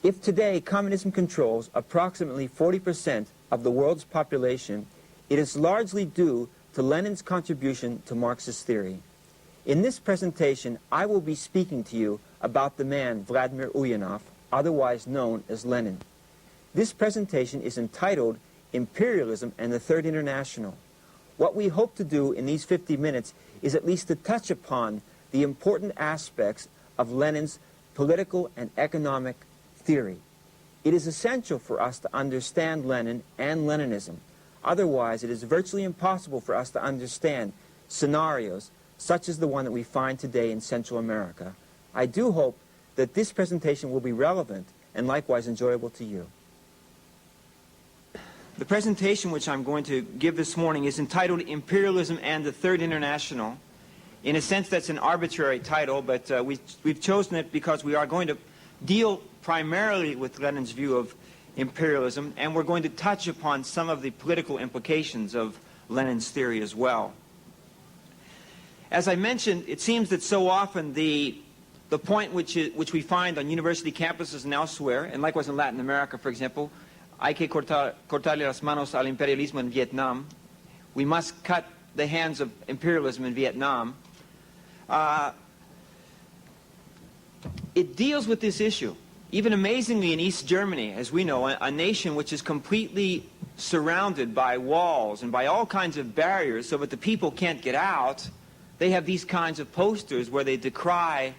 If today communism controls approximately 40% of the world's population, it is largely due to Lenin's contribution to Marxist theory. In this presentation, I will be speaking to you about the man Vladimir Ulyanov, otherwise known as Lenin. This presentation is entitled Imperialism and the Third International. What we hope to do in these 50 minutes is at least to touch upon the important aspects of Lenin's political and economic theory. It is essential for us to understand Lenin and Leninism. Otherwise, it is virtually impossible for us to understand scenarios such as the one that we find today in Central America. I do hope that this presentation will be relevant and likewise enjoyable to you. The presentation which I'm going to give this morning is entitled Imperialism and the Third International. In a sense, that's an arbitrary title, but we've chosen it because we are going to deal primarily with Lenin's view of imperialism, and we're going to touch upon some of the political implications of Lenin's theory as well. As I mentioned, it seems that so often the point which we find on university campuses and elsewhere, and likewise in Latin America, for example, hay que cortarle las manos al imperialismo en Vietnam. We must cut the hands of imperialism in Vietnam. It deals with this issue. Even amazingly in East Germany, as we know, a nation which is completely surrounded by walls and by all kinds of barriers so that the people can't get out, they have these kinds of posters where they decry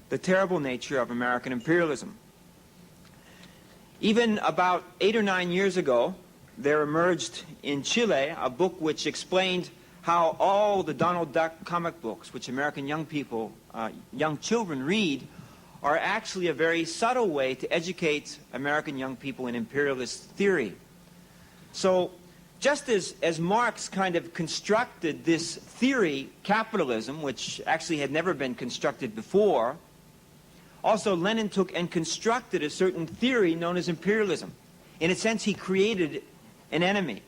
the terrible nature of American imperialism. Even about 8 or 9 years ago, there emerged in Chile a book which explained how all the Donald Duck comic books, which American young people, young children read, are actually a very subtle way to educate American young people in imperialist theory. So just as Marx kind of constructed this theory, capitalism, which actually had never been constructed before, also Lenin took and constructed a certain theory known as imperialism. In a sense, he created an enemy.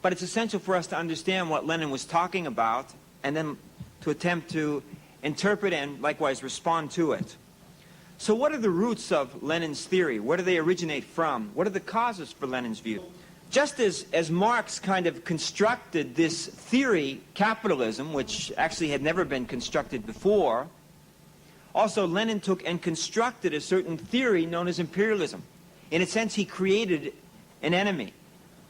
But it's essential for us to understand what Lenin was talking about and then to attempt to interpret and likewise respond to it. So what are the roots of Lenin's theory? Where do they originate from? What are the causes for Lenin's view? Just as Marx kind of constructed this theory, capitalism, which actually had never been constructed before, also Lenin took and constructed a certain theory known as imperialism. In a sense, he created an enemy.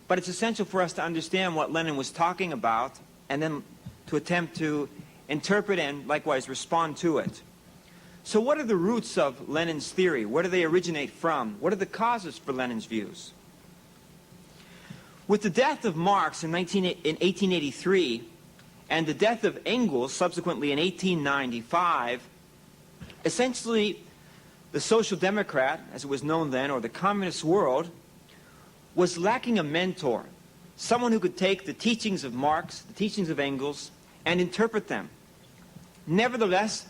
But it's essential for us to understand what Lenin was talking about and then to attempt to interpret and likewise respond to it. So what are the roots of Lenin's theory? Where do they originate from? What are the causes for Lenin's views? With the death of Marx in 1883 and the death of Engels subsequently in 1895, essentially the Social Democrat, as it was known then, or the communist world, was lacking a mentor, someone who could take the teachings of Marx, the teachings of Engels, and interpret them. Nevertheless,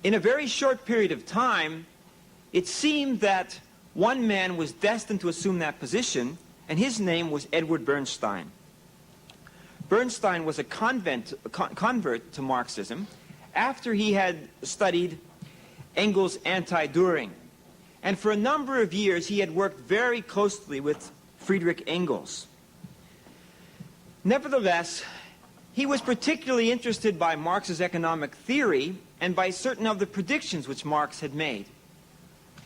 in a very short period of time, it seemed that one man was destined to assume that position, and his name was Edward Bernstein. Bernstein was a convert to Marxism after he had studied Engels' anti-Düring. And for a number of years, he had worked very closely with Friedrich Engels. Nevertheless, he was particularly interested by Marx's economic theory and by certain of the predictions which Marx had made.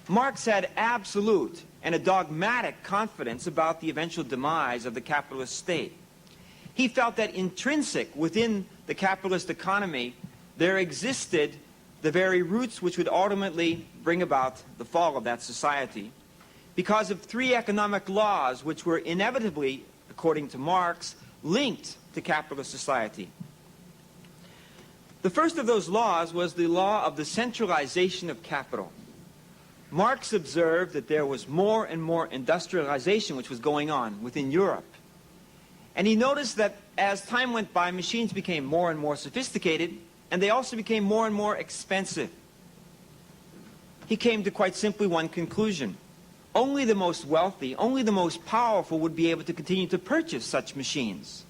Marx had absolute and a dogmatic confidence about the eventual demise of the capitalist state. He felt that intrinsic within the capitalist economy there existed the very roots which would ultimately bring about the fall of that society because of 3 economic laws which were inevitably, according to Marx, linked to capitalist society. The first of those laws was the law of the centralization of capital. Marx observed that there was more and more industrialization which was going on within Europe. And he noticed that as time went by, machines became more and more sophisticated, and they also became more and more expensive. He came to quite simply one conclusion. Only the most wealthy, only the most powerful would be able to continue to purchase such machines.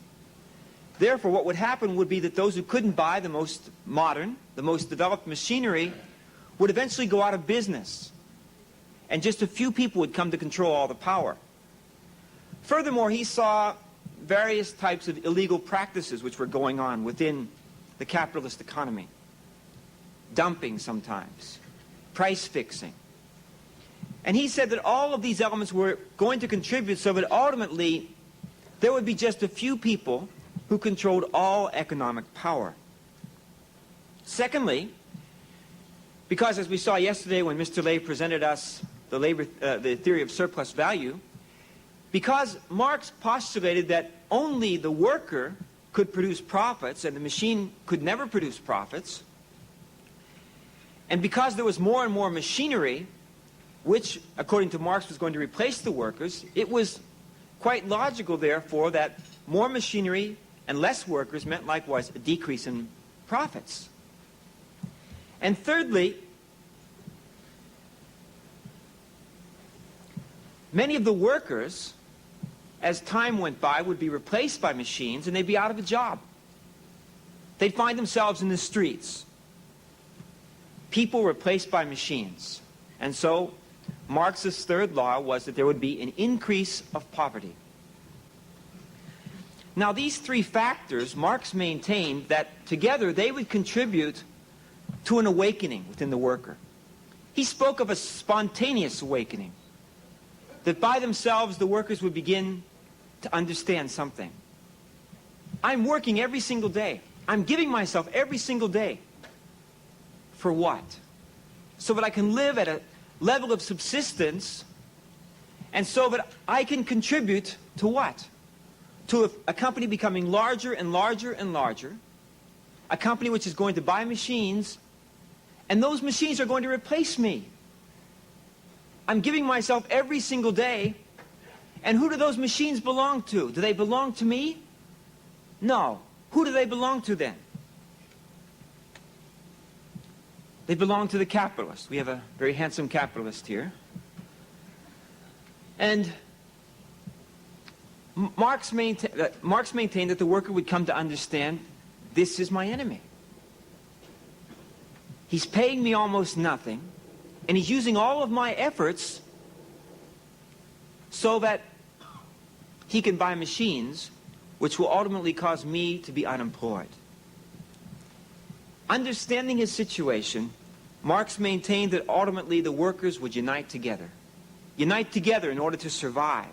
Therefore, what would happen would be that those who couldn't buy the most modern, the most developed machinery would eventually go out of business. and just a few people would come to control all the power. Furthermore, he saw various types of illegal practices which were going on within the capitalist economy. Dumping sometimes, price fixing. And he said that all of these elements were going to contribute so that ultimately there would be just a few people who controlled all economic power. Secondly, because as we saw yesterday when Mr. Lay presented us the theory of surplus value, because Marx postulated that only the worker could produce profits and the machine could never produce profits, and because there was more and more machinery, which, according to Marx, was going to replace the workers, it was quite logical, therefore, that more machinery and less workers meant likewise a decrease in profits. And thirdly, many of the workers, as time went by, would be replaced by machines and they'd be out of a job. They'd find themselves in the streets. People replaced by machines. And so Marx's third law was that there would be an increase of poverty. Now these three factors, Marx maintained that together they would contribute to an awakening within the worker. He spoke of a spontaneous awakening, that by themselves the workers would begin to understand something. I'm working every single day. I'm giving myself every single day. For what? So that I can live at a level of subsistence, and so that I can contribute to what? To a company becoming larger and larger and larger, a company which is going to buy machines, and those machines are going to replace me. I'm giving myself every single day, and who do those machines belong to? Do they belong to me? No. Who do they belong to then? They belong to the capitalist. We have a very handsome capitalist here. And Marx maintained that the worker would come to understand, this is my enemy. He's paying me almost nothing, and he's using all of my efforts so that he can buy machines which will ultimately cause me to be unemployed. Understanding his situation, Marx maintained that ultimately the workers would unite together in order to survive.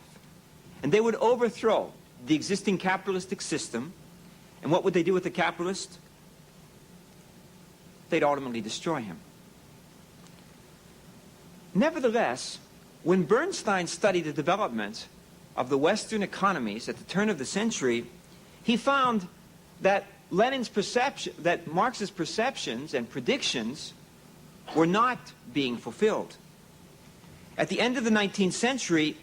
And they would overthrow the existing capitalistic system. And what would they do with the capitalist? They'd ultimately destroy him. Nevertheless, when Bernstein studied the development of the Western economies at the turn of the century, he found that Marx's perceptions and predictions were not being fulfilled. At the end of the 19th century,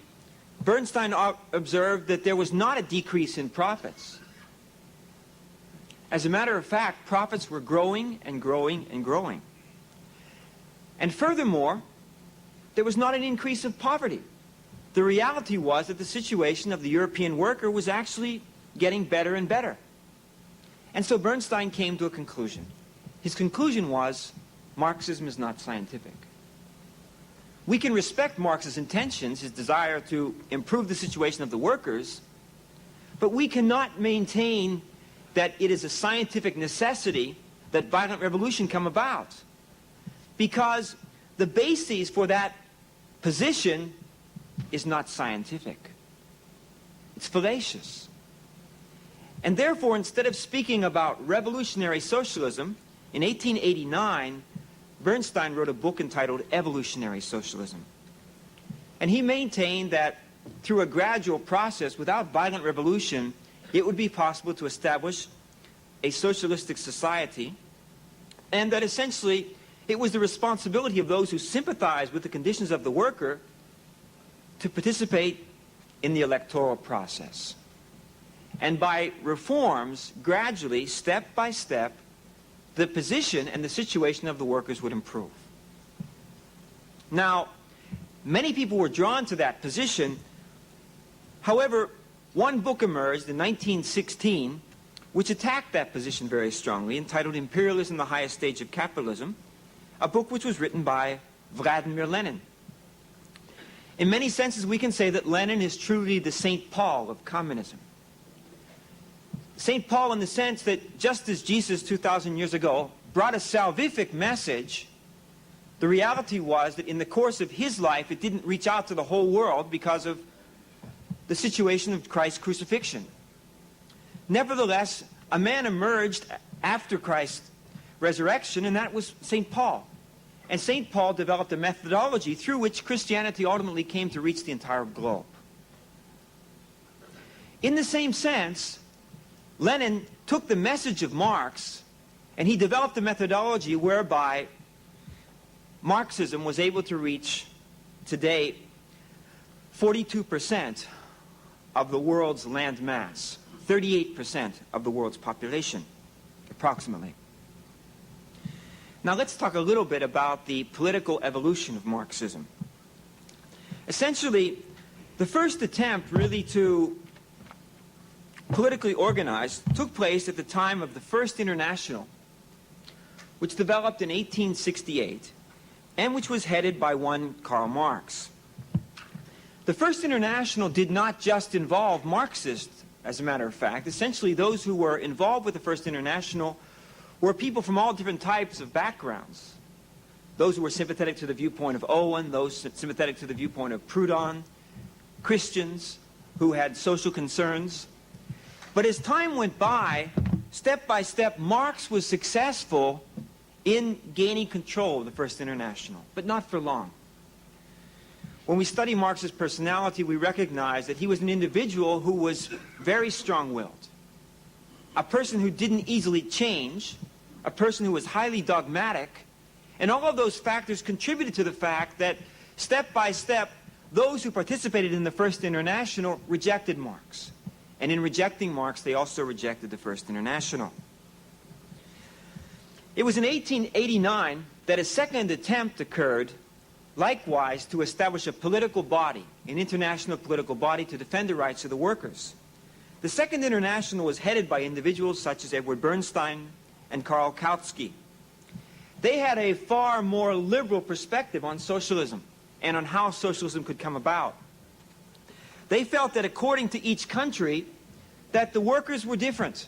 Bernstein observed that there was not a decrease in profits. As a matter of fact, profits were growing and growing and growing. And furthermore, there was not an increase of poverty. The reality was that the situation of the European worker was actually getting better and better. And so Bernstein came to a conclusion. His conclusion was, Marxism is not scientific. We can respect Marx's intentions, his desire to improve the situation of the workers, but we cannot maintain that it is a scientific necessity that violent revolution come about. Because the basis for that position is not scientific. It's fallacious. And therefore, instead of speaking about revolutionary socialism, in 1889, Bernstein wrote a book entitled Evolutionary Socialism. And he maintained that through a gradual process, without violent revolution, it would be possible to establish a socialistic society, and that essentially it was the responsibility of those who sympathized with the conditions of the worker to participate in the electoral process. And by reforms, gradually, step by step, the position and the situation of the workers would improve. Now, many people were drawn to that position. However, one book emerged in 1916 which attacked that position very strongly, entitled Imperialism, the Highest Stage of Capitalism, a book which was written by Vladimir Lenin. In many senses, we can say that Lenin is truly the St. Paul of communism. St. Paul in the sense that just as Jesus 2,000 years ago brought a salvific message, the reality was that in the course of his life, it didn't reach out to the whole world because of the situation of Christ's crucifixion. Nevertheless, a man emerged after Christ's resurrection, and that was St. Paul. And St. Paul developed a methodology through which Christianity ultimately came to reach the entire globe. In the same sense, Lenin took the message of Marx and he developed a methodology whereby Marxism was able to reach today 42% of the world's land mass, 38% of the world's population, approximately. Now let's talk a little bit about the political evolution of Marxism. Essentially, the first attempt really to politically organize took place at the time of the First International, which developed in 1868 and which was headed by one Karl Marx. The First International did not just involve Marxists, as a matter of fact. Essentially, those who were involved with the First International were people from all different types of backgrounds. Those who were sympathetic to the viewpoint of Owen, those sympathetic to the viewpoint of Proudhon, Christians who had social concerns. But as time went by step, Marx was successful in gaining control of the First International, but not for long. When we study Marx's personality, we recognize that he was an individual who was very strong-willed, a person who didn't easily change, a person who was highly dogmatic, and all of those factors contributed to the fact that step by step, those who participated in the First International rejected Marx. And in rejecting Marx, they also rejected the First International. It was in 1889 that a second attempt occurred, likewise, to establish a political body, an international political body to defend the rights of the workers. The Second International was headed by individuals such as Edward Bernstein and Karl Kautsky. They had a far more liberal perspective on socialism and on how socialism could come about. They felt that according to each country, that the workers were different,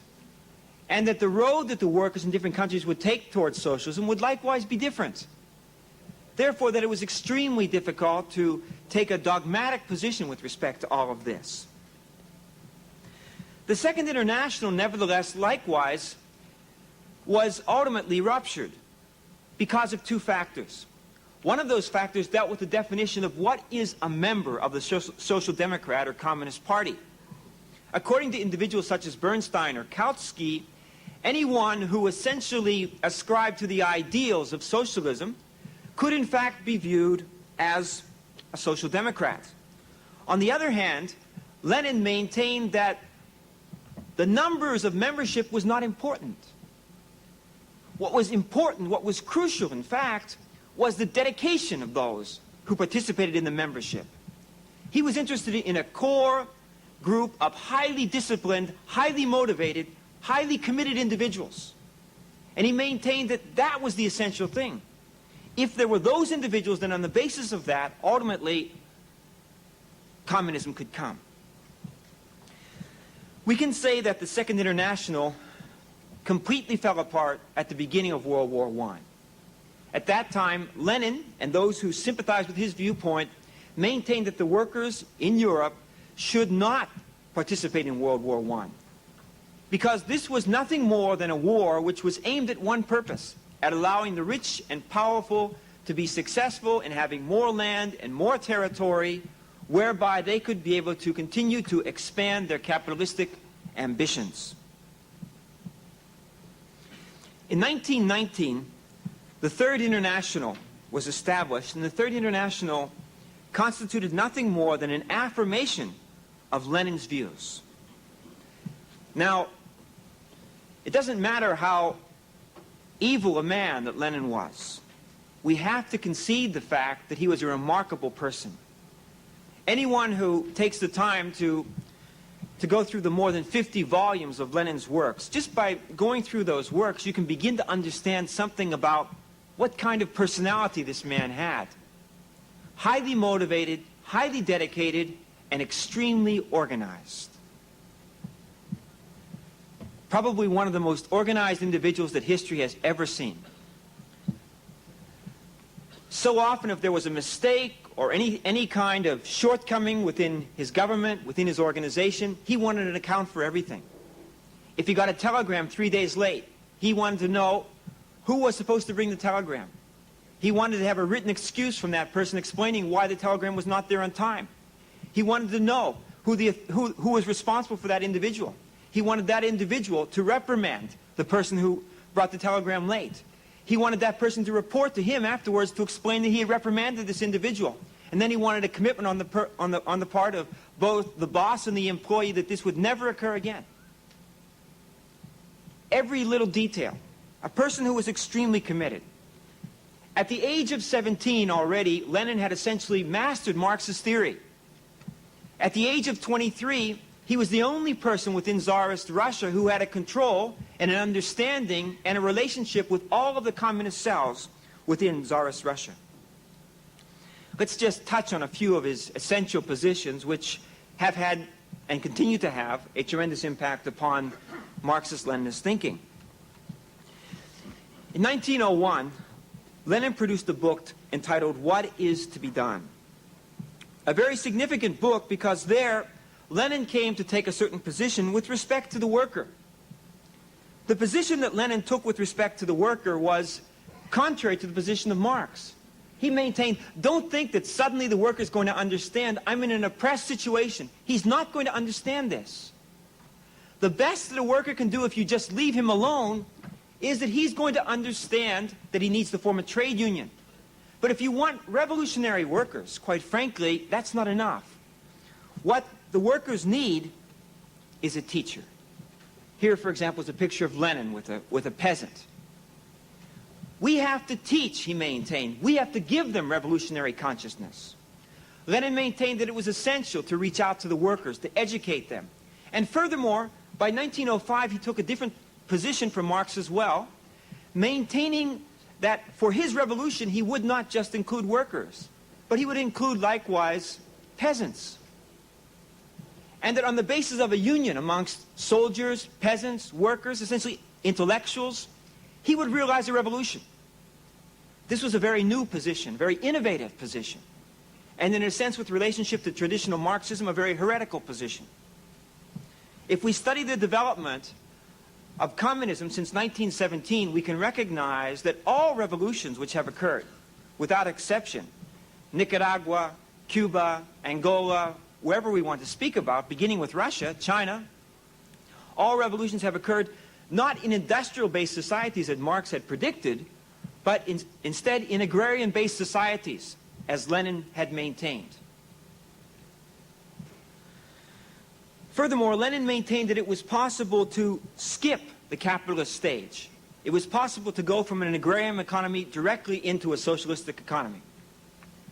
and that the road that the workers in different countries would take towards socialism would likewise be different. Therefore, that it was extremely difficult to take a dogmatic position with respect to all of this. The Second International, nevertheless, likewise, was ultimately ruptured because of two factors. One of those factors dealt with the definition of what is a member of the Social Democrat or Communist Party. According to individuals such as Bernstein or Kautsky, anyone who essentially ascribed to the ideals of socialism could in fact be viewed as a social democrat. On the other hand, Lenin maintained that the numbers of membership was not important. What was important, what was crucial, in fact, was the dedication of those who participated in the membership. He was interested in a core group of highly disciplined, highly motivated, highly committed individuals. And he maintained that that was the essential thing. If there were those individuals, then on the basis of that, ultimately, communism could come. We can say that the Second International completely fell apart at the beginning of World War I. At that time, Lenin and those who sympathized with his viewpoint maintained that the workers in Europe should not participate in World War I, because this was nothing more than a war which was aimed at one purpose, at allowing the rich and powerful to be successful in having more land and more territory, whereby they could be able to continue to expand their capitalistic ambitions. In 1919, the Third International was established, and the Third International constituted nothing more than an affirmation of Lenin's views. Now, it doesn't matter how evil a man that Lenin was. We have to concede the fact that he was a remarkable person. Anyone who takes the time to go through the more than 50 volumes of Lenin's works, just by going through those works, you can begin to understand something about what kind of personality this man had. Highly motivated, highly dedicated, and extremely organized. Probably one of the most organized individuals that history has ever seen. So often, if there was a mistake or any kind of shortcoming within his government, within his organization, he wanted an account for everything. If he got a telegram 3 days late, he wanted to know who was supposed to bring the telegram. He wanted to have a written excuse from that person explaining why the telegram was not there on time. He wanted to know who was responsible for that individual. He wanted that individual to reprimand the person who brought the telegram late. He wanted that person to report to him afterwards to explain that he had reprimanded this individual. And then he wanted a commitment on the part of both the boss and the employee that this would never occur again. Every little detail. A person who was extremely committed. At the age of 17 already, Lenin had essentially mastered Marxist theory. At the age of 23, he was the only person within Tsarist Russia who had a control and an understanding and a relationship with all of the communist cells within Tsarist Russia. Let's just touch on a few of his essential positions which have had and continue to have a tremendous impact upon Marxist-Leninist thinking. In 1901, Lenin produced a book entitled What Is to Be Done? A very significant book because there Lenin came to take a certain position with respect to the worker. The position that Lenin took with respect to the worker was contrary to the position of Marx. He maintained, don't think that suddenly the worker is going to understand, I'm in an oppressed situation. He's not going to understand this. The best that a worker can do if you just leave him alone is that he's going to understand that he needs to form a trade union. But if you want revolutionary workers, quite frankly, that's not enough. What the workers need is a teacher. Here, for example, is a picture of Lenin with a peasant. We have to teach, he maintained. We have to give them revolutionary consciousness. Lenin maintained that it was essential to reach out to the workers, to educate them. And furthermore, by 1905, he took a different position from Marx as well, maintaining that for his revolution, he would not just include workers, but he would include likewise peasants. And that on the basis of a union amongst soldiers, peasants, workers, essentially intellectuals, he would realize a revolution. This was a very new position, very innovative position. And in a sense, with relationship to traditional Marxism, a very heretical position. If we study the development of communism since 1917, we can recognize that all revolutions which have occurred, without exception, Nicaragua, Cuba, Angola, wherever we want to speak about, beginning with Russia, China, all revolutions have occurred not in industrial-based societies as Marx had predicted, but instead in agrarian-based societies, as Lenin had maintained. Furthermore, Lenin maintained that it was possible to skip the capitalist stage. It was possible to go from an agrarian economy directly into a socialistic economy,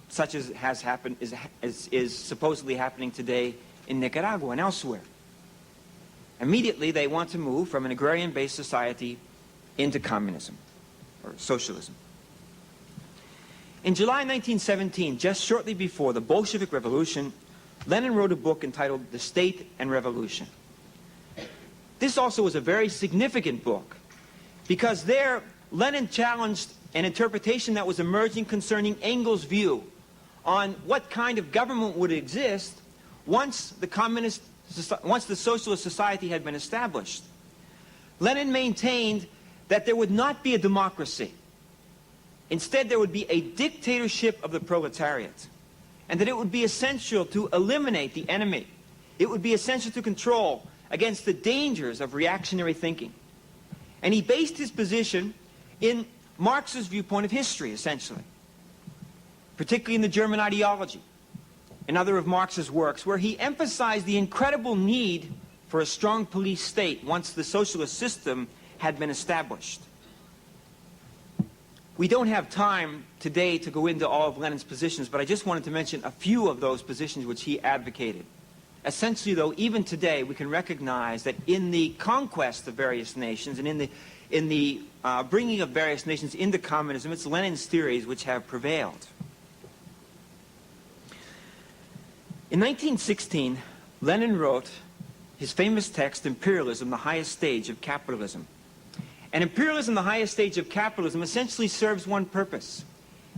such as has happened, is supposedly happening today in Nicaragua and elsewhere. Immediately, they want to move from an agrarian-based society into communism, or socialism. In July 1917, just shortly before the Bolshevik Revolution, Lenin wrote a book entitled The State and Revolution. This also was a very significant book, because there, Lenin challenged an interpretation that was emerging concerning Engels' view on what kind of government would exist once the socialist society had been established. Lenin maintained that there would not be a democracy. Instead, there would be a dictatorship of the proletariat, and that it would be essential to eliminate the enemy. It would be essential to control against the dangers of reactionary thinking. And he based his position in Marx's viewpoint of history, essentially, particularly in the German ideology, and other of Marx's works, where he emphasized the incredible need for a strong police state once the socialist system had been established. We don't have time today to go into all of Lenin's positions, but I just wanted to mention a few of those positions which he advocated. Essentially, though, even today, we can recognize that in the conquest of various nations and in the bringing of various nations into communism, it's Lenin's theories which have prevailed. In 1916, Lenin wrote his famous text, Imperialism, the Highest Stage of Capitalism. And imperialism, the highest stage of capitalism, essentially serves one purpose.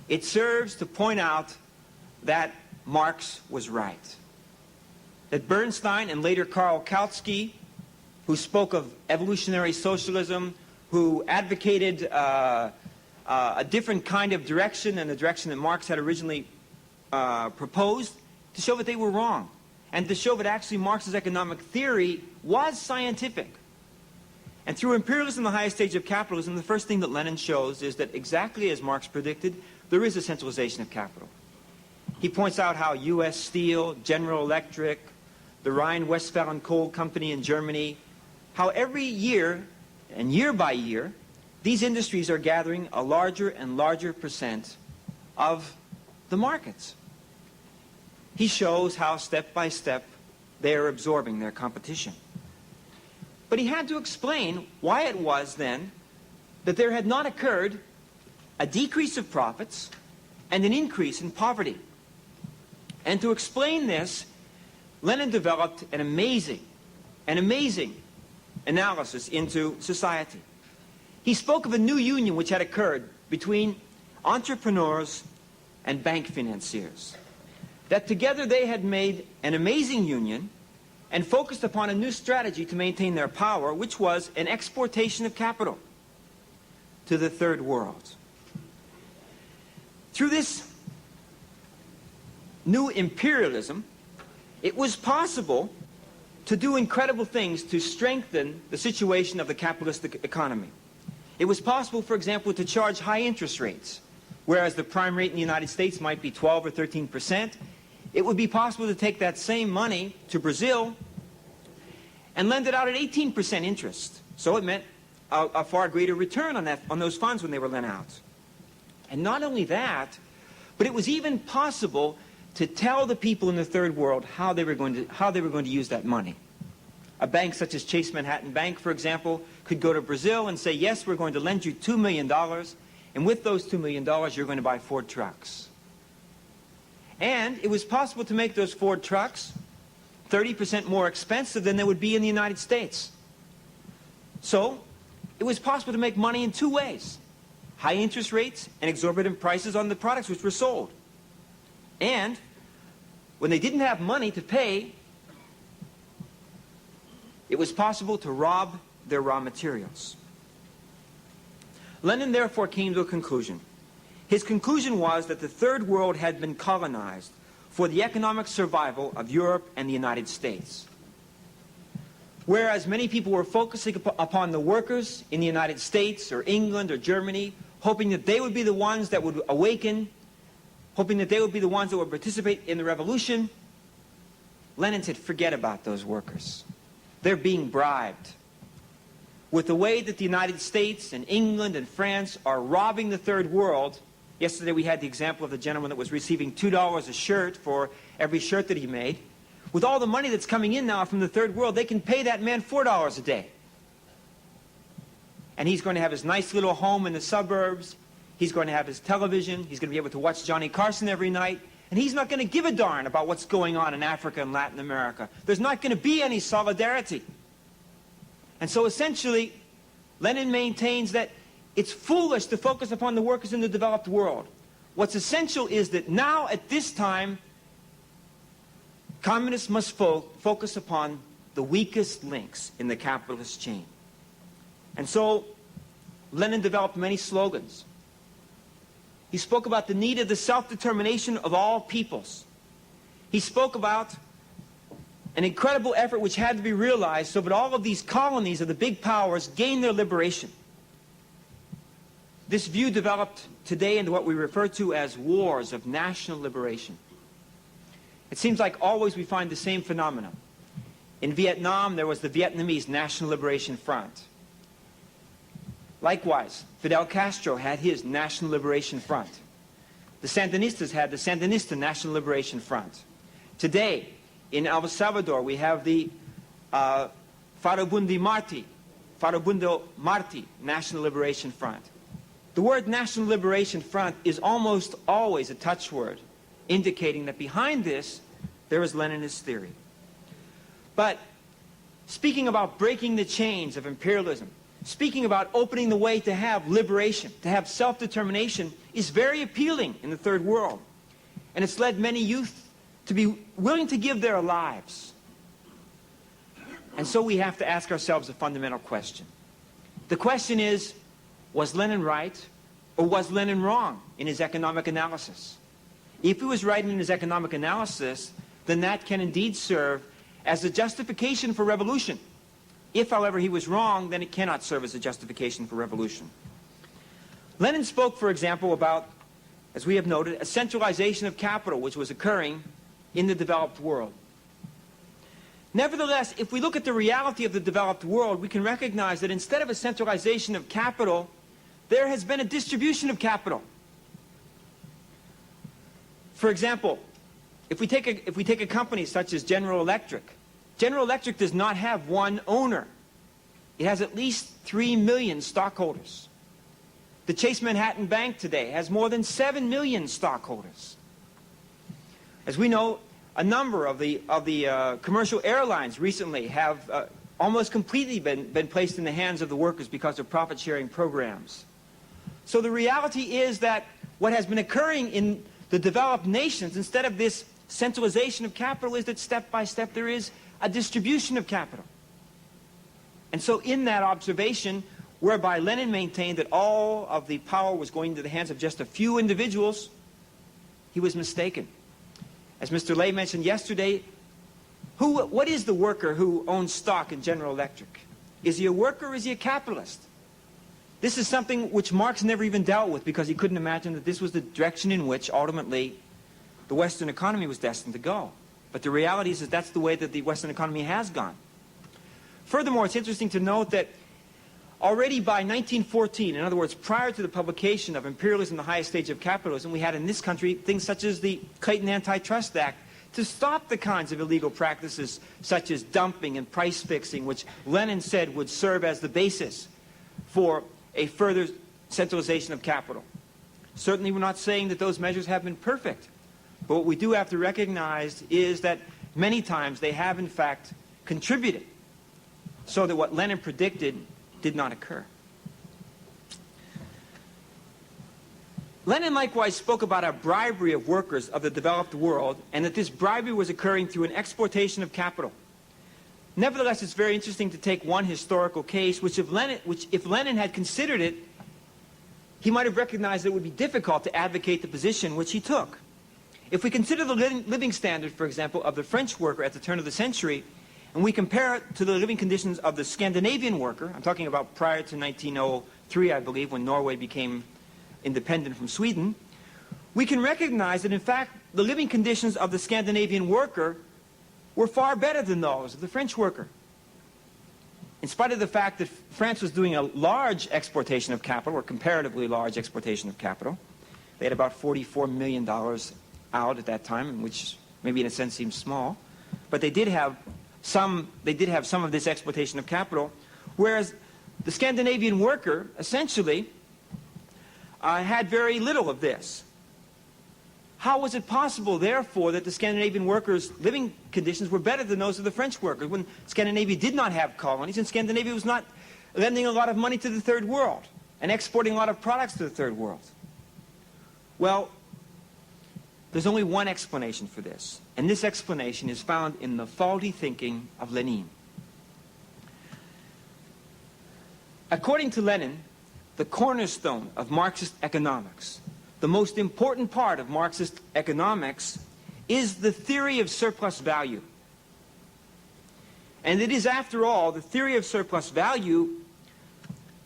It serves to point out that Marx was right. That Bernstein and later Karl Kautsky, who spoke of evolutionary socialism, who advocated a different kind of direction than the direction that Marx had originally proposed, to show that they were wrong. And to show that actually Marx's economic theory was scientific. And through Imperialism, the Highest Stage of Capitalism, the first thing that Lenin shows is that exactly as Marx predicted, there is a centralization of capital. He points out how U.S. Steel, General Electric, the Rhine-Westphalen Coal Company in Germany, how every year, and year by year, these industries are gathering a larger and larger percent of the markets. He shows how step by step they are absorbing their competition. But he had to explain why it was then that there had not occurred a decrease of profits and an increase in poverty. And to explain this, Lenin developed an amazing analysis into society. He spoke of a new union which had occurred between entrepreneurs and bank financiers. That together they had made an amazing union and focused upon a new strategy to maintain their power, which was an exportation of capital to the third world. Through this new imperialism, it was possible to do incredible things to strengthen the situation of the capitalistic economy. It was possible, for example, to charge high interest rates, whereas the prime rate in the United States might be 12 or 13%. It would be possible to take that same money to Brazil and lend it out at 18% interest. So it meant a far greater return on those funds when they were lent out. And not only that, but it was even possible to tell the people in the third world how they were going to use that money. A bank such as Chase Manhattan Bank, for example, could go to Brazil and say, yes, we're going to lend you $2 million, and with those $2 million, you're going to buy Ford trucks. And it was possible to make those Ford trucks 30% more expensive than they would be in the United States. So it was possible to make money in two ways: high interest rates and exorbitant prices on the products which were sold. And when they didn't have money to pay, it was possible to rob their raw materials. Lenin therefore came to a conclusion. His conclusion was that the third world had been colonized for the economic survival of Europe and the United States. Whereas many people were focusing upon the workers in the United States or England or Germany, hoping that they would be the ones that would awaken, hoping that they would be the ones that would participate in the revolution, Lenin said, forget about those workers. They're being bribed. With the way that the United States and England and France are robbing the third world, yesterday we had the example of the gentleman that was receiving $2 a shirt for every shirt that he made. With all the money that's coming in now from the third world, they can pay that man $4 a day. And he's going to have his nice little home in the suburbs. He's going to have his television. He's going to be able to watch Johnny Carson every night. And he's not going to give a darn about what's going on in Africa and Latin America. There's not going to be any solidarity. And so essentially, Lenin maintains that it's foolish to focus upon the workers in the developed world. What's essential is that now, at this time, communists must focus upon the weakest links in the capitalist chain. And so Lenin developed many slogans. He spoke about the need of the self-determination of all peoples. He spoke about an incredible effort which had to be realized so that all of these colonies of the big powers gain their liberation. This view developed today into what we refer to as wars of national liberation. It seems like always we find the same phenomenon. In Vietnam, there was the Vietnamese National Liberation Front. Likewise, Fidel Castro had his National Liberation Front. The Sandinistas had the Sandinista National Liberation Front. Today, in El Salvador, we have the Farabundo Marti National Liberation Front. The word National Liberation Front is almost always a touchword, indicating that behind this, There is Leninist theory. But speaking about breaking the chains of imperialism, speaking about opening the way to have liberation, to have self-determination, is very appealing in the Third World. And it's led many youth to be willing to give their lives. And so we have to ask ourselves a fundamental question. The question is, was Lenin right or was Lenin wrong in his economic analysis? If he was right in his economic analysis, then that can indeed serve as a justification for revolution. If, however, he was wrong, then it cannot serve as a justification for revolution. Lenin spoke, for example, about, as we have noted, a centralization of capital which was occurring in the developed world. Nevertheless, if we look at the reality of the developed world, we can recognize that instead of a centralization of capital, there has been a distribution of capital. For example, if we take a company such as General Electric, General Electric does not have one owner. It has at least 3 million stockholders. The Chase Manhattan Bank today has more than 7 million stockholders. As we know, a number of the commercial airlines recently have almost completely been placed in the hands of the workers because of profit-sharing programs. So the reality is that what has been occurring in the developed nations, instead of this centralization of capital, is that step by step there is a distribution of capital. And so in that observation, whereby Lenin maintained that all of the power was going into the hands of just a few individuals, he was mistaken. As Mr. Lay mentioned yesterday, what is the worker who owns stock in General Electric? Is he a worker or is he a capitalist? This is something which Marx never even dealt with because he couldn't imagine that this was the direction in which ultimately the Western economy was destined to go. But the reality is that that's the way that the Western economy has gone. Furthermore, it's interesting to note that already by 1914, in other words, prior to the publication of Imperialism, the Highest Stage of Capitalism, we had in this country things such as the Clayton Antitrust Act to stop the kinds of illegal practices such as dumping and price fixing, which Lenin said would serve as the basis for a further centralization of capital. Certainly we're not saying that those measures have been perfect, but what we do have to recognize is that many times they have in fact contributed so that what Lenin predicted did not occur. Lenin likewise spoke about a bribery of workers of the developed world, and that this bribery was occurring through an exploitation of capital. Nevertheless, it's very interesting to take one historical case, which if Lenin had considered it, he might have recognized that it would be difficult to advocate the position which he took. If we consider the living standard, for example, of the French worker at the turn of the century, and we compare it to the living conditions of the Scandinavian worker, I'm talking about prior to 1903, I believe, when Norway became independent from Sweden, we can recognize that, in fact, the living conditions of the Scandinavian worker were far better than those of the French worker. In spite of the fact that France was doing a large exportation of capital, or comparatively large exportation of capital, they had about $44 million out at that time, which maybe in a sense seems small, but they did have some of this exploitation of capital, whereas the Scandinavian worker essentially had very little of this. How was it possible, therefore, that the Scandinavian workers' living conditions were better than those of the French workers when Scandinavia did not have colonies and Scandinavia was not lending a lot of money to the Third World and exporting a lot of products to the Third World? Well, there's only one explanation for this, and this explanation is found in the faulty thinking of Lenin. According to Lenin, the cornerstone of Marxist economics, the most important part of Marxist economics, is the theory of surplus value. And it is, after all, the theory of surplus value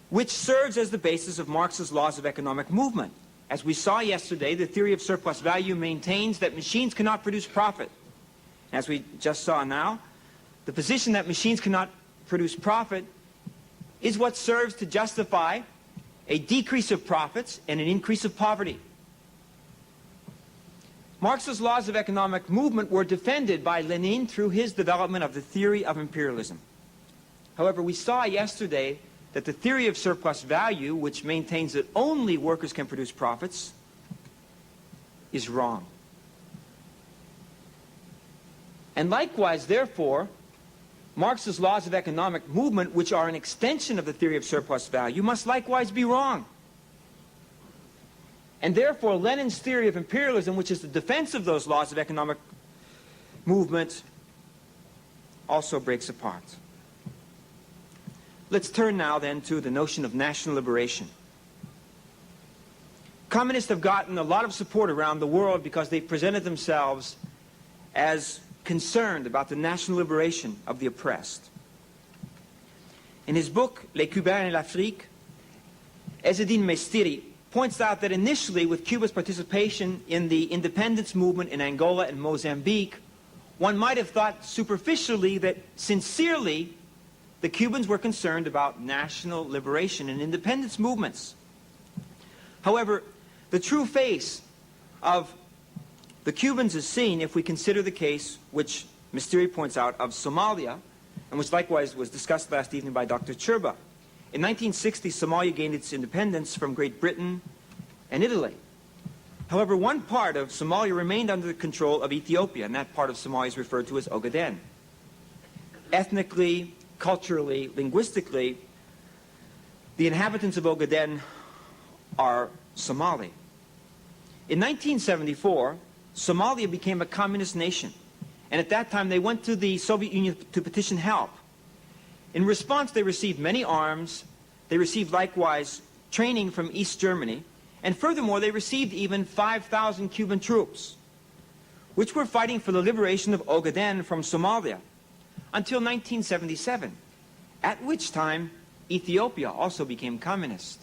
which serves as the basis of Marx's laws of economic movement. As we saw yesterday, the theory of surplus value maintains that machines cannot produce profit. As we just saw now, the position that machines cannot produce profit is what serves to justify a decrease of profits and an increase of poverty. Marx's laws of economic movement were defended by Lenin through his development of the theory of imperialism. However, we saw yesterday that the theory of surplus value, which maintains that only workers can produce profits, is wrong. And likewise, therefore, Marx's laws of economic movement, which are an extension of the theory of surplus value, must likewise be wrong. And therefore, Lenin's theory of imperialism, which is the defense of those laws of economic movement, also breaks apart. Let's turn now then to the notion of national liberation. Communists have gotten a lot of support around the world because they've presented themselves as concerned about the national liberation of the oppressed. In his book, Les Cubains et l'Afrique, Ezzedine Mestiri points out that initially, with Cuba's participation in the independence movement in Angola and Mozambique, one might have thought superficially that sincerely the Cubans were concerned about national liberation and independence movements. However, the true face of the Cubans is seen if we consider the case, which Misteri points out, of Somalia, and which likewise was discussed last evening by Dr. Churba. In 1960, Somalia gained its independence from Great Britain and Italy. However, one part of Somalia remained under the control of Ethiopia, and that part of Somalia is referred to as Ogaden. Ethnically, culturally, linguistically, the inhabitants of Ogaden are Somali. In 1974, Somalia became a communist nation, and at that time they went to the Soviet Union to petition help. In response, they received many arms, they received likewise training from East Germany, and furthermore, they received even 5,000 Cuban troops, which were fighting for the liberation of Ogaden from Somalia until 1977, at which time Ethiopia also became communist.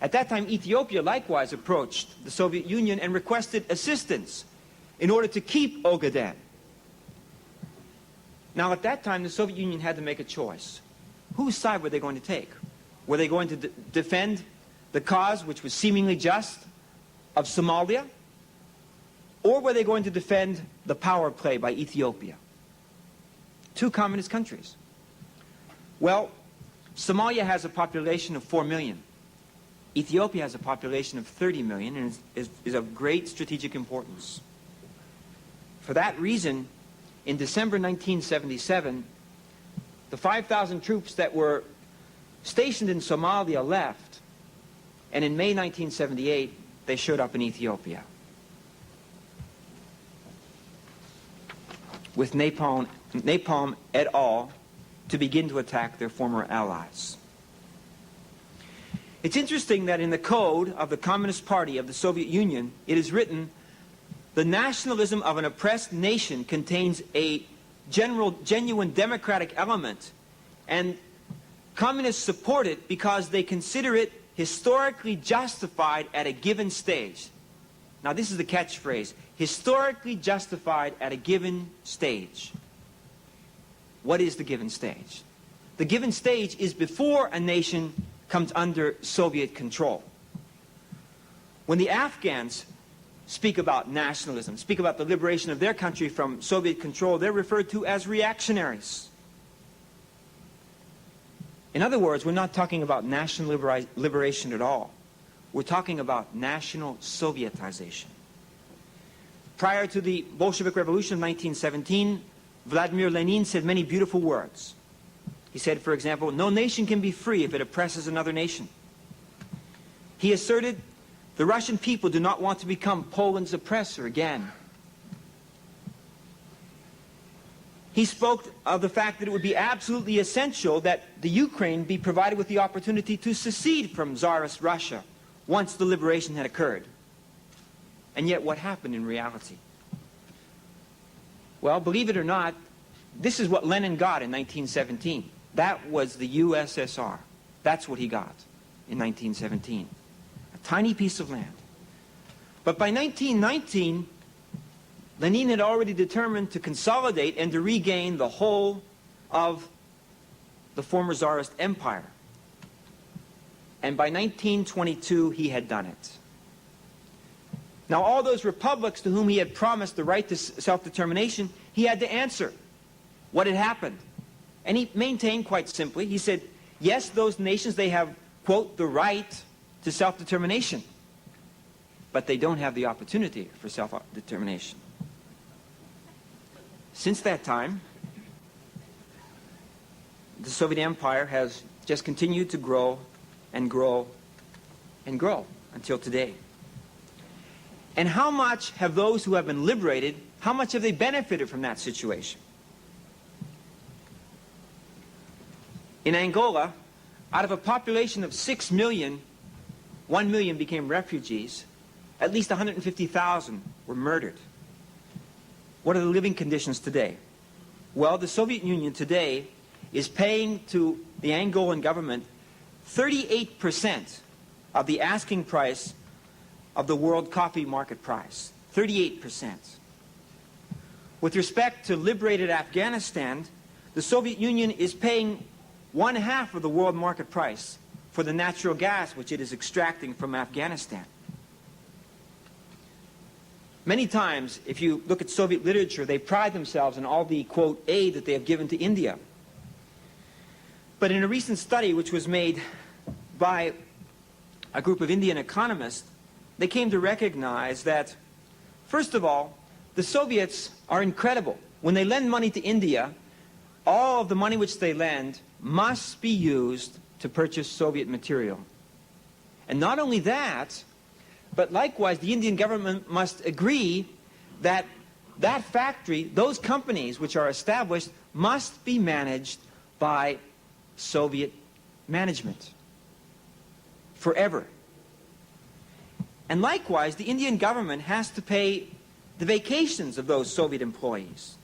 At that time, Ethiopia likewise approached the Soviet Union and requested assistance in order to keep Ogaden. Now, at that time, the Soviet Union had to make a choice. Whose side were they going to take? Were they going to defend the cause, which was seemingly just, of Somalia? Or were they going to defend the power play by Ethiopia? Two communist countries. Well, Somalia has a population of 4 million. Ethiopia has a population of 30 million and is of great strategic importance. For that reason, in December 1977, the 5,000 troops that were stationed in Somalia left, and in May 1978, they showed up in Ethiopia with napalm et al. To begin to attack their former allies. It's interesting that in the code of the Communist Party of the Soviet Union, it is written, the nationalism of an oppressed nation contains a genuine democratic element, and communists support it because they consider it historically justified at a given stage. Now, this is the catchphrase, historically justified at a given stage. What is the given stage? The given stage is before a nation comes under Soviet control. When the Afghans speak about nationalism, speak about the liberation of their country from Soviet control, they're referred to as reactionaries. In other words, we're not talking about national liberation at all. We're talking about national Sovietization. Prior to the Bolshevik Revolution of 1917, Vladimir Lenin said many beautiful words. He said, for example, no nation can be free if it oppresses another nation. He asserted, the Russian people do not want to become Poland's oppressor again. He spoke of the fact that it would be absolutely essential that the Ukraine be provided with the opportunity to secede from Tsarist Russia once the liberation had occurred. And yet what happened in reality? Well, believe it or not, this is what Lenin got in 1917. That was the USSR. That's what he got in 1917. A tiny piece of land. But by 1919, Lenin had already determined to consolidate and to regain the whole of the former Tsarist empire. And by 1922, he had done it. Now, all those republics to whom he had promised the right to self-determination, he had to answer what had happened. And he maintained quite simply, he said, yes, those nations, they have, quote, the right to self-determination, but they don't have the opportunity for self-determination. Since that time, the Soviet Empire has just continued to grow and grow and grow until today. And how much have those who have been liberated, how much have they benefited from that situation? In Angola, out of a population of 6 million, 1 million became refugees. At least 150,000 were murdered. What are the living conditions today? Well, the Soviet Union today is paying to the Angolan government 38% of the asking price of the world coffee market price. 38%. With respect to liberated Afghanistan, the Soviet Union is paying 1/2 of the world market price for the natural gas which it is extracting from Afghanistan. Many times, if you look at Soviet literature, they pride themselves on all the, quote, aid that they have given to India. But in a recent study which was made by a group of Indian economists, they came to recognize that, first of all, the Soviets are incredible. When they lend money to India, all of the money which they lend must be used to purchase Soviet material. And not only that, but likewise the Indian government must agree that that factory, those companies which are established, must be managed by Soviet management forever. And likewise, the Indian government has to pay the vacations of those Soviet employees.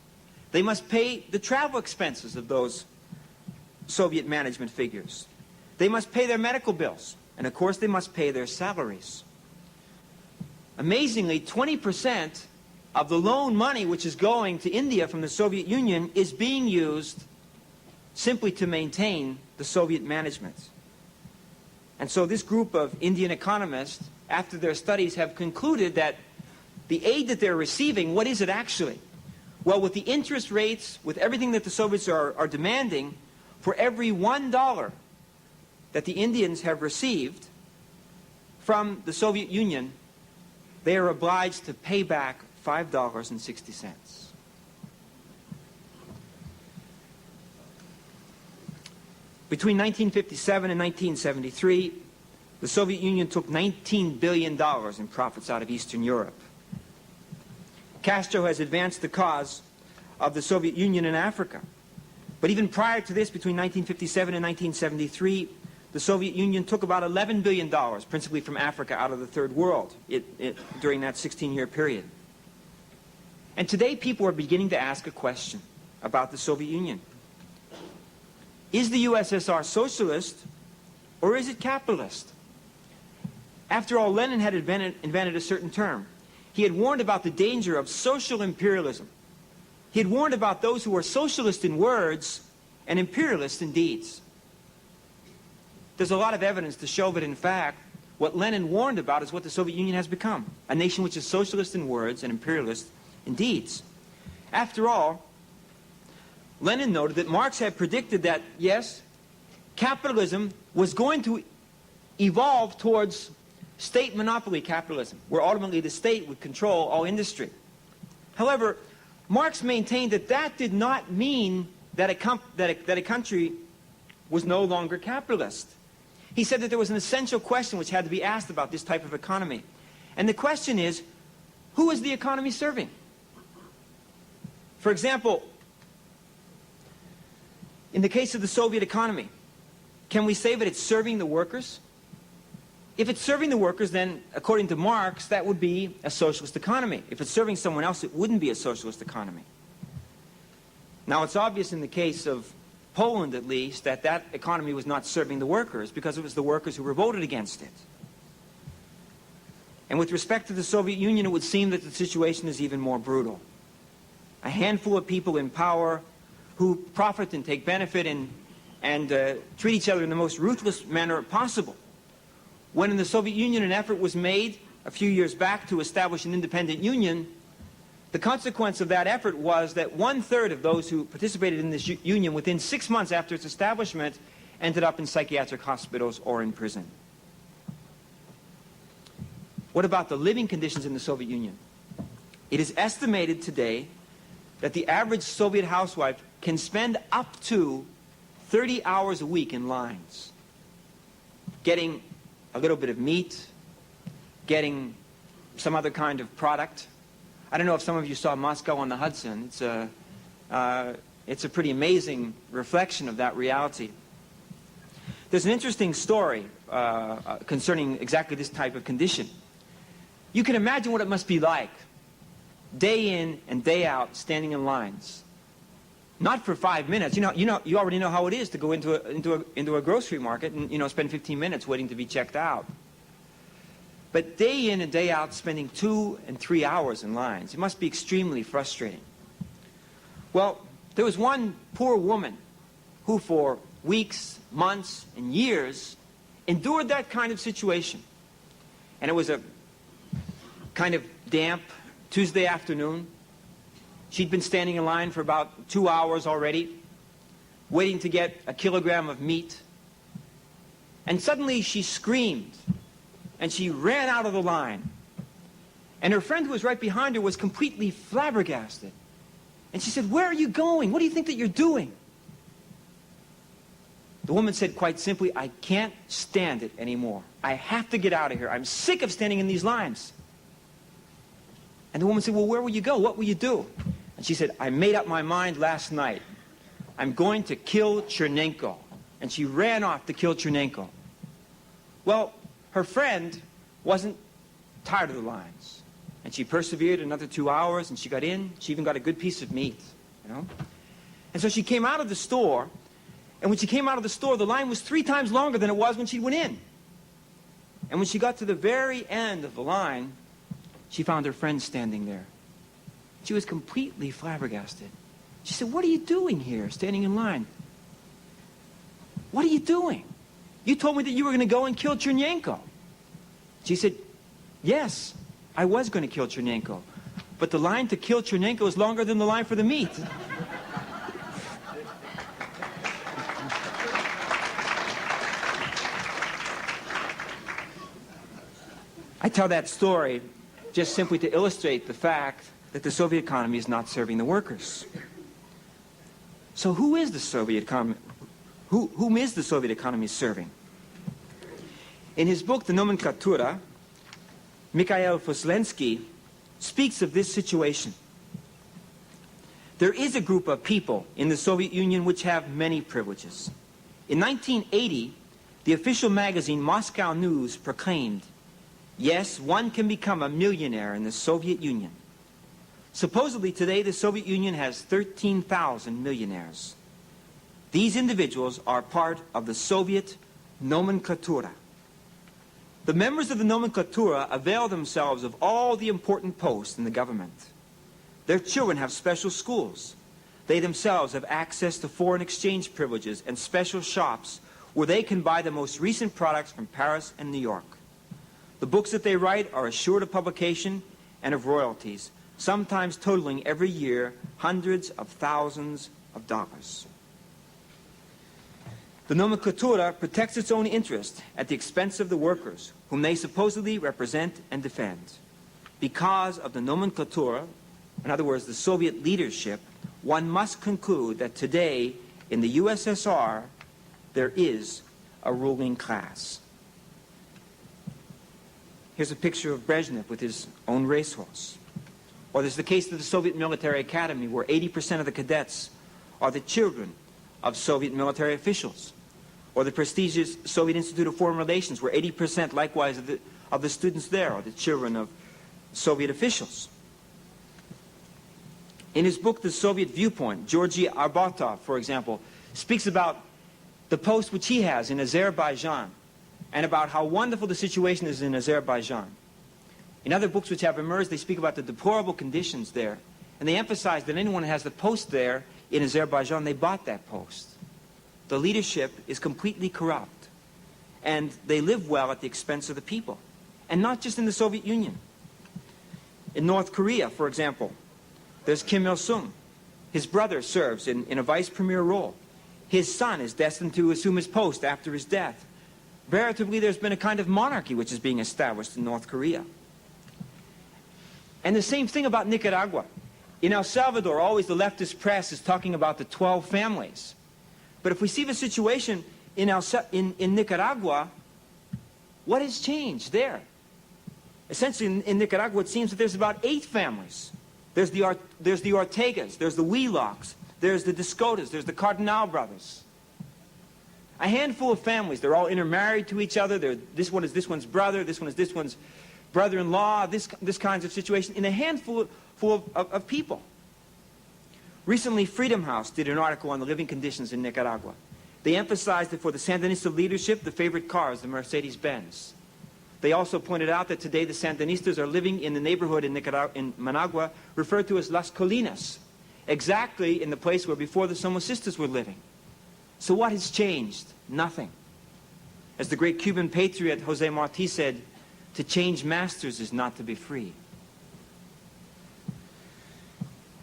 They must pay the travel expenses of those Soviet management figures. They must pay their medical bills. And of course, they must pay their salaries. Amazingly, 20% of the loan money which is going to India from the Soviet Union is being used simply to maintain the Soviet management. And so this group of Indian economists, after their studies, have concluded that the aid that they're receiving, what is it actually? Well, with the interest rates, with everything that the Soviets are demanding, for every $1 that the Indians have received from the Soviet Union, they are obliged to pay back $5.60. Between 1957 and 1973, the Soviet Union took $19 billion in profits out of Eastern Europe. Castro has advanced the cause of the Soviet Union in Africa. But even prior to this, between 1957 and 1973, the Soviet Union took about $11 billion, principally from Africa, out of the Third World during that 16-year period. And today people are beginning to ask a question about the Soviet Union. Is the USSR socialist or is it capitalist? After all, Lenin had invented a certain term. He had warned about the danger of social imperialism. He had warned about those who were socialist in words and imperialist in deeds. There's a lot of evidence to show that, in fact, what Lenin warned about is what the Soviet Union has become, a nation which is socialist in words and imperialist in deeds. After all, Lenin noted that Marx had predicted that, yes, capitalism was going to evolve towards state monopoly capitalism, where ultimately the state would control all industry. However, Marx maintained that that did not mean that a country was no longer capitalist. He said that there was an essential question which had to be asked about this type of economy. And the question is, who is the economy serving? For example, in the case of the Soviet economy, can we say that it's serving the workers? If it's serving the workers, then, according to Marx, that would be a socialist economy. If it's serving someone else, it wouldn't be a socialist economy. Now, it's obvious in the case of Poland, at least, that that economy was not serving the workers because it was the workers who revolted against it. And with respect to the Soviet Union, it would seem that the situation is even more brutal. A handful of people in power who profit and take benefit and treat each other in the most ruthless manner possible. When in the Soviet Union an effort was made a few years back to establish an independent union, the consequence of that effort was that 1/3 of those who participated in this union within 6 months after its establishment ended up in psychiatric hospitals or in prison. What about the living conditions in the Soviet Union? It is estimated today that the average Soviet housewife can spend up to 30 hours a week in lines, getting a little bit of meat, getting some other kind of product. I don't know if some of you saw Moscow on the Hudson. It's a pretty amazing reflection of that reality. There's an interesting story concerning exactly this type of condition. You can imagine what it must be like, day in and day out, standing in lines. Not for 5 minutes. You already know how it is to go into a grocery market and spend 15 minutes waiting to be checked out. But day in and day out, spending 2 and 3 hours in lines. It must be extremely frustrating. Well, there was one poor woman who for weeks, months, and years endured that kind of situation. And it was a kind of damp Tuesday afternoon. She'd been standing in line for about 2 hours already, waiting to get a kilogram of meat. And suddenly she screamed, and she ran out of the line. And her friend who was right behind her was completely flabbergasted. And she said, "Where are you going? What do you think that you're doing?" The woman said quite simply, "I can't stand it anymore. I have to get out of here. I'm sick of standing in these lines." And the woman said, "Well, where will you go? What will you do?" And she said, "I made up my mind last night. I'm going to kill Chernenko." And she ran off to kill Chernenko. Well, her friend wasn't tired of the lines. And she persevered another 2 hours, and she got in. She even got a good piece of meat, And so she came out of the store, and when she came out of the store, the line was 3 times longer than it was when she went in. And when she got to the very end of the line, she found her friend standing there. She was completely flabbergasted. She said, "What are you doing here, standing in line? What are you doing? You told me that you were going to go and kill Chernenko." She said, "Yes, I was going to kill Chernenko, but the line to kill Chernenko is longer than the line for the meat." I tell that story just simply to illustrate the fact that the Soviet economy is not serving the workers. So whom is the Soviet economy serving? In his book, The Nomenklatura, Mikhail Foslensky speaks of this situation. There is a group of people in the Soviet Union which have many privileges. In 1980, the official magazine Moscow News proclaimed, "Yes, one can become a millionaire in the Soviet Union." Supposedly today, the Soviet Union has 13,000 millionaires. These individuals are part of the Soviet nomenklatura. The members of the nomenklatura avail themselves of all the important posts in the government. Their children have special schools. They themselves have access to foreign exchange privileges and special shops where they can buy the most recent products from Paris and New York. The books that they write are assured of publication and of royalties, sometimes totaling every year hundreds of thousands of dollars. The nomenklatura protects its own interest at the expense of the workers, whom they supposedly represent and defend. Because of the nomenklatura, in other words, the Soviet leadership, one must conclude that today in the USSR there is a ruling class. Here's a picture of Brezhnev with his own racehorse. Or there's the case of the Soviet Military Academy, where 80% of the cadets are the children of Soviet military officials. Or the prestigious Soviet Institute of Foreign Relations, where 80% likewise of the students there are the children of Soviet officials. In his book, The Soviet Viewpoint, Georgy Arbatov, for example, speaks about the post which he has in Azerbaijan and about how wonderful the situation is in Azerbaijan. In other books which have emerged, they speak about the deplorable conditions there, and they emphasize that anyone who has the post there in Azerbaijan, they bought that post. The leadership is completely corrupt, and they live well at the expense of the people, and not just in the Soviet Union. In North Korea, for example, there's Kim Il-sung. His brother serves in a vice premier role. His son is destined to assume his post after his death. Veritably, there's been a kind of monarchy which is being established in North Korea. And the same thing about Nicaragua. In El Salvador, always the leftist press is talking about the 12 families. But if we see the situation in Nicaragua, what has changed there? Essentially, in Nicaragua, it seems that there's about 8 families. There's the Ortegas, there's the Whelocks, there's the Discotas, there's the Cardinal brothers. A handful of families. They're all intermarried to each other. This one is this one's brother, this one is this one's brother-in-law, this kinds of situation, in a handful of people. Recently, Freedom House did an article on the living conditions in Nicaragua. They emphasized that for the Sandinista leadership, the favorite car is the Mercedes-Benz. They also pointed out that today the Sandinistas are living in the neighborhood in Managua referred to as Las Colinas, exactly in the place where before the Somocistas were living. So what has changed? Nothing. As the great Cuban patriot Jose Marti said, to change masters is not to be free.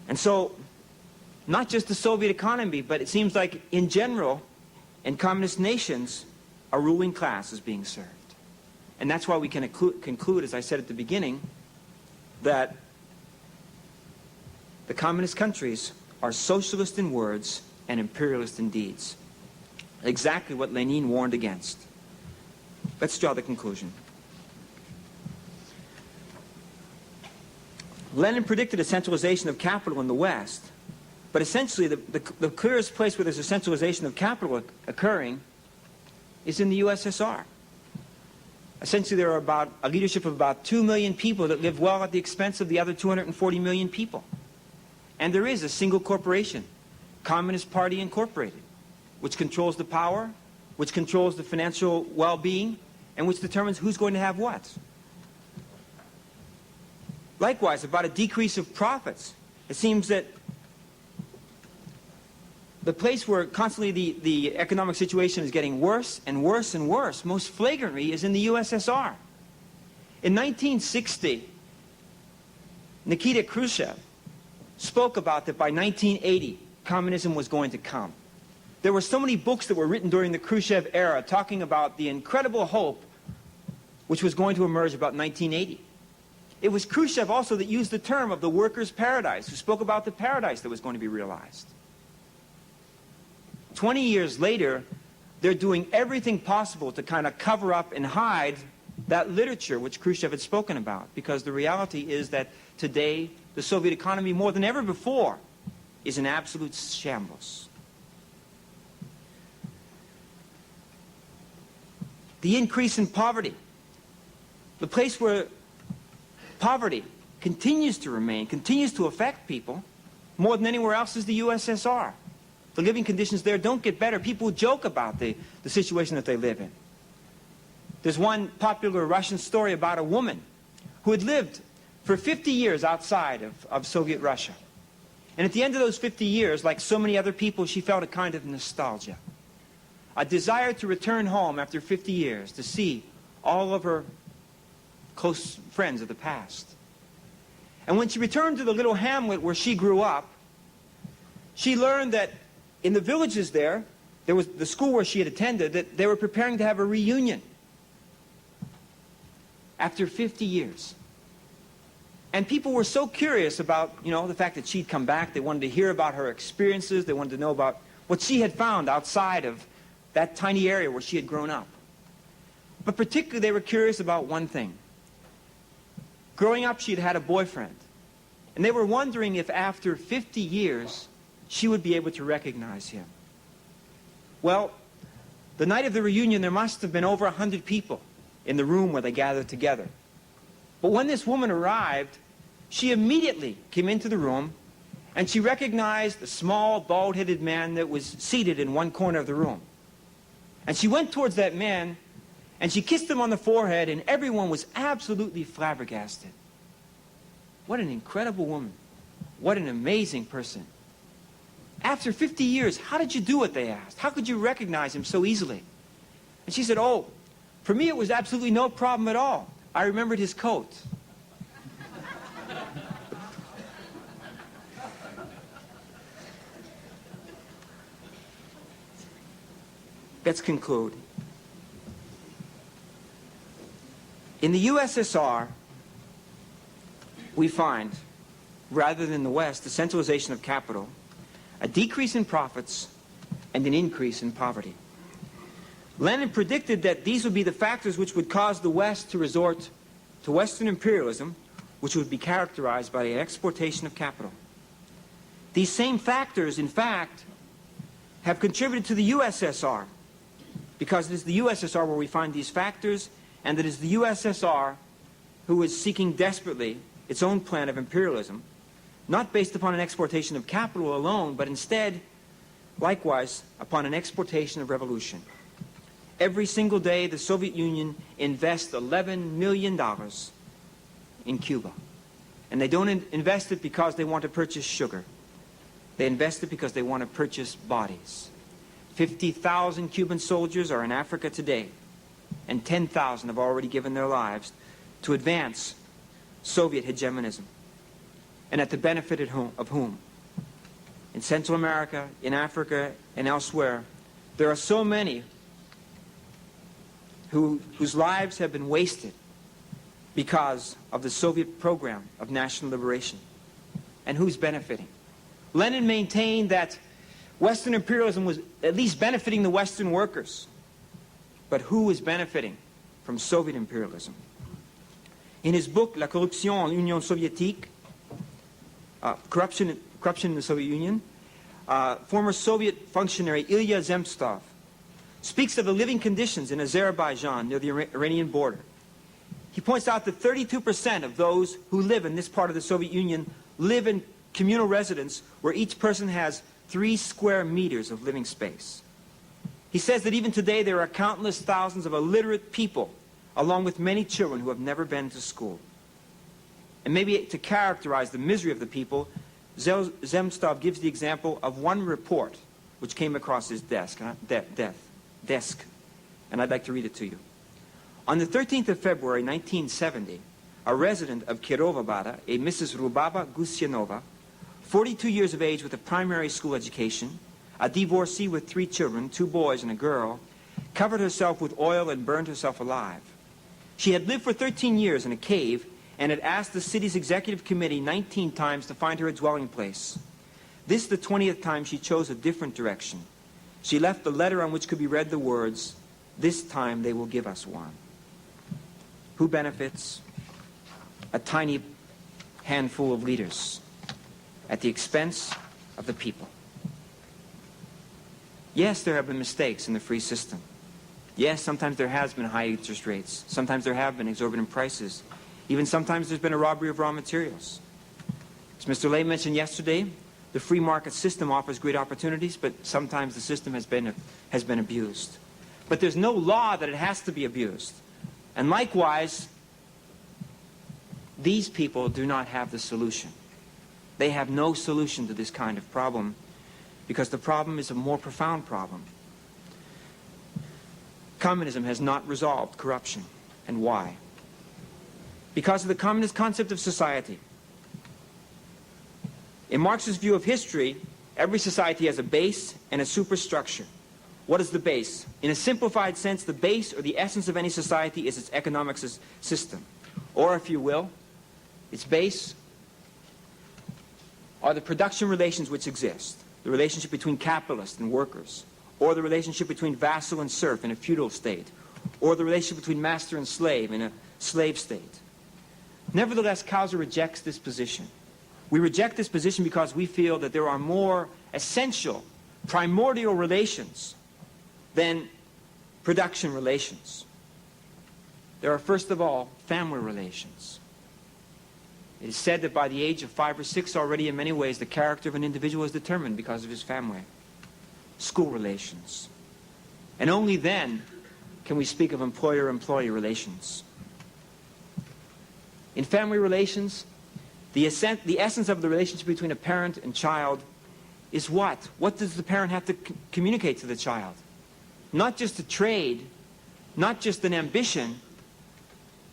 And so, not just the Soviet economy, but it seems like in general, in communist nations, a ruling class is being served. And that's why we can conclude, as I said at the beginning, that the communist countries are socialist in words and imperialist in deeds. Exactly what Lenin warned against. Let's draw the conclusion. Lenin predicted a centralization of capital in the West, but essentially the clearest place where there's a centralization of capital occurring is in the USSR. Essentially, there are a leadership of about 2 million people that live well at the expense of the other 240 million people. And there is a single corporation, Communist Party Incorporated, which controls the power, which controls the financial well-being, and which determines who's going to have what. Likewise, about a decrease of profits. It seems that the place where constantly the economic situation is getting worse and worse and worse, most flagrantly, is in the USSR. In 1960, Nikita Khrushchev spoke about that by 1980, communism was going to come. There were so many books that were written during the Khrushchev era talking about the incredible hope which was going to emerge about 1980. It was Khrushchev also that used the term of the workers' paradise, who spoke about the paradise that was going to be realized. 20 years later, they're doing everything possible to kind of cover up and hide that literature which Khrushchev had spoken about, because the reality is that today the Soviet economy, more than ever before, is in absolute shambles. The increase in poverty, the place where poverty continues to remain, continues to affect people more than anywhere else, is the USSR. The living conditions there don't get better. People joke about the situation that they live in. There's one popular Russian story about a woman who had lived for 50 years outside of Soviet Russia. And at the end of those 50 years, like so many other people, she felt a kind of nostalgia. A desire to return home after 50 years to see all of her close friends of the past. And when she returned to the little hamlet where she grew up, she learned that in the villages there was the school where she had attended, that they were preparing to have a reunion after 50 years. And people were so curious about, the fact that she'd come back. They wanted to hear about her experiences. They wanted to know about what she had found outside of that tiny area where she had grown up. But particularly they were curious about one thing. Growing up, she'd had a boyfriend. And they were wondering if after 50 years, she would be able to recognize him. Well, the night of the reunion, there must have been over 100 people in the room where they gathered together. But when this woman arrived, she immediately came into the room, and she recognized the small, bald-headed man that was seated in one corner of the room. And she went towards that man, and she kissed him on the forehead, and everyone was absolutely flabbergasted. What an incredible woman. What an amazing person. After 50 years, how did you do it, they asked. How could you recognize him so easily? And she said, oh, for me it was absolutely no problem at all. I remembered his coat. Let's conclude. In the USSR, we find rather than the West, the centralization of capital, a decrease in profits, and an increase in poverty. Lenin predicted that these would be the factors which would cause the West to resort to Western imperialism, which would be characterized by the exportation of capital. These same factors, in fact, have contributed to the USSR, because it is the USSR where we find these factors, and it is the USSR who is seeking desperately its own plan of imperialism, not based upon an exportation of capital alone, but instead, likewise, upon an exportation of revolution. Every single day, the Soviet Union invests $11 million in Cuba. And they don't invest it because they want to purchase sugar. They invest it because they want to purchase bodies. 50,000 Cuban soldiers are in Africa today, and 10,000 have already given their lives to advance Soviet hegemonism. And at the benefit of whom? In Central America, in Africa, and elsewhere, there are so many whose lives have been wasted because of the Soviet program of national liberation. And who's benefiting? Lenin maintained that Western imperialism was at least benefiting the Western workers. But who is benefiting from Soviet imperialism? In his book, La corruption en Union soviétique, corruption in the Soviet Union, former Soviet functionary Ilya Zemstov speaks of the living conditions in Azerbaijan near the Iranian border. He points out that 32% of those who live in this part of the Soviet Union live in communal residence where each person has 3 square meters of living space. He says that even today there are countless thousands of illiterate people, along with many children who have never been to school. And maybe to characterize the misery of the people, Zemstov gives the example of one report which came across his desk, and I'd like to read it to you. On the 13th of February, 1970, a resident of Kirovabada, a Mrs. Rubaba Gusyanova, 42 years of age with a primary school education, a divorcee with 3 children, 2 boys and a girl, covered herself with oil and burned herself alive. She had lived for 13 years in a cave and had asked the city's executive committee 19 times to find her a dwelling place. This, the 20th time, she chose a different direction. She left a letter on which could be read the words, "This time they will give us one." Who benefits? A tiny handful of leaders at the expense of the people. Yes, there have been mistakes in the free system. Yes, sometimes there has been high interest rates. Sometimes there have been exorbitant prices. Even sometimes there's been a robbery of raw materials. As Mr. Lay mentioned yesterday, the free market system offers great opportunities, but sometimes the system has been abused. But there's no law that it has to be abused. And likewise, these people do not have the solution. They have no solution to this kind of problem, because the problem is a more profound problem. Communism has not resolved corruption. And why? Because of the communist concept of society. In Marx's view of history, every society has a base and a superstructure. What is the base? In a simplified sense, the base or the essence of any society is its economic system. Or, if you will, its base are the production relations which exist. The relationship between capitalists and workers, or the relationship between vassal and serf in a feudal state, or the relationship between master and slave in a slave state. Nevertheless, CAUSA rejects this position. We reject this position because we feel that there are more essential, primordial relations than production relations. There are, first of all, family relations. It is said that by the age of 5 or 6 already, in many ways, the character of an individual is determined because of his family. School relations. And only then can we speak of employer-employee relations. In family relations, the essence of the relationship between a parent and child is what? What does the parent have to communicate to the child? Not just a trade, not just an ambition,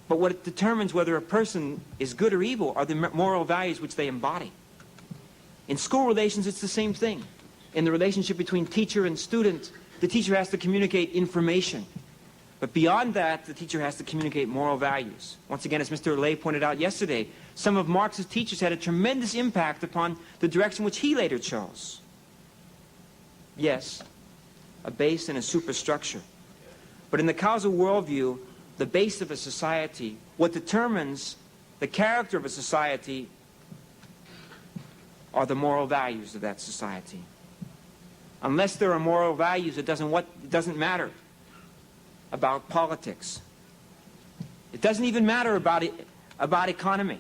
but what it determines whether a person is good or evil are the moral values which they embody. In school relations, it's the same thing. In the relationship between teacher and student, the teacher has to communicate information. But beyond that, the teacher has to communicate moral values. Once again, as Mr. Lay pointed out yesterday, some of Marx's teachers had a tremendous impact upon the direction which he later chose. Yes, a base and a superstructure. But in the CAUSA worldview, the base of a society, what determines the character of a society, are the moral values of that society. Unless there are moral values, it doesn't matter about politics. It doesn't even matter about economy.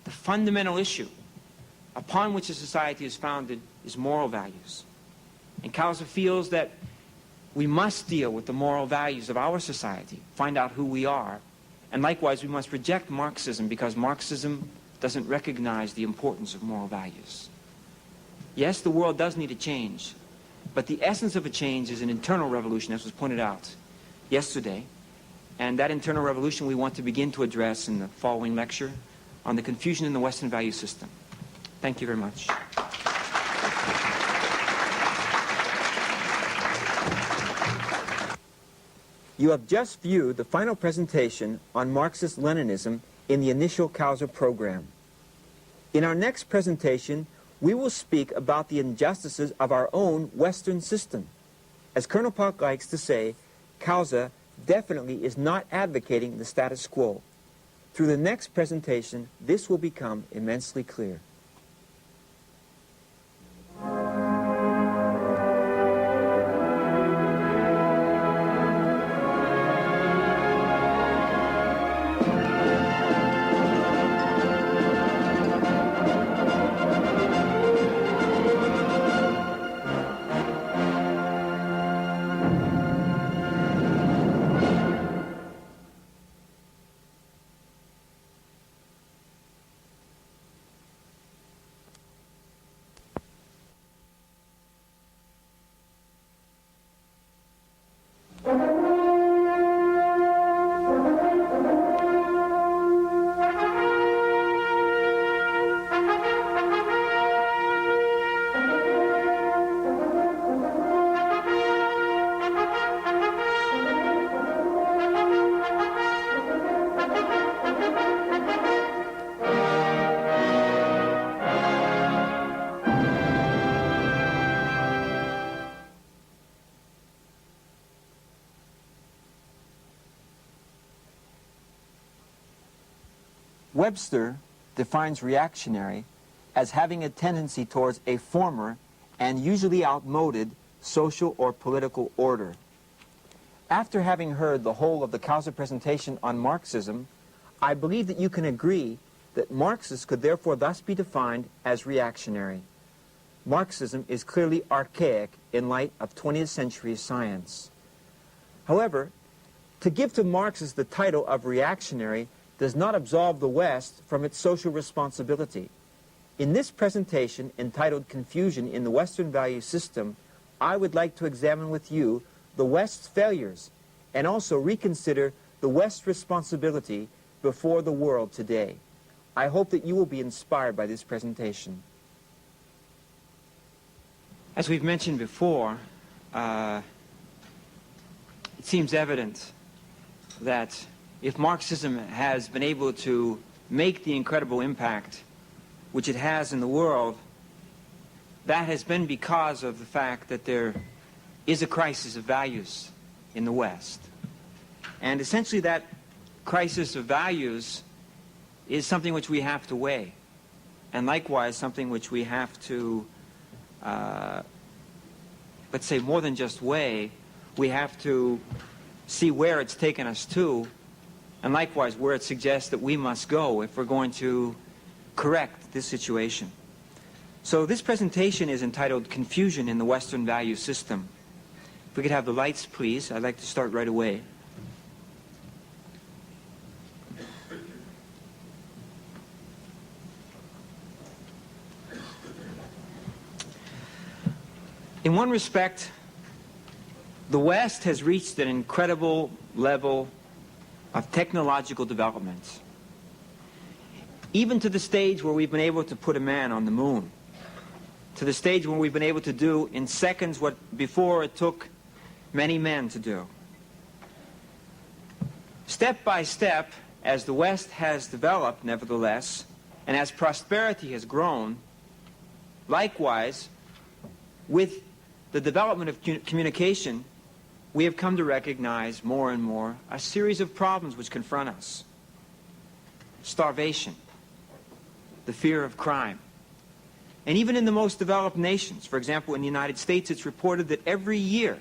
The fundamental issue upon which a society is founded is moral values. And CAUSA feels that we must deal with the moral values of our society, find out who we are, and likewise we must reject Marxism because Marxism doesn't recognize the importance of moral values. Yes, the world does need a change, but the essence of a change is an internal revolution, as was pointed out yesterday. And that internal revolution we want to begin to address in the following lecture on the confusion in the Western value system. Thank you very much. You have just viewed the final presentation on Marxist-Leninism in the initial CAUSA program. In our next presentation, we will speak about the injustices of our own Western system. As Colonel Park likes to say, CAUSA definitely is not advocating the status quo. Through the next presentation, this will become immensely clear. Webster defines reactionary as having a tendency towards a former and usually outmoded social or political order. After having heard the whole of the CAUSA presentation on Marxism, I believe that you can agree that Marxists could therefore thus be defined as reactionary. Marxism is clearly archaic in light of 20th century science. However, to give to Marxists the title of reactionary does not absolve the West from its social responsibility. In this presentation, entitled Confusion in the Western Value System, I would like to examine with you the West's failures and also reconsider the West's responsibility before the world today. I hope that you will be inspired by this presentation. As we've mentioned before, it seems evident that if Marxism has been able to make the incredible impact which it has in the world, that has been because of the fact that there is a crisis of values in the West. And essentially that crisis of values is something which we have to weigh, and likewise something which we have to, let's say more than just weigh, we have to see where it's taken us to, and likewise where it suggests that we must go if we're going to correct this situation. So this presentation is entitled Confusion in the Western Value System. If we could have the lights, please. I'd like to start right away. In one respect, the West has reached an incredible level of technological development, even to the stage where we've been able to put a man on the moon, to the stage where we've been able to do in seconds what before it took many men to do. Step by step, as the West has developed, nevertheless, and as prosperity has grown, likewise, with the development of communication, we have come to recognize more and more a series of problems which confront us. Starvation, the fear of crime. And even in the most developed nations, for example, in the United States, it's reported that every year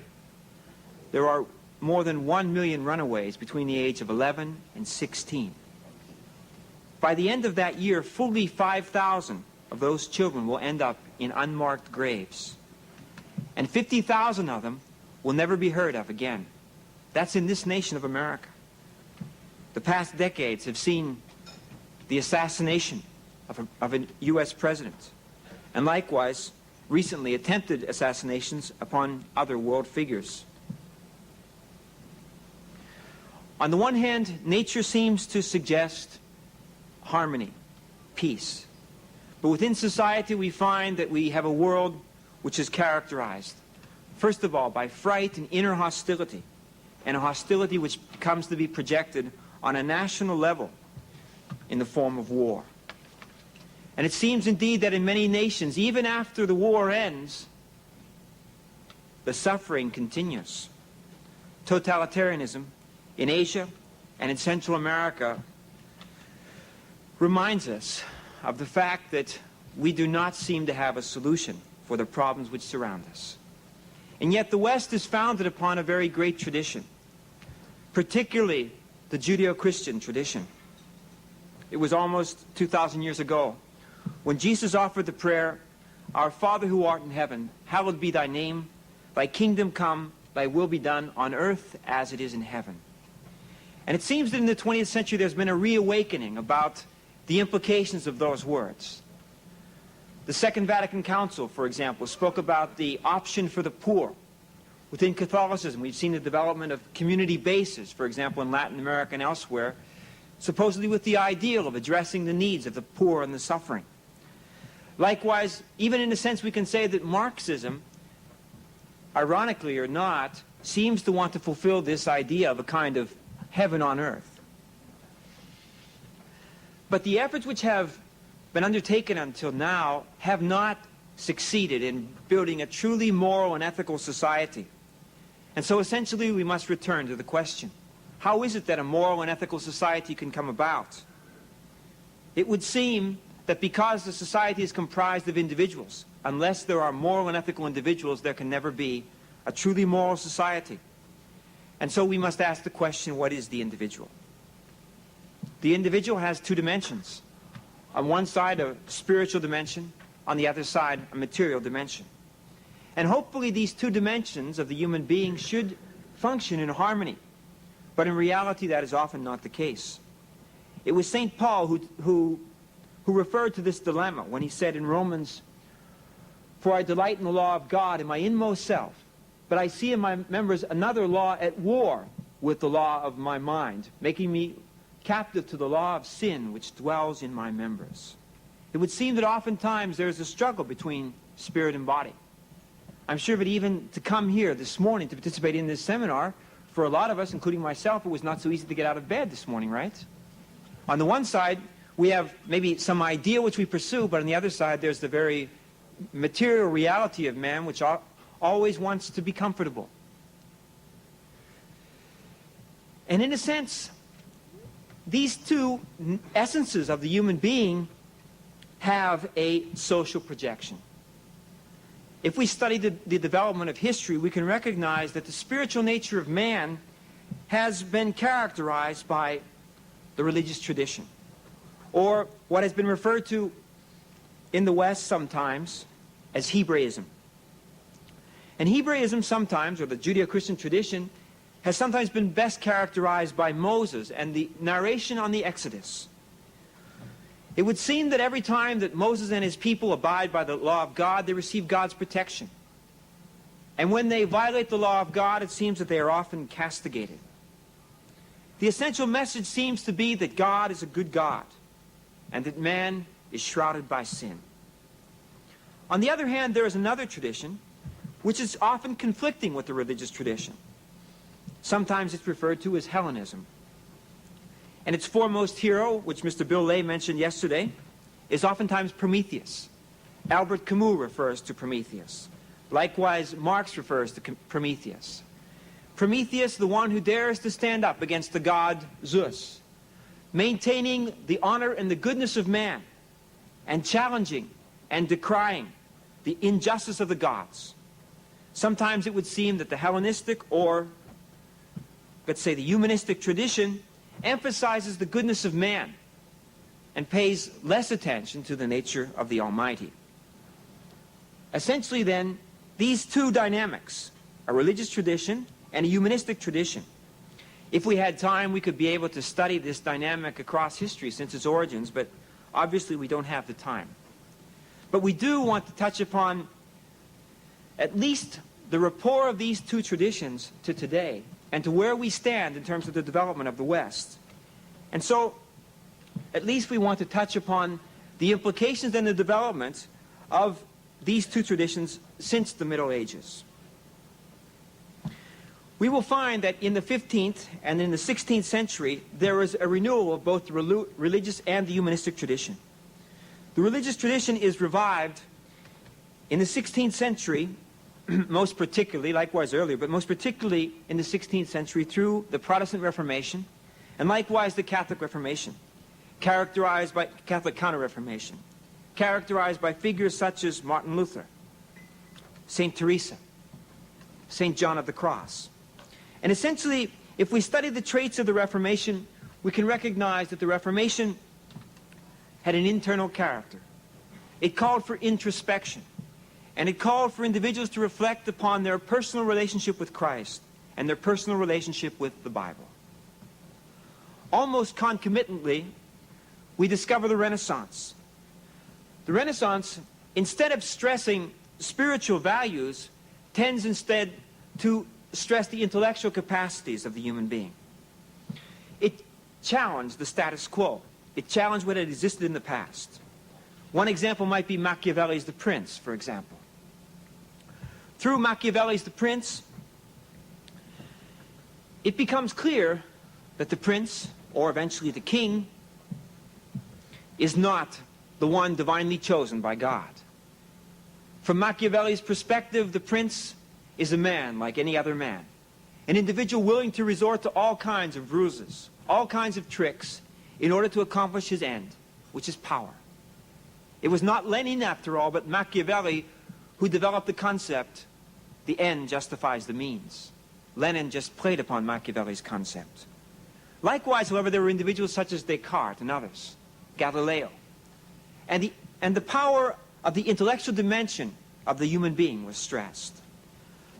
there are more than 1 million runaways between the age of 11 and 16. By the end of that year, fully 5,000 of those children will end up in unmarked graves. And 50,000 of them will never be heard of again. That's in this nation of America. The past decades have seen the assassination of a U.S. president, and likewise, recently attempted assassinations upon other world figures. On the one hand, nature seems to suggest harmony, peace. But within society, we find that we have a world which is characterized, first of all, by fright and inner hostility, and a hostility which comes to be projected on a national level in the form of war. And it seems indeed that in many nations, even after the war ends, the suffering continues. Totalitarianism in Asia and in Central America reminds us of the fact that we do not seem to have a solution for the problems which surround us. And yet the West is founded upon a very great tradition, particularly the Judeo-Christian tradition. It was almost 2,000 years ago when Jesus offered the prayer, "Our Father who art in heaven, hallowed be thy name. Thy kingdom come, thy will be done on earth as it is in heaven." And it seems that in the 20th century there's been a reawakening about the implications of those words. The Second Vatican Council, for example, spoke about the option for the poor. Within Catholicism, we've seen the development of community bases, for example, in Latin America and elsewhere, supposedly with the ideal of addressing the needs of the poor and the suffering. Likewise, even in a sense, we can say that Marxism, ironically or not, seems to want to fulfill this idea of a kind of heaven on earth. But the efforts which have been undertaken until now have not succeeded in building a truly moral and ethical society. And so essentially we must return to the question, how is it that a moral and ethical society can come about? It would seem that because the society is comprised of individuals, unless there are moral and ethical individuals, there can never be a truly moral society. And so we must ask the question, what is the individual? The individual has two dimensions. On one side, a spiritual dimension. On the other side, a material dimension. And hopefully these two dimensions of the human being should function in harmony. But in reality, that is often not the case. It was St. Paul who referred to this dilemma when he said in Romans, "For I delight in the law of God in my inmost self, but I see in my members another law at war with the law of my mind, making me captive to the law of sin which dwells in my members." It would seem that oftentimes there is a struggle between spirit and body. I'm sure that even to come here this morning to participate in this seminar, for a lot of us, including myself, it was not so easy to get out of bed this morning, right? On the one side, we have maybe some idea which we pursue, but on the other side, there's the very material reality of man which always wants to be comfortable. And in a sense, these two essences of the human being have a social projection. If we study the development of history, we can recognize that the spiritual nature of man has been characterized by the religious tradition, or what has been referred to in the West sometimes as Hebraism. And Hebraism sometimes, or the Judeo-Christian tradition, has sometimes been best characterized by Moses and the narration on the Exodus. It would seem that every time that Moses and his people abide by the law of God, they receive God's protection. And when they violate the law of God, it seems that they are often castigated. The essential message seems to be that God is a good God, and that man is shrouded by sin. On the other hand, there is another tradition which is often conflicting with the religious tradition. Sometimes it's referred to as Hellenism. And its foremost hero, which Mr. Bill Lay mentioned yesterday, is oftentimes Prometheus. Albert Camus refers to Prometheus. Likewise, Marx refers to Prometheus. Prometheus, the one who dares to stand up against the god Zeus, maintaining the honor and the goodness of man, and challenging and decrying the injustice of the gods. Sometimes it would seem that the Hellenistic, or let's say the humanistic tradition, emphasizes the goodness of man and pays less attention to the nature of the Almighty. Essentially then, these two dynamics, a religious tradition and a humanistic tradition. If we had time, we could be able to study this dynamic across history since its origins, but obviously we don't have the time. But we do want to touch upon at least the rapport of these two traditions to today and to where we stand in terms of the development of the West. And so, at least we want to touch upon the implications and the development of these two traditions since the Middle Ages. We will find that in the 15th and in the 16th century, there is a renewal of both the religious and the humanistic tradition. The religious tradition is revived in the 16th century, most particularly, likewise earlier, but most particularly in the 16th century through the Protestant Reformation, and likewise the Catholic Reformation, characterized by Catholic Counter-Reformation, characterized by figures such as Martin Luther, St. Teresa, St. John of the Cross. And essentially, if we study the traits of the Reformation, we can recognize that the Reformation had an internal character. It called for introspection, and it called for individuals to reflect upon their personal relationship with Christ and their personal relationship with the Bible. Almost concomitantly, we discover the Renaissance. The Renaissance, instead of stressing spiritual values, tends instead to stress the intellectual capacities of the human being. It challenged the status quo. It challenged what had existed in the past. One example might be Machiavelli's The Prince, for example. Through Machiavelli's The Prince, it becomes clear that the prince, or eventually the king, is not the one divinely chosen by God. From Machiavelli's perspective, the prince is a man like any other man, an individual willing to resort to all kinds of ruses, all kinds of tricks in order to accomplish his end, which is power. It was not Lenin, after all, but Machiavelli who developed the concept, the end justifies the means. Lenin just played upon Machiavelli's concept. Likewise, however, there were individuals such as Descartes and others, Galileo. And the power of the intellectual dimension of the human being was stressed.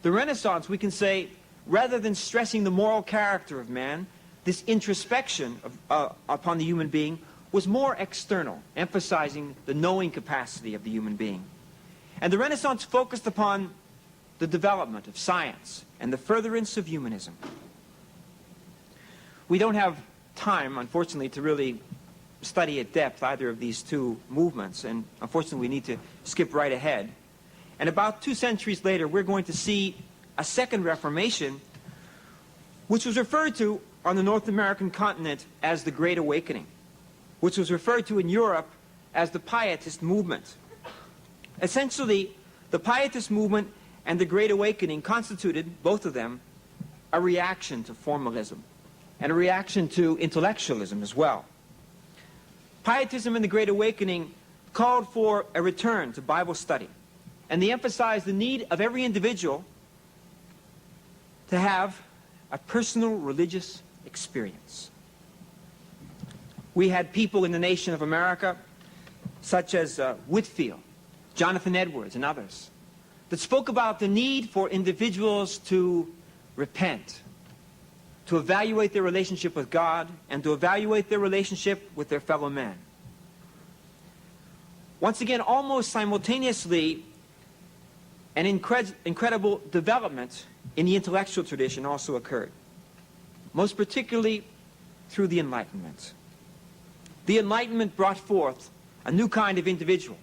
The Renaissance, we can say, rather than stressing the moral character of man, this introspection upon the human being was more external, emphasizing the knowing capacity of the human being. And the Renaissance focused upon the development of science and the furtherance of humanism. We don't have time, unfortunately, to really study at depth either of these two movements, and unfortunately we need to skip right ahead. And about 2 centuries later, we're going to see a second Reformation, which was referred to on the North American continent as the Great Awakening, which was referred to in Europe as the Pietist movement. Essentially, the Pietist movement and the Great Awakening constituted, both of them, a reaction to formalism and a reaction to intellectualism as well. Pietism and the Great Awakening called for a return to Bible study, and they emphasized the need of every individual to have a personal religious experience. We had people in the nation of America, such as Whitefield, Jonathan Edwards, and others, that spoke about the need for individuals to repent, to evaluate their relationship with God, and to evaluate their relationship with their fellow men. Once again, almost simultaneously, an incredible development in the intellectual tradition also occurred, most particularly through the Enlightenment. The Enlightenment brought forth a new kind of individual,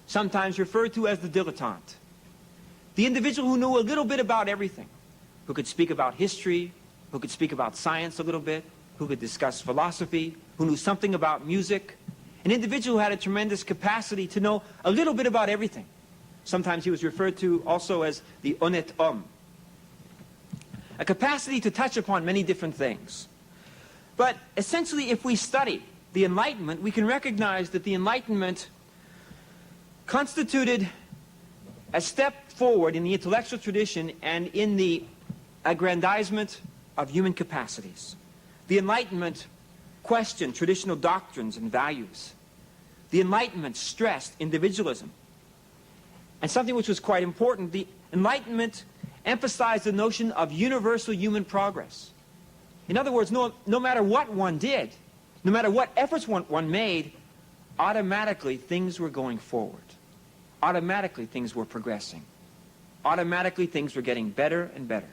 sometimes referred to as the dilettante. The individual who knew a little bit about everything, who could speak about history, who could speak about science a little bit, who could discuss philosophy, who knew something about music, an individual who had a tremendous capacity to know a little bit about everything. Sometimes he was referred to also as the honnête homme. A capacity to touch upon many different things. But essentially, if we study the Enlightenment, we can recognize that the Enlightenment constituted a step forward in the intellectual tradition and in the aggrandizement of human capacities. The Enlightenment questioned traditional doctrines and values. The Enlightenment stressed individualism. And something which was quite important, the Enlightenment emphasized the notion of universal human progress. In other words, no matter what one did, no matter what efforts one made, automatically things were going forward. Automatically things were progressing. Automatically things were getting better and better.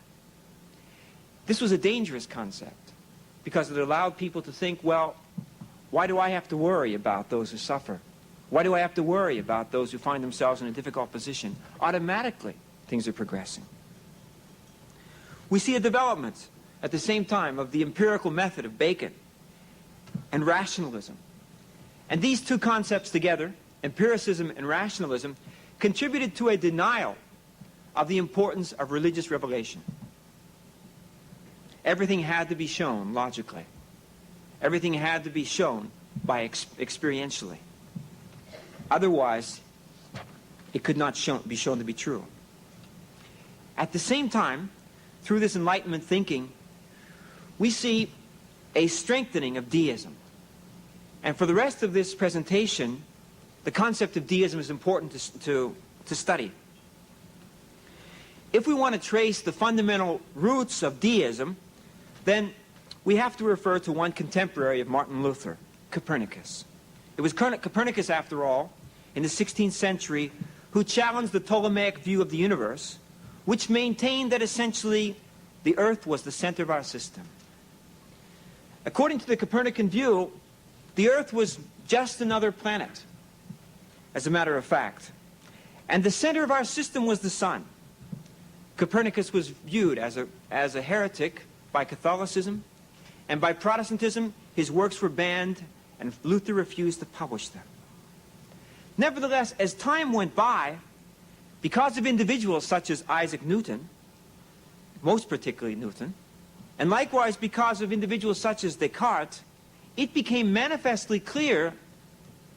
This was a dangerous concept because it allowed people to think, well, why do I have to worry about those who suffer? Why do I have to worry about those who find themselves in a difficult position? Automatically things are progressing. We see a development at the same time of the empirical method of Bacon and rationalism. And these two concepts together, empiricism and rationalism, contributed to a denial of the importance of religious revelation. Everything had to be shown logically. Everything had to be shown by experientially. Otherwise, it could not be shown to be true. At the same time, through this Enlightenment thinking, we see a strengthening of deism. And for the rest of this presentation, the concept of deism is important to study. If we want to trace the fundamental roots of deism, then we have to refer to one contemporary of Martin Luther, Copernicus. It was Copernicus, after all, in the 16th century, who challenged the Ptolemaic view of the universe, which maintained that essentially the Earth was the center of our system. According to the Copernican view, the Earth was just another planet, as a matter of fact. And the center of our system was the sun. Copernicus was viewed as a heretic by Catholicism, and by Protestantism, his works were banned, and Luther refused to publish them. Nevertheless, as time went by, because of individuals such as Isaac Newton, most particularly Newton, and likewise because of individuals such as Descartes, it became manifestly clear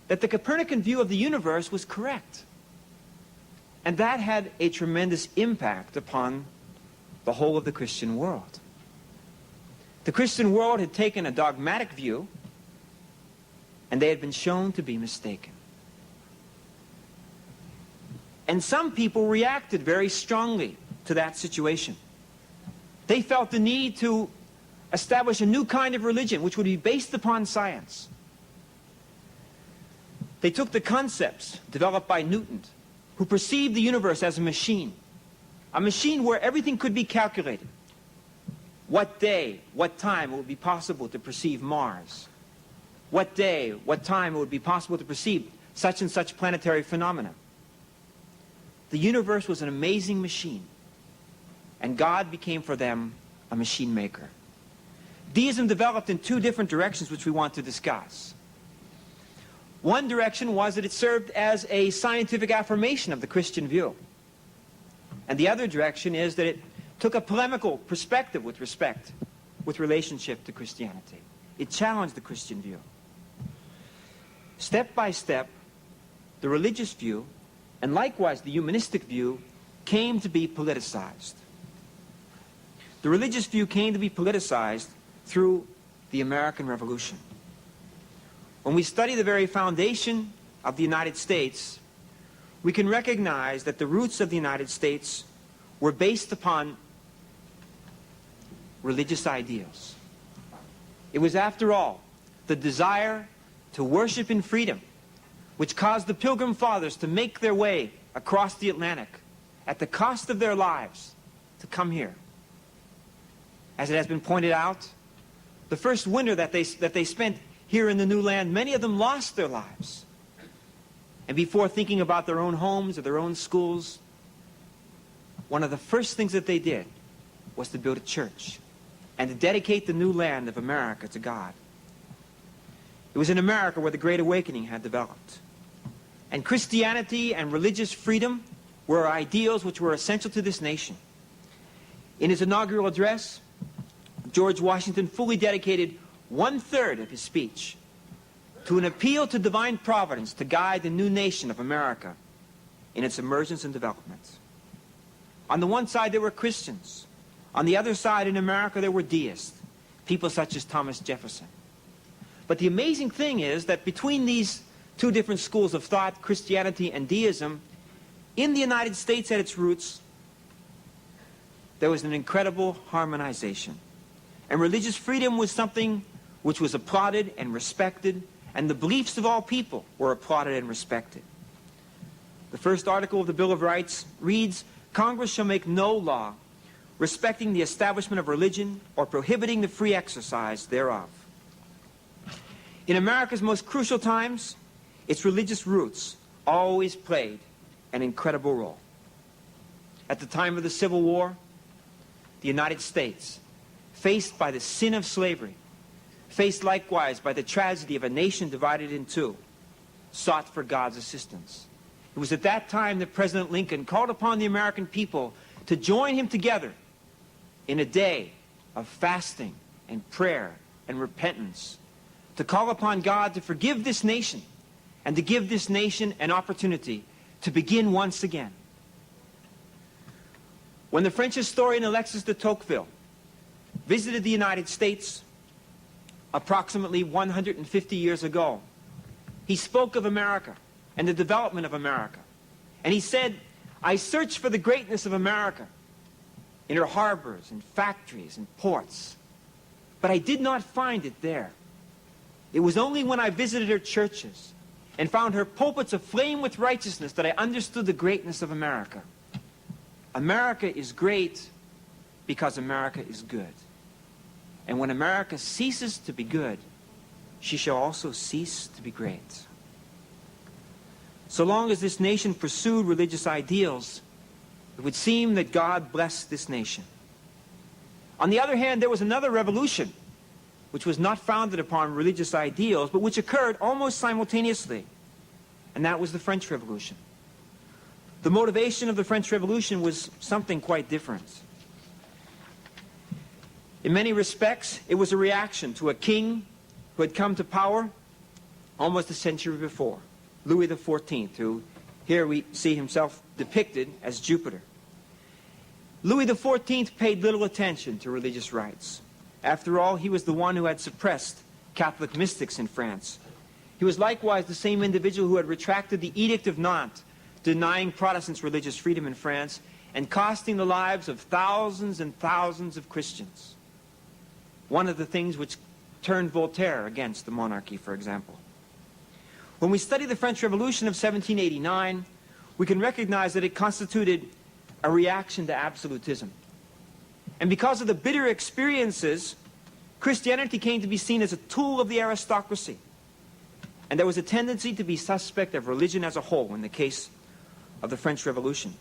that the Copernican view of the universe was correct. And that had a tremendous impact upon the whole of the Christian world. The Christian world had taken a dogmatic view, and they had been shown to be mistaken. And some people reacted very strongly to that situation. They felt the need to establish a new kind of religion which would be based upon science. They took the concepts developed by Newton, who perceived the universe as a machine where everything could be calculated. What day, what time it would be possible to perceive Mars. What day, what time it would be possible to perceive such and such planetary phenomena. The universe was an amazing machine, and God became for them a machine maker. Deism developed in two different directions which we want to discuss. One direction was that it served as a scientific affirmation of the Christian view. And the other direction is that it took a polemical perspective with relationship to Christianity. It challenged the Christian view. Step by step, the religious view, and likewise the humanistic view, came to be politicized. The religious view came to be politicized through the American Revolution. When we study the very foundation of the United States, we can recognize that the roots of the United States were based upon religious ideals. It was, after all, the desire to worship in freedom which caused the Pilgrim Fathers to make their way across the Atlantic at the cost of their lives to come here. As it has been pointed out, the first winter that they spent here in the new land, many of them lost their lives. And before thinking about their own homes or their own schools, one of the first things that they did was to build a church and to dedicate the new land of America to God. It was in America where the Great Awakening had developed. And Christianity and religious freedom were ideals which were essential to this nation. In his inaugural address, George Washington fully dedicated 1/3 of his speech to an appeal to divine providence to guide the new nation of America in its emergence and development. On the one side, there were Christians. On the other side, in America, there were deists, people such as Thomas Jefferson. But the amazing thing is that between these two different schools of thought, Christianity and deism, in the United States at its roots, there was an incredible harmonization. And religious freedom was something which was applauded and respected, and the beliefs of all people were applauded and respected. The first article of the Bill of Rights reads, "Congress shall make no law respecting the establishment of religion or prohibiting the free exercise thereof." In America's most crucial times, its religious roots always played an incredible role. At the time of the Civil War, the United States, faced by the sin of slavery, faced likewise by the tragedy of a nation divided in two, sought for God's assistance. It was at that time that President Lincoln called upon the American people to join him together in a day of fasting and prayer and repentance, to call upon God to forgive this nation and to give this nation an opportunity to begin once again. When the French historian Alexis de Tocqueville visited the United States approximately 150 years ago, he spoke of America and the development of America. And he said, "I searched for the greatness of America in her harbors and factories and ports, but I did not find it there. It was only when I visited her churches and found her pulpits aflame with righteousness that I understood the greatness of America. America is great because America is good. And when America ceases to be good, she shall also cease to be great." So long as this nation pursued religious ideals, it would seem that God blessed this nation. On the other hand, there was another revolution which was not founded upon religious ideals, but which occurred almost simultaneously, and that was the French Revolution. The motivation of the French Revolution was something quite different. In many respects, it was a reaction to a king who had come to power almost a century before, Louis XIV, who here we see himself depicted as Jupiter. Louis XIV paid little attention to religious rights. After all, he was the one who had suppressed Catholic mystics in France. He was likewise the same individual who had retracted the Edict of Nantes, denying Protestants religious freedom in France and costing the lives of thousands and thousands of Christians. One of the things which turned Voltaire against the monarchy, for example. When we study the French Revolution of 1789, we can recognize that it constituted a reaction to absolutism. And because of the bitter experiences, Christianity came to be seen as a tool of the aristocracy. And there was a tendency to be suspect of religion as a whole in the case of the French Revolution.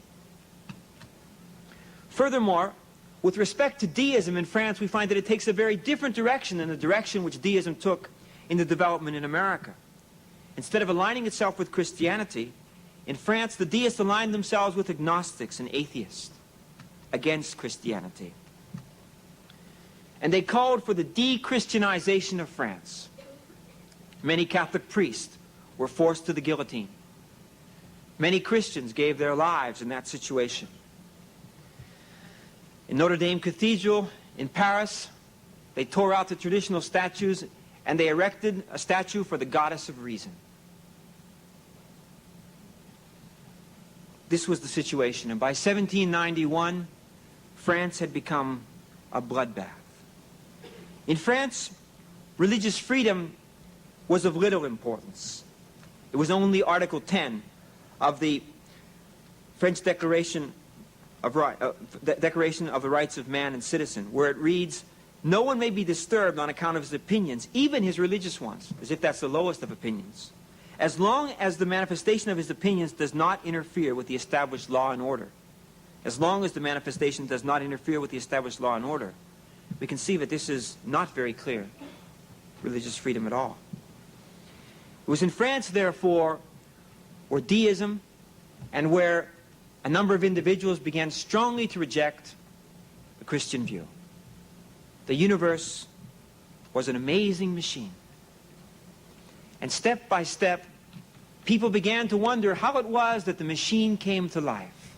Furthermore, with respect to deism in France, we find that it takes a very different direction than the direction which deism took in the development in America. Instead of aligning itself with Christianity, in France the deists aligned themselves with agnostics and atheists against Christianity. And they called for the de-Christianization of France. Many Catholic priests were forced to the guillotine. Many Christians gave their lives in that situation. In Notre Dame Cathedral in Paris, they tore out the traditional statues and they erected a statue for the goddess of reason. This was the situation, and by 1791, France had become a bloodbath. In France, religious freedom was of little importance. It was only Article 10 of the French Declaration of the Rights of Man and Citizen, where it reads, "No one may be disturbed on account of his opinions, even his religious ones," as if that's the lowest of opinions, "as long as the manifestation of his opinions does not interfere with the established law and order." As long as the manifestation does not interfere with the established law and order. we can see that this is not very clear religious freedom at all. It was in France, therefore, where deism and where a number of individuals began strongly to reject the Christian view. The universe was an amazing machine. And step by step, people began to wonder how it was that the machine came to life.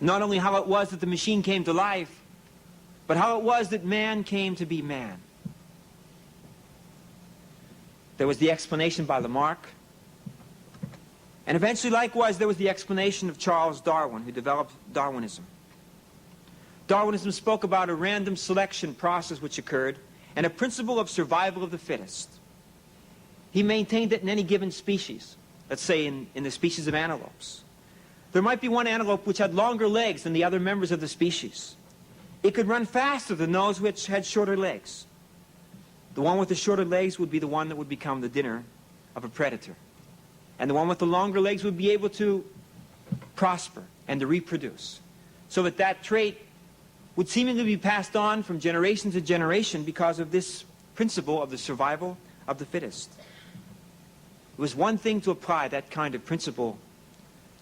Not only how it was that the machine came to life, but how it was that man came to be man. There was the explanation by Lamarck, and eventually, likewise, there was the explanation of Charles Darwin, who developed Darwinism. Darwinism spoke about a random selection process which occurred and a principle of survival of the fittest. He maintained that in any given species, let's say in the species of antelopes, there might be one antelope which had longer legs than the other members of the species. It could run faster than those which had shorter legs. The one with the shorter legs would be the one that would become the dinner of a predator. And the one with the longer legs would be able to prosper and to reproduce. So that that trait would seemingly be passed on from generation to generation because of this principle of the survival of the fittest. It was one thing to apply that kind of principle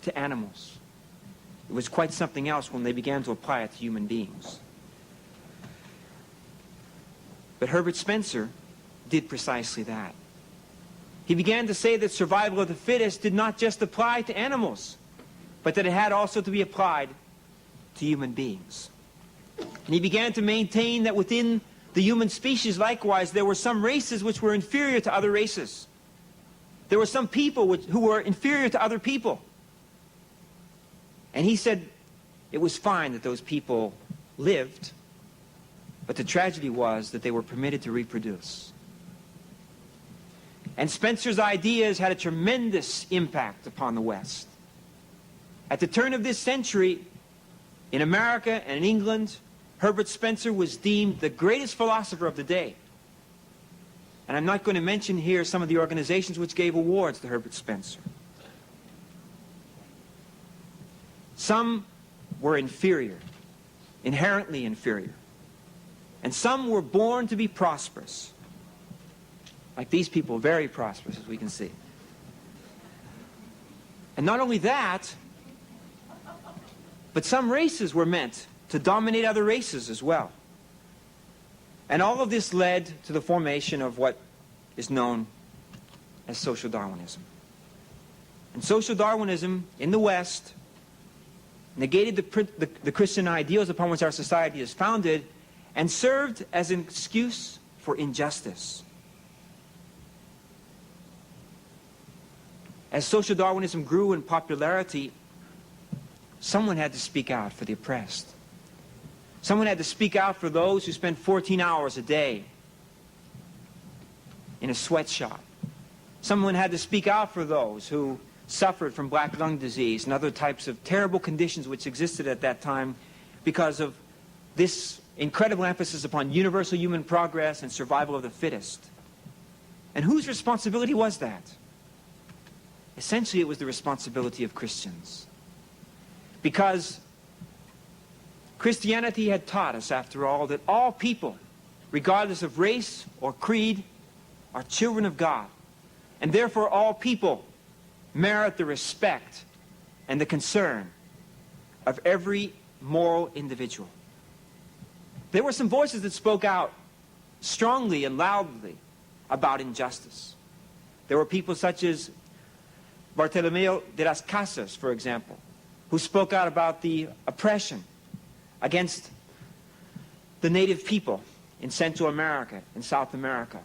to animals. It was quite something else when they began to apply it to human beings. But Herbert Spencer did precisely that. He began to say that survival of the fittest did not just apply to animals, but that it had also to be applied to human beings. And he began to maintain that within the human species, likewise, there were some races which were inferior to other races. There were some people who were inferior to other people. And he said it was fine that those people lived, but the tragedy was that they were permitted to reproduce. And Spencer's ideas had a tremendous impact upon the West. At the turn of this century, in America and in England, Herbert Spencer was deemed the greatest philosopher of the day. And I'm not going to mention here some of the organizations which gave awards to Herbert Spencer. Some were inferior, inherently inferior. And some were born to be prosperous. Like these people, very prosperous, as we can see. And not only that, but some races were meant to dominate other races as well. And all of this led to the formation of what is known as social Darwinism. And social Darwinism in the West negated the Christian ideals upon which our society is founded and served as an excuse for injustice. As social Darwinism grew in popularity, someone had to speak out for the oppressed. Someone had to speak out for those who spent 14 hours a day in a sweatshop. Someone had to speak out for those who suffered from black lung disease and other types of terrible conditions which existed at that time because of this incredible emphasis upon universal human progress and survival of the fittest. And whose responsibility was that? Essentially, it was the responsibility of Christians. Because Christianity had taught us, after all, that all people, regardless of race or creed, are children of God. And therefore, all people merit the respect and the concern of every moral individual. There were some voices that spoke out strongly and loudly about injustice. There were people such as Bartolomeo de las Casas, for example, who spoke out about the oppression against the native people in Central America and South America.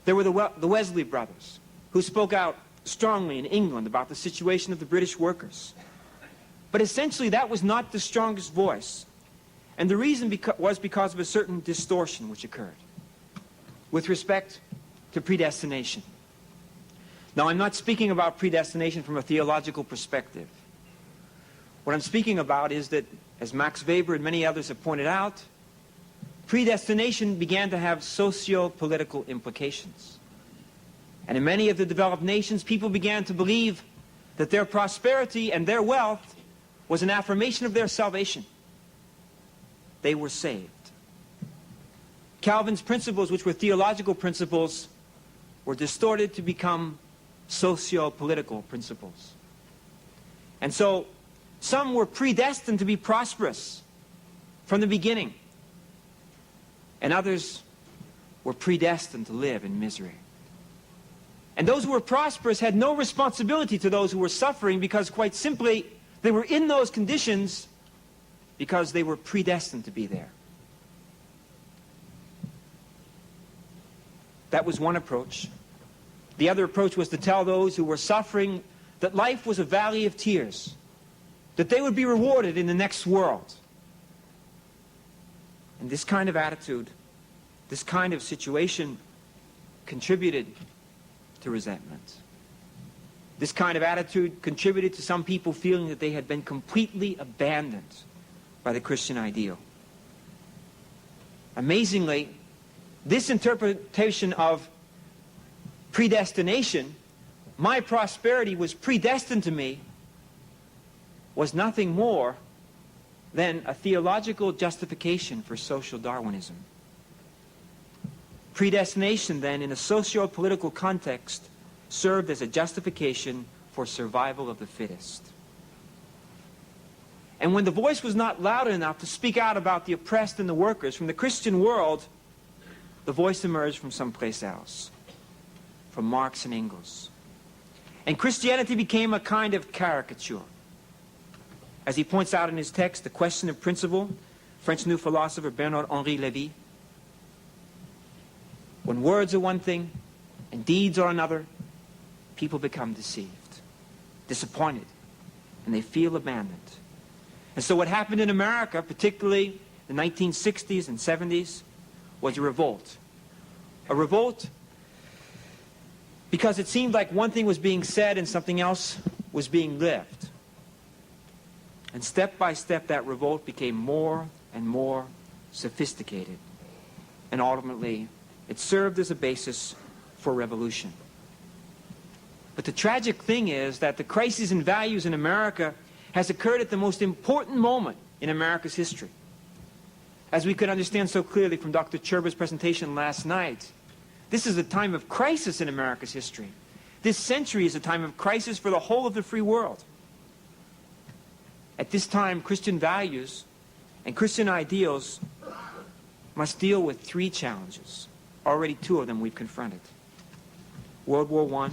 There were the Wesley brothers, who spoke out strongly in England about the situation of the British workers. But essentially, that was not the strongest voice. And the reason was because of a certain distortion which occurred with respect to predestination. Now, I'm not speaking about predestination from a theological perspective. What I'm speaking about is that, as Max Weber and many others have pointed out, predestination began to have socio-political implications. And in many of the developed nations, people began to believe that their prosperity and their wealth was an affirmation of their salvation. They were saved. Calvin's principles, which were theological principles, were distorted to become socio-political principles. And so some were predestined to be prosperous from the beginning, and others were predestined to live in misery. And those who were prosperous had no responsibility to those who were suffering, because quite simply they were in those conditions because they were predestined to be there. That was one approach. The other approach was to tell those who were suffering that life was a valley of tears, that they would be rewarded in the next world. And this kind of attitude, this kind of situation contributed to resentment. This kind of attitude contributed to some people feeling that they had been completely abandoned by the Christian ideal. Amazingly, this interpretation of predestination, my prosperity was predestined to me, was nothing more than a theological justification for social Darwinism. Predestination, then, in a socio-political context, served as a justification for survival of the fittest. And when the voice was not loud enough to speak out about the oppressed and the workers from the Christian world, the voice emerged from someplace else, from Marx and Engels. And Christianity became a kind of caricature. As he points out in his text, The Question of Principle, French new philosopher Bernard-Henri Lévy, when words are one thing and deeds are another, people become deceived, disappointed, and they feel abandoned. And so what happened in America, particularly the 1960s and 70s, was a revolt. A revolt because it seemed like one thing was being said and something else was being lived. And step by step, that revolt became more and more sophisticated. And ultimately, it served as a basis for revolution. But the tragic thing is that the crisis in values in America has occurred at the most important moment in America's history. As we could understand so clearly from Dr. Cherba's presentation last night, this is a time of crisis in America's history. This century is a time of crisis for the whole of the free world. At this time, Christian values and Christian ideals must deal with three challenges. Already two of them we've confronted. World War I,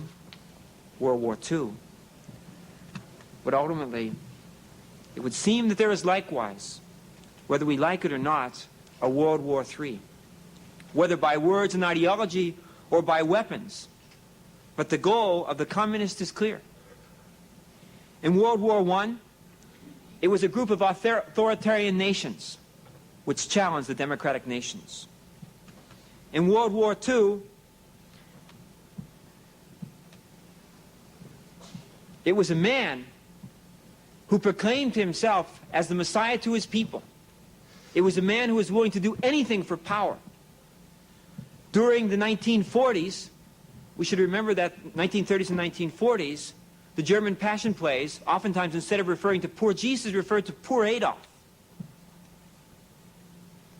World War II. But ultimately, it would seem that there is likewise, whether we like it or not, a World War III. Whether by words and ideology or by weapons. But the goal of the communists is clear. In World War I, it was a group of authoritarian nations which challenged the democratic nations. In World War II, it was a man who proclaimed himself as the Messiah to his people. It was a man who was willing to do anything for power. During the 1940s, we should remember that 1930s and 1940s, the German Passion plays, oftentimes instead of referring to poor Jesus, referred to poor Adolf.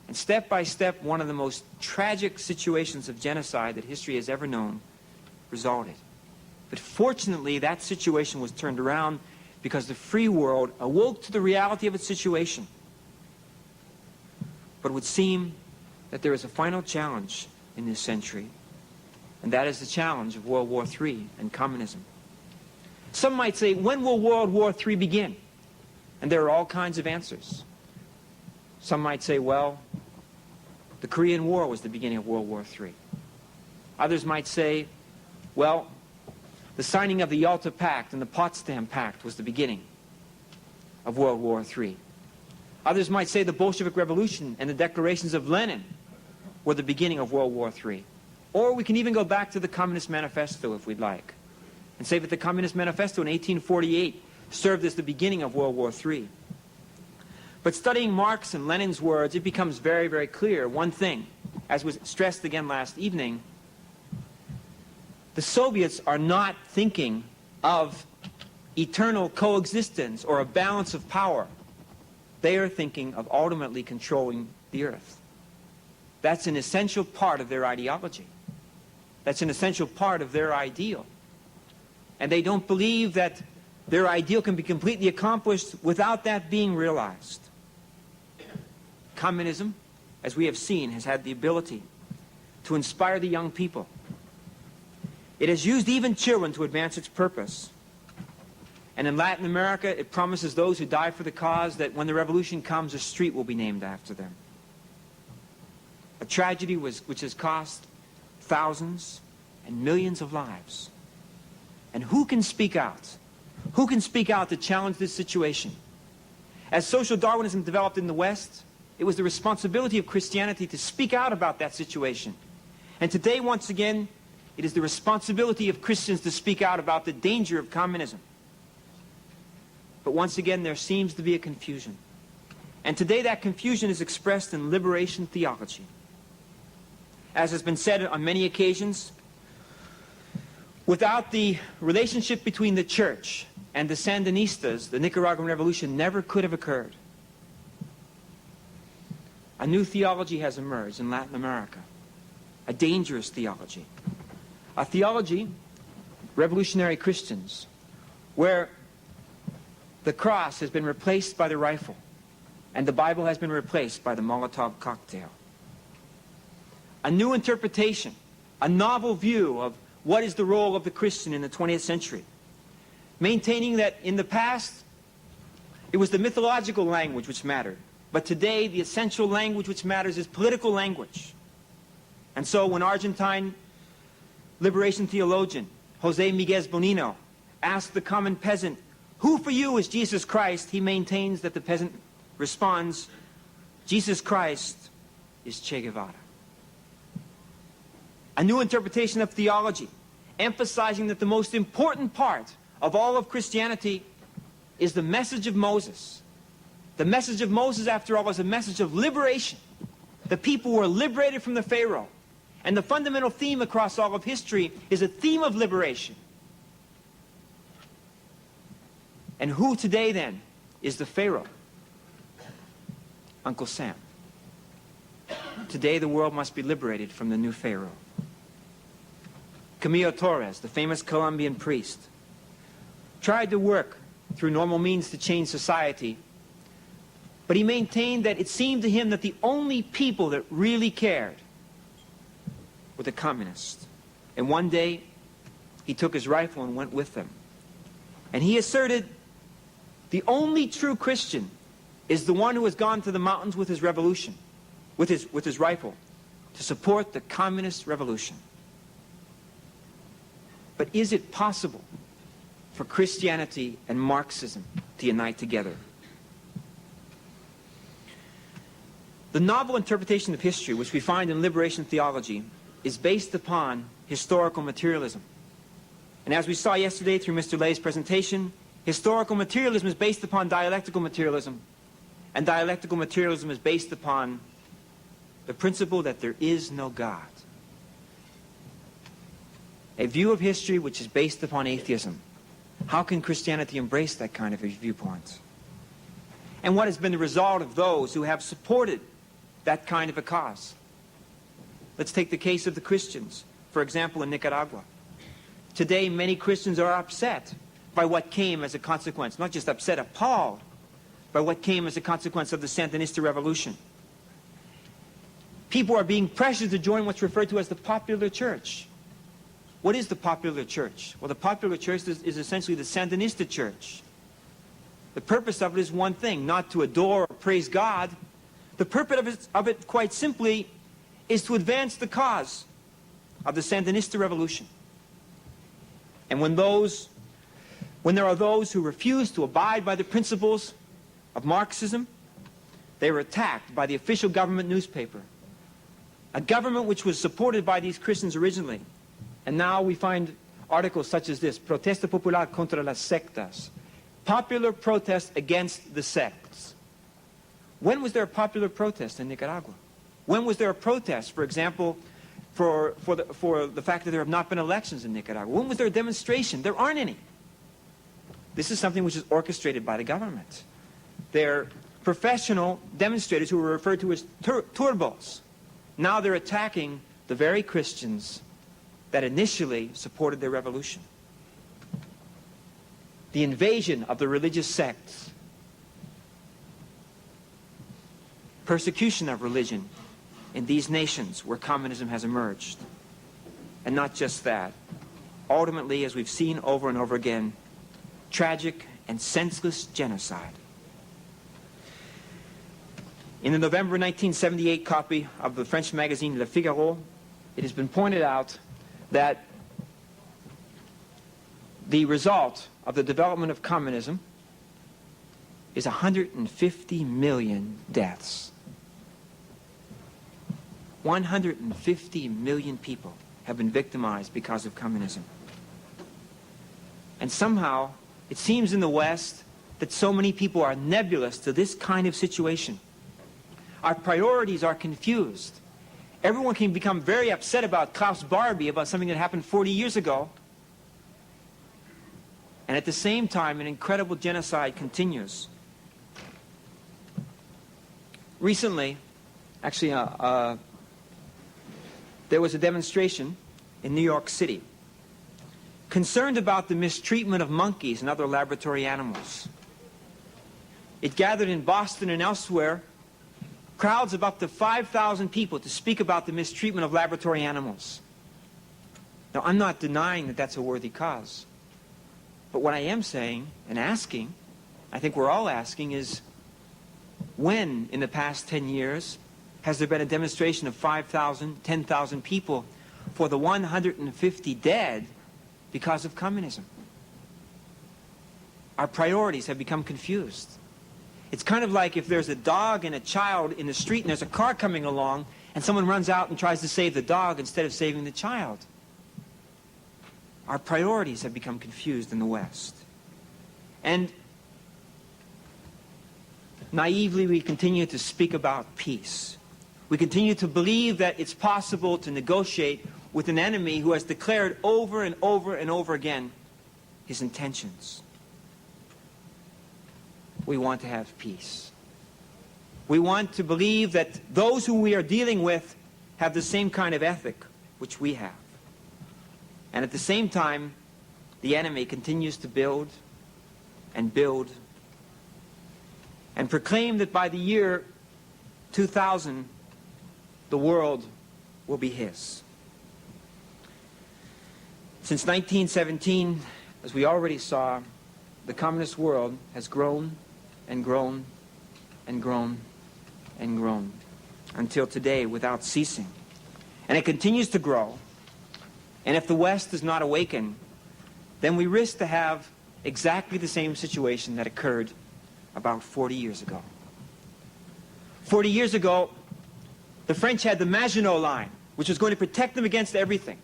And step by step, one of the most tragic situations of genocide that history has ever known resulted. But fortunately, that situation was turned around because the free world awoke to the reality of its situation. But it would seem that there is a final challenge in this century, and that is the challenge of World War III and communism. Some might say, when will World War III begin? And there are all kinds of answers. Some might say, well, the Korean War was the beginning of World War III. Others might say, well, the signing of the Yalta Pact and the Potsdam Pact was the beginning of World War III. Others might say the Bolshevik Revolution and the declarations of Lenin were the beginning of World War III. Or we can even go back to the Communist Manifesto if we'd like, and say that the Communist Manifesto in 1848 served as the beginning of World War III. But studying Marx and Lenin's words, it becomes very, very clear one thing, as was stressed again last evening: the Soviets are not thinking of eternal coexistence or a balance of power. They are thinking of ultimately controlling the earth. That's an essential part of their ideology. That's an essential part of their ideal. And they don't believe that their ideal can be completely accomplished without that being realized. Communism, as we have seen, has had the ability to inspire the young people. It has used even children to advance its purpose. And in Latin America, it promises those who die for the cause that when the revolution comes, a street will be named after them. A tragedy which has cost thousands and millions of lives. And who can speak out? Who can speak out to challenge this situation? As social Darwinism developed in the West, it was the responsibility of Christianity to speak out about that situation. And today, once again, it is the responsibility of Christians to speak out about the danger of communism. But once again, there seems to be a confusion. And today that confusion is expressed in liberation theology. As has been said on many occasions, without the relationship between the church and the Sandinistas, the Nicaraguan revolution never could have occurred. A new theology has emerged in Latin America, a dangerous theology. A theology, revolutionary Christians, where the cross has been replaced by the rifle and the Bible has been replaced by the Molotov cocktail. A new interpretation, a novel view of what is the role of the Christian in the 20th century, maintaining that in the past it was the mythological language which mattered, but today the essential language which matters is political language. And so when Argentine liberation theologian Jose Miguel Bonino asked the common peasant, "Who for you is Jesus Christ?" he maintains that the peasant responds, "Jesus Christ is Che Guevara." A new interpretation of theology, emphasizing that the most important part of all of Christianity is the message of Moses. The message of Moses, after all, is a message of liberation. The people were liberated from the Pharaoh. And the fundamental theme across all of history is a theme of liberation. And who today, then, is the Pharaoh? Uncle Sam. Today, the world must be liberated from the new Pharaoh. Camilo Torres, the famous Colombian priest, tried to work through normal means to change society, but he maintained that it seemed to him that the only people that really cared were the communists. And one day, he took his rifle and went with them. And he asserted, the only true Christian is the one who has gone to the mountains with his revolution, with his rifle, to support the communist revolution. But is it possible for Christianity and Marxism to unite together? The novel interpretation of history, which we find in liberation theology, is based upon historical materialism. And as we saw yesterday through Mr. Lay's presentation, historical materialism is based upon dialectical materialism. And dialectical materialism is based upon the principle that there is no God. A view of history which is based upon atheism. How can Christianity embrace that kind of a viewpoint? And what has been the result of those who have supported that kind of a cause? Let's take the case of the Christians, for example, in Nicaragua. Today, many Christians are upset by what came as a consequence, not just upset, appalled by what came as a consequence of the Sandinista revolution. People are being pressured to join what's referred to as the popular church. What is the popular church? Well, the popular church is essentially the Sandinista church. The purpose of it is one thing, not to adore or praise God. The purpose of it, quite simply, is to advance the cause of the Sandinista revolution. And when there are those who refuse to abide by the principles of Marxism, they were attacked by the official government newspaper. A government which was supported by these Christians originally. And now we find articles such as this, Protesta Popular contra las sectas. Popular protest against the sects. When was there a popular protest in Nicaragua? When was there a protest, for example, for the fact that there have not been elections in Nicaragua? When was there a demonstration? There aren't any. This is something which is orchestrated by the government. They're professional demonstrators who are referred to as turbos. now they're attacking the very Christians that initially supported their revolution. The invasion of the religious sects, persecution of religion in these nations where communism has emerged. And not just that. Ultimately, as we've seen over and over again, tragic and senseless genocide. In the November 1978 copy of the French magazine Le Figaro, it has been pointed out that the result of the development of communism is 150 million deaths. 150 million people have been victimized because of communism. And somehow, it seems in the West that so many people are nebulous to this kind of situation. Our priorities are confused. Everyone can become very upset about Klaus Barbie, about something that happened 40 years ago. And at the same time, an incredible genocide continues. Recently, actually, there was a demonstration in New York City concerned about the mistreatment of monkeys and other laboratory animals. It gathered in Boston and elsewhere crowds of up to 5,000 people to speak about the mistreatment of laboratory animals. Now, I'm not denying that that's a worthy cause. But what I am saying and asking, I think we're all asking, is when in the past 10 years has there been a demonstration of 5,000, 10,000 people for the 150 dead because of communism? Our priorities have become confused. It's kind of like if there's a dog and a child in the street and there's a car coming along and someone runs out and tries to save the dog instead of saving the child. Our priorities have become confused in the West. And naively, we continue to speak about peace. We continue to believe that it's possible to negotiate with an enemy who has declared over and over and over again his intentions. We want to have peace. We want to believe that those who we are dealing with have the same kind of ethic which we have. And at the same time, the enemy continues to build and build and proclaim that by the year 2000, the world will be his. Since 1917, as we already saw, the communist world has grown and grown and grown and grown until today without ceasing. And it continues to grow. And if the West does not awaken, then we risk to have exactly the same situation that occurred about 40 years ago. 40 years ago, the French had the Maginot Line, which was going to protect them against everything.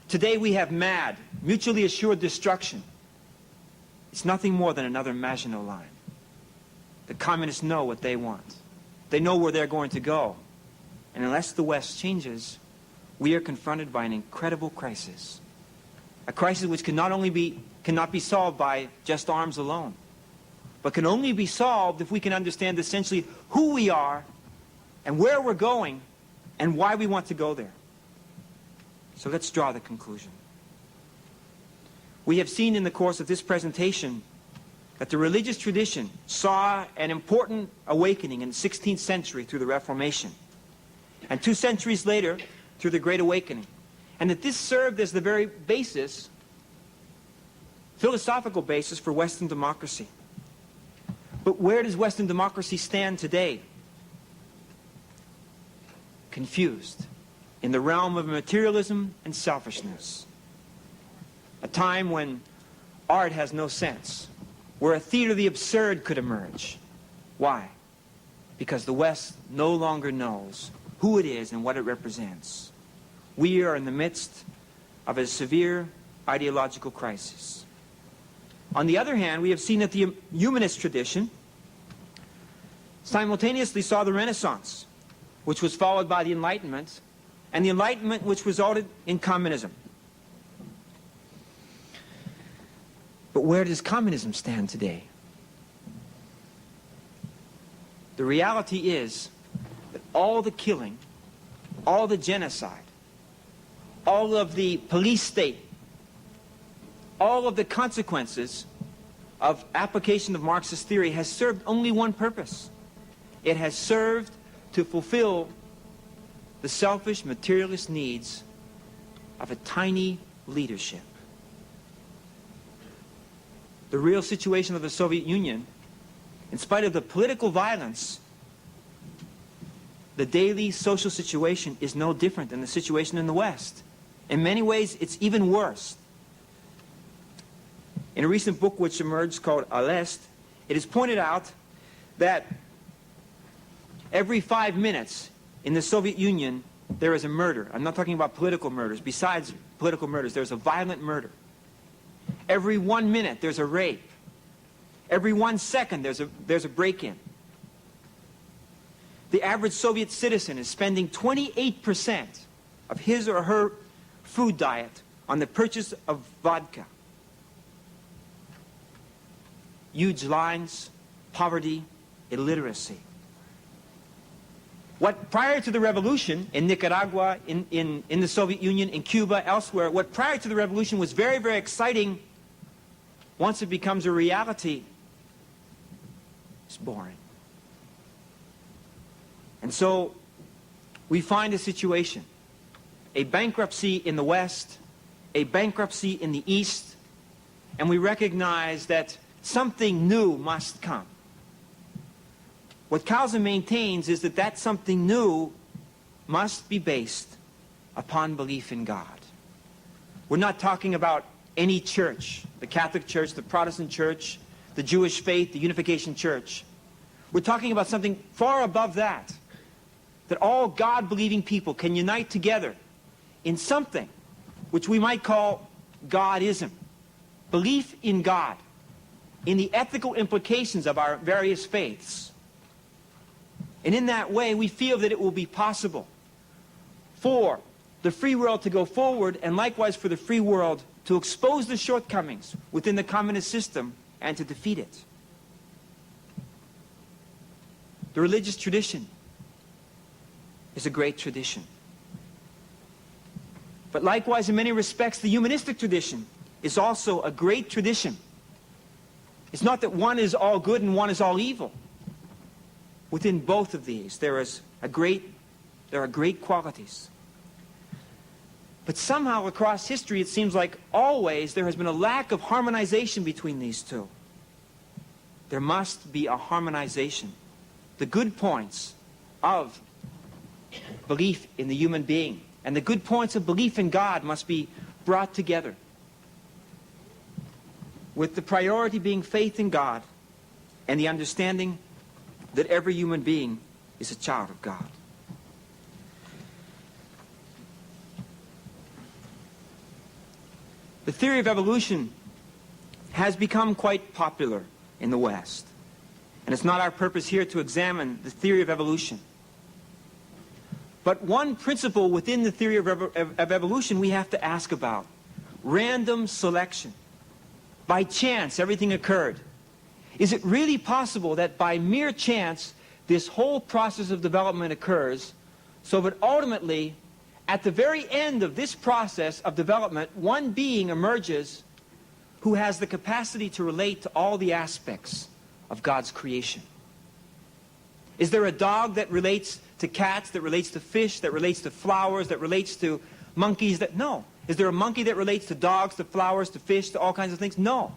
Today we have MAD, mutually assured destruction. It's nothing more than another Maginot Line. The communists know what they want. They know where they're going to go. And unless the West changes, we are confronted by an incredible crisis. A crisis which cannot be solved by just arms alone, but can only be solved if we can understand essentially who we are and where we're going and why we want to go there. So let's draw the conclusion. We have seen in the course of this presentation that the religious tradition saw an important awakening in the 16th century through the Reformation, and 2 centuries later through the Great Awakening, and that this served as the very basis, philosophical basis for Western democracy. But where does Western democracy stand today? Confused, in the realm of materialism and selfishness. A time when art has no sense, where a theater of the absurd could emerge. Why? Because the West no longer knows who it is and what it represents. We are in the midst of a severe ideological crisis. On the other hand, we have seen that the humanist tradition simultaneously saw the Renaissance, which was followed by the Enlightenment, and the Enlightenment which resulted in communism. But where does communism stand today? The reality is that all the killing all the genocide, all of the police state, all of the consequences of application of Marxist theory has served only one purpose. It has served to fulfill the selfish, materialist needs of a tiny leadership. The real situation of the Soviet Union, in spite of the political violence, the daily social situation is no different than the situation in the West. In many ways, it's even worse. In a recent book which emerged called À l'Est, it is pointed out that every 5 minutes in the Soviet Union, there is a murder. I'm not talking about political murders. Besides political murders, there's a violent murder. Every 1 minute, there's a rape. Every 1 second, there's a break-in. The average Soviet citizen is spending 28% of his or her food diet on the purchase of vodka. Huge lines, poverty, illiteracy. What prior to the revolution in Nicaragua, in the Soviet Union, in Cuba, elsewhere, what prior to the revolution was very, very exciting, once it becomes a reality, it's boring. And so we find a situation, a bankruptcy in the West, a bankruptcy in the East, and we recognize that something new must come. What CAUSA maintains is that that something new must be based upon belief in God. We're not talking about any church, the Catholic Church, the Protestant Church, the Jewish faith, the Unification Church. We're talking about something far above that, that all God-believing people can unite together in something which we might call Godism, belief in God, in the ethical implications of our various faiths. And in that way, we feel that it will be possible for the free world to go forward, and likewise for the free world to expose the shortcomings within the communist system and to defeat it. The religious tradition is a great tradition. But likewise, in many respects, the humanistic tradition is also a great tradition. It's not that one is all good and one is all evil. Within both of these, there are great qualities. But somehow across history, it seems like always there has been a lack of harmonization between these two. There must be a harmonization. The good points of belief in the human being and the good points of belief in God must be brought together, with the priority being faith in God and the understanding that every human being is a child of God. The theory of evolution has become quite popular in the West. And it's not our purpose here to examine the theory of evolution. But one principle within the theory of evolution we have to ask about: random selection. By chance, everything occurred. Is it really possible that by mere chance, this whole process of development occurs, so that ultimately, at the very end of this process of development, one being emerges who has the capacity to relate to all the aspects of God's creation? Is there a dog that relates to cats, that relates to fish, that relates to flowers, that relates to monkeys? No. Is there a monkey that relates to dogs, to flowers, to fish, to all kinds of things? No.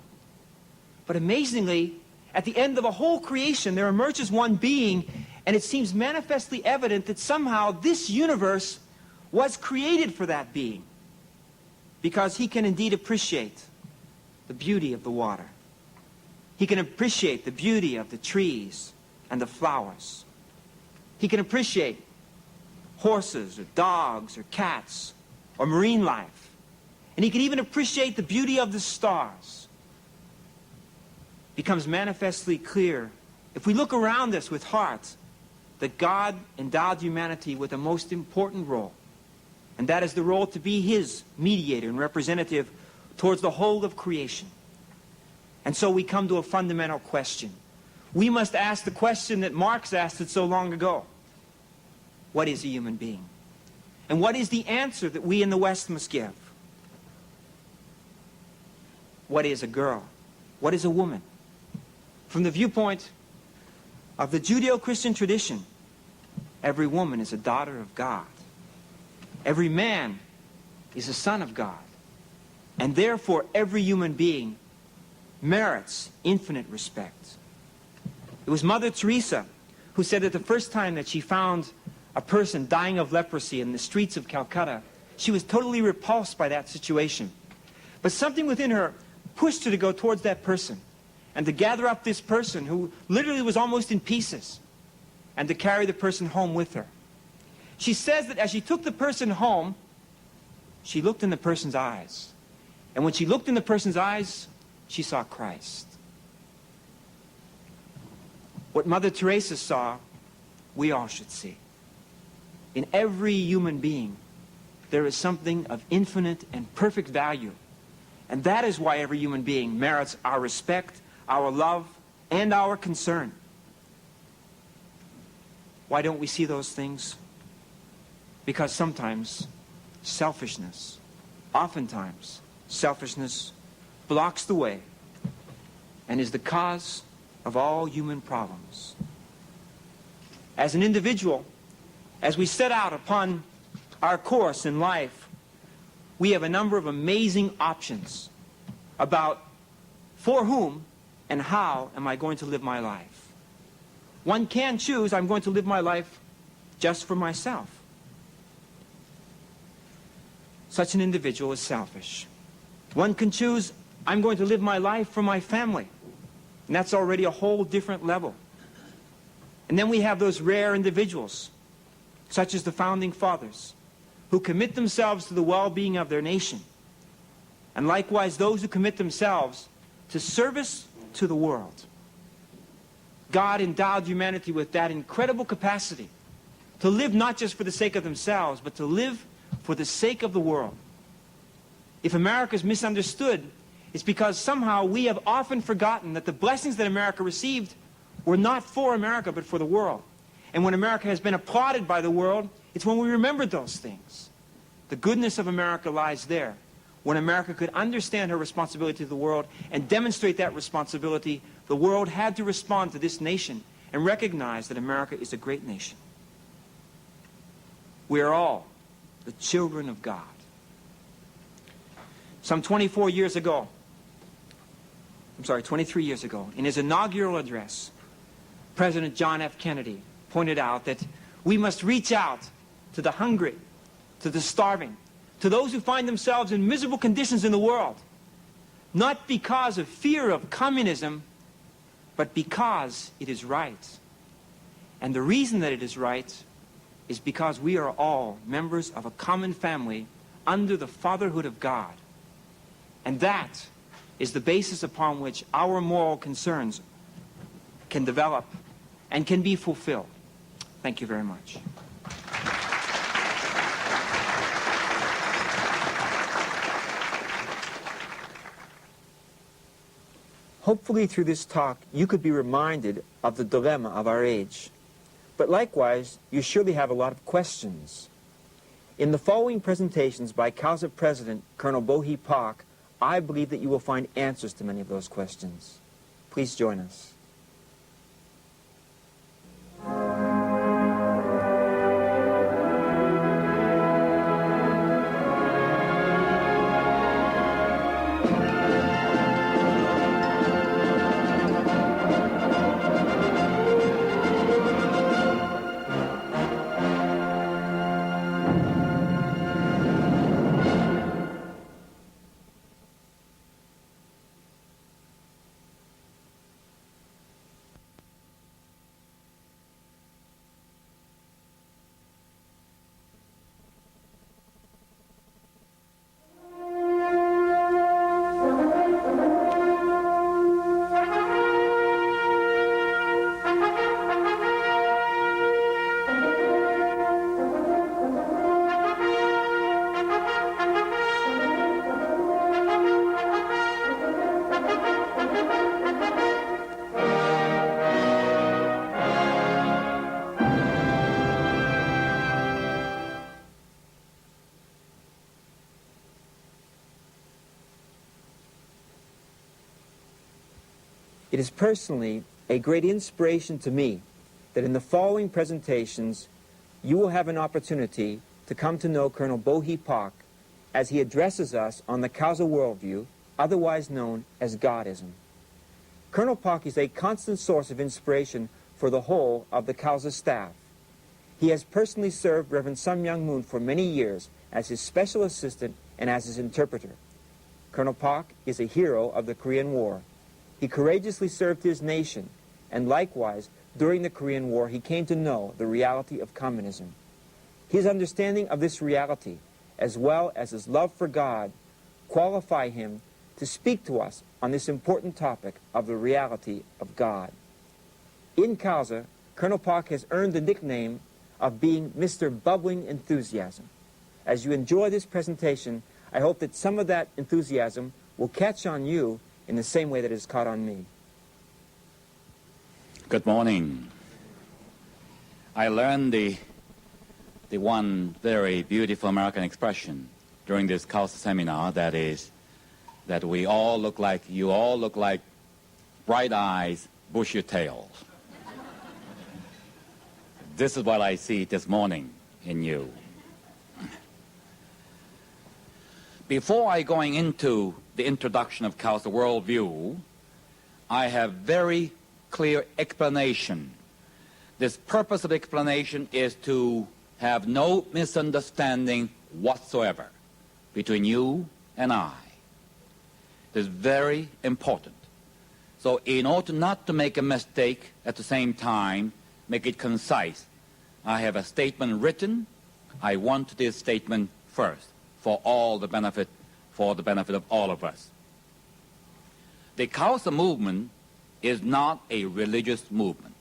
But amazingly, at the end of a whole creation, there emerges one being, and it seems manifestly evident that somehow this universe was created for that being, because he can indeed appreciate the beauty of the water. He can appreciate the beauty of the trees and the flowers. He can appreciate horses or dogs or cats or marine life. And he can even appreciate the beauty of the stars. It becomes manifestly clear, if we look around us with heart, that God endowed humanity with a most important role. And that is the role to be his mediator and representative towards the whole of creation. And so we come to a fundamental question. We must ask the question that Marx asked it so long ago. What is a human being? And what is the answer that we in the West must give? What is a girl? What is a woman? From the viewpoint of the Judeo-Christian tradition, every woman is a daughter of God. Every man is a son of God. And therefore, every human being merits infinite respect. It was Mother Teresa who said that the first time that she found a person dying of leprosy in the streets of Calcutta, she was totally repulsed by that situation. But something within her pushed her to go towards that person and to gather up this person who literally was almost in pieces and to carry the person home with her. She says that as she took the person home, she looked in the person's eyes. And when she looked in the person's eyes, she saw Christ. What Mother Teresa saw, we all should see. In every human being, there is something of infinite and perfect value. And that is why every human being merits our respect, our love, and our concern. Why don't we see those things? Because sometimes selfishness, oftentimes selfishness, blocks the way and is the cause of all human problems. As an individual, as we set out upon our course in life, we have a number of amazing options about for whom and how am I going to live my life. One can choose, I'm going to live my life just for myself. Such an individual is selfish. One can choose, I'm going to live my life for my family. And that's already a whole different level. And then we have those rare individuals, such as the Founding Fathers, who commit themselves to the well-being of their nation. And likewise, those who commit themselves to service to the world. God endowed humanity with that incredible capacity to live not just for the sake of themselves, but to live for the sake of the world. If America is misunderstood, it's because somehow we have often forgotten that the blessings that America received were not for America, but for the world. And when America has been applauded by the world, it's when we remember those things. The goodness of America lies there. When America could understand her responsibility to the world and demonstrate that responsibility, the world had to respond to this nation and recognize that America is a great nation. We are all the children of God. Some 23 years ago, in his inaugural address, President John F. Kennedy pointed out that we must reach out to the hungry, to the starving, to those who find themselves in miserable conditions in the world, not because of fear of communism, but because it is right. And the reason that it is right is because we are all members of a common family under the fatherhood of God. And that is the basis upon which our moral concerns can develop and can be fulfilled. Thank you very much. Hopefully through this talk you could be reminded of the dilemma of our age. But likewise, you surely have a lot of questions. In the following presentations by CAUSA President Colonel Bohee Pak, I believe that you will find answers to many of those questions. Please join us. It is personally a great inspiration to me that in the following presentations you will have an opportunity to come to know Colonel Bo-Hee Pak as he addresses us on the CAUSA worldview, otherwise known as Godism. Colonel Pak is a constant source of inspiration for the whole of the CAUSA staff. He has personally served Reverend Sun Myung Moon for many years as his special assistant and as his interpreter. Colonel Pak is a hero of the Korean War. He courageously served his nation, and likewise, during the Korean War, he came to know the reality of communism. His understanding of this reality, as well as his love for God, qualify him to speak to us on this important topic of the reality of God. In CAUSA, Colonel Pak has earned the nickname of being Mr. Bubbling Enthusiasm. As you enjoy this presentation, I hope that some of that enthusiasm will catch on you in the same way that it has caught on me. Good morning. I learned the one very beautiful American expression during this CAUSA seminar, that is, that we all look like, you all look like bright eyes, bushy tails. This is what I see this morning in you. Before I going into the introduction of CAUSA worldview, I have very clear explanation. This purpose of explanation is to have no misunderstanding whatsoever between you and I. It is very important. So in order not to make a mistake, at the same time, make it concise, I have a statement written. I want this statement first for the benefit of all of us. The CAUSA movement is not a religious movement.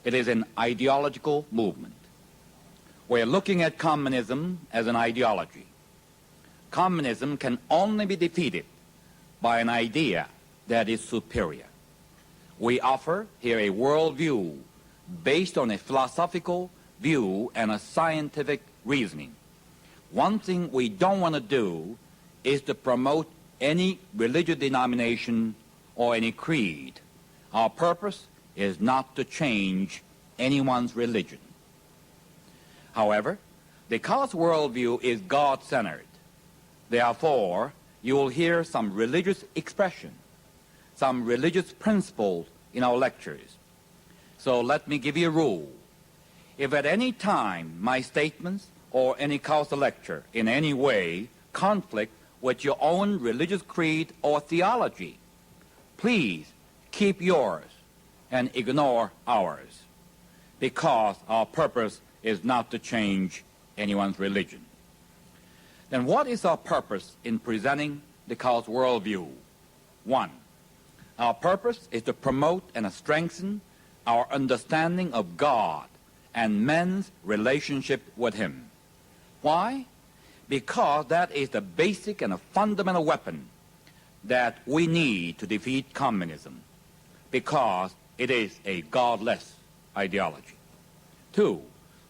It is an ideological movement. We're looking at communism as an ideology. Communism can only be defeated by an idea that is superior. We offer here a worldview based on a philosophical view and a scientific reasoning. One thing we don't want to do is to promote any religious denomination or any creed. Our purpose is not to change anyone's religion. However, the CAUSA worldview is God-centered. Therefore, you will hear some religious expression, some religious principles in our lectures. So let me give you a rule. If at any time my statements or any CAUSA lecture in any way conflict with your own religious creed or theology, please keep yours and ignore ours, because our purpose is not to change anyone's religion. Then what is our purpose in presenting the CAUSA worldview? One, our purpose is to promote and strengthen our understanding of God and men's relationship with Him. Why? Because that is the basic and a fundamental weapon that we need to defeat communism, because it is a godless ideology. Two,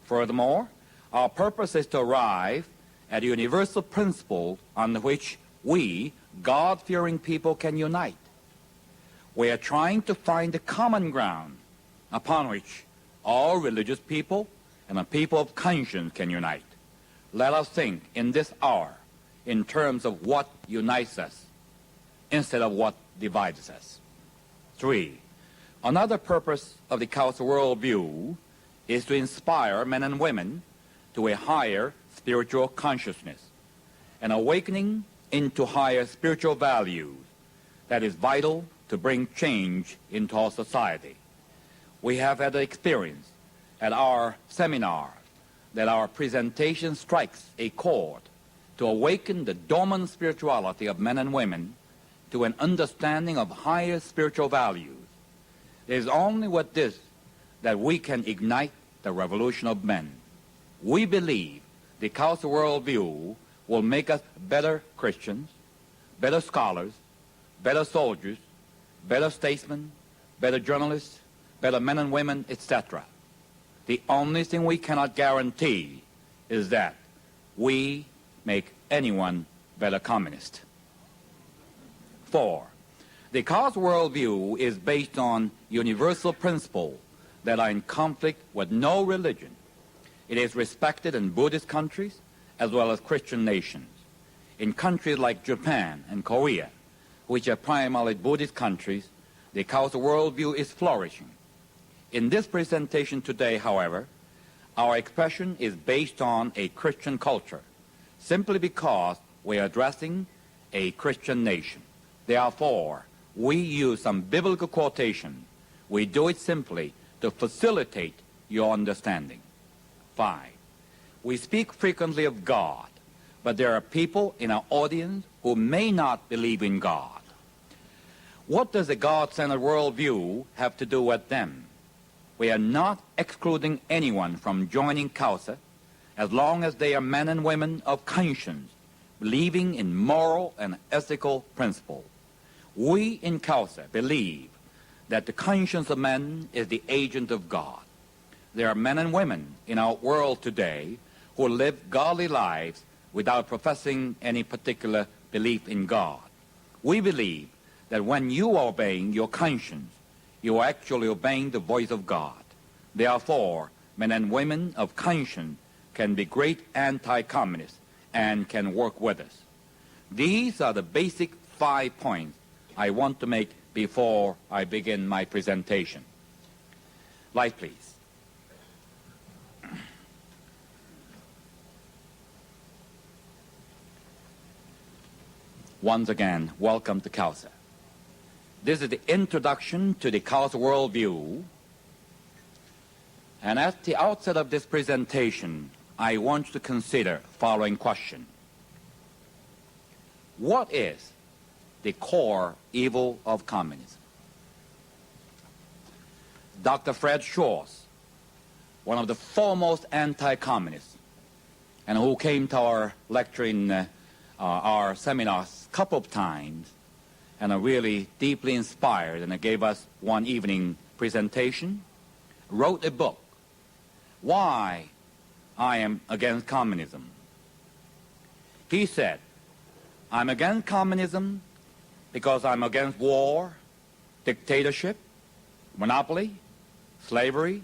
furthermore, our purpose is to arrive at a universal principle on which we, God-fearing people, can unite. We are trying to find a common ground upon which all religious people and the people of conscience can unite. Let us think in this hour in terms of what unites us instead of what divides us. Three, another purpose of the CAUSA worldview is to inspire men and women to a higher spiritual consciousness, an awakening into higher spiritual values that is vital to bring change into our society. We have had the experience at our seminar that our presentation strikes a chord to awaken the dormant spirituality of men and women to an understanding of higher spiritual values. It is only with this that we can ignite the revolution of men. We believe the CAUSA worldview will make us better Christians, better scholars, better soldiers, better statesmen, better journalists, better men and women, etc. The only thing we cannot guarantee is that we make anyone better communist. Four, The CAUSA worldview is based on universal principles that are in conflict with no religion. It is respected in Buddhist countries as well as Christian nations. In countries like Japan and Korea, which are primarily Buddhist countries, the CAUSA worldview is flourishing. In this presentation today, however, our expression is based on a Christian culture, simply because we are addressing a Christian nation. Therefore, we use some biblical quotation. We do it simply to facilitate your understanding. 5. We speak frequently of God, but there are people in our audience who may not believe in God. What does a God-centered worldview have to do with them? We are not excluding anyone from joining CAUSA as long as they are men and women of conscience, believing in moral and ethical principles. We in CAUSA believe that the conscience of man is the agent of God. There are men and women in our world today who live godly lives without professing any particular belief in God. We believe that when you are obeying your conscience, you are actually obeying the voice of God. Therefore, men and women of conscience can be great anti-communists and can work with us. These are the basic 5 points I want to make before I begin my presentation. Light, please. Once again, welcome to CAUSA. This is the introduction to the CAUSA worldview. And at the outset of this presentation, I want you to consider the following question. What is the core evil of communism? Dr. Fred Schwartz, one of the foremost anti-communists, and who came to our lecture in our seminars a couple of times, and are really deeply inspired, and gave us one evening presentation, wrote a book, Why I Am Against Communism. He said, I'm against communism because I'm against war, dictatorship, monopoly, slavery,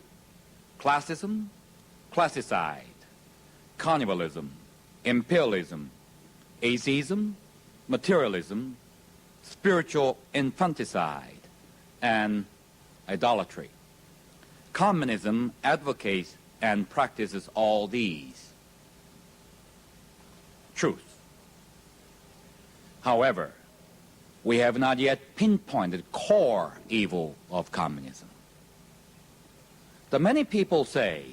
classism, classicide, cannibalism, imperialism, atheism, materialism, spiritual infanticide, and idolatry. Communism advocates and practices all these. Truth. However, we have not yet pinpointed core evil of communism. The many people say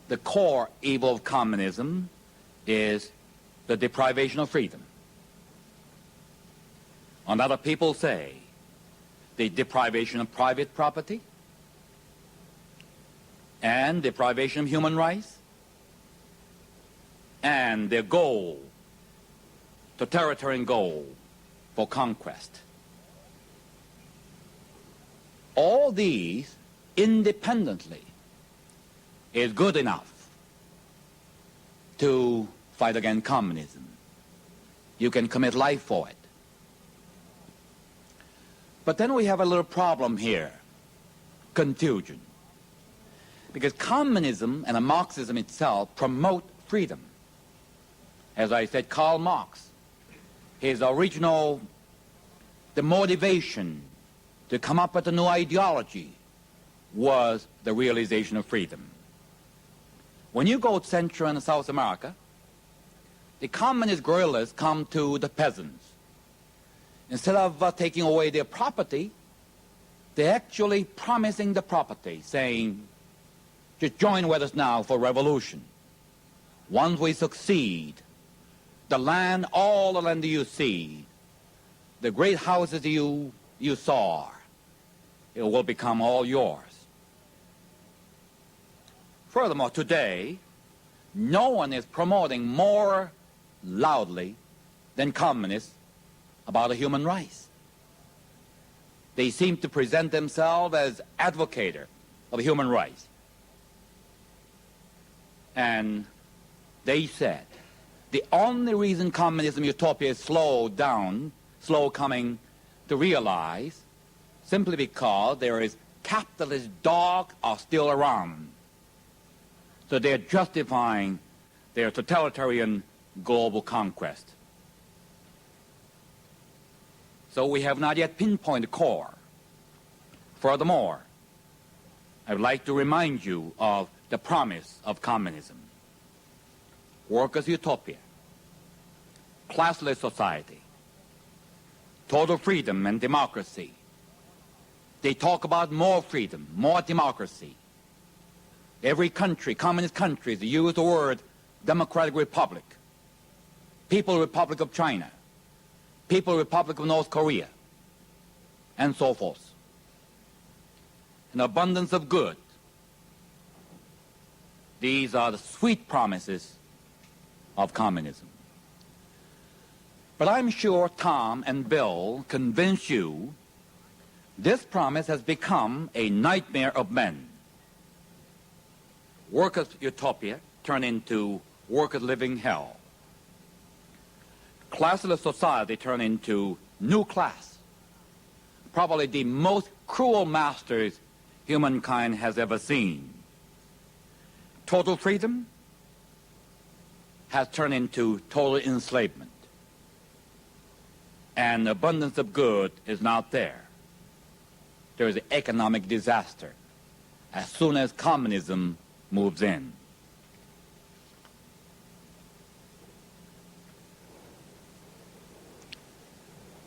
the core evil of communism is the deprivation of freedom. And other people say the deprivation of private property and deprivation of human rights and their goal, totalitarian goal for conquest. All these independently is good enough to fight against communism. You can commit life for it. But then we have a little problem here, confusion. Because communism and Marxism itself promote freedom. As I said, Karl Marx, his original, the motivation to come up with a new ideology was the realization of freedom. When you go to Central and South America, the communist guerrillas come to the peasants. Instead of taking away their property, they're actually promising the property, saying, just join with us now for revolution. Once we succeed, the land, all the land you see, the great houses you saw, it will become all yours. Furthermore, today, no one is promoting more loudly than communists about the human rights. They seem to present themselves as advocates of human rights. And they said the only reason communism utopia is slow coming to realize simply because there is capitalist dog are still around. So they're justifying their totalitarian global conquest. So we have not yet pinpointed the core. Furthermore, I would like to remind you of the promise of communism. Workers' utopia, classless society, total freedom and democracy. They talk about more freedom, more democracy. Every country, communist countries, use the word Democratic Republic, People Republic of China, People Republic of North Korea, and so forth. An abundance of good. These are the sweet promises of communism. But I'm sure Tom and Bill convince you this promise has become a nightmare of men. Workers' utopia turn into workers' living hell. Classless society turn into new class. Probably the most cruel masters humankind has ever seen. Total freedom has turned into total enslavement. And abundance of good is not there. There is an economic disaster as soon as communism moves in.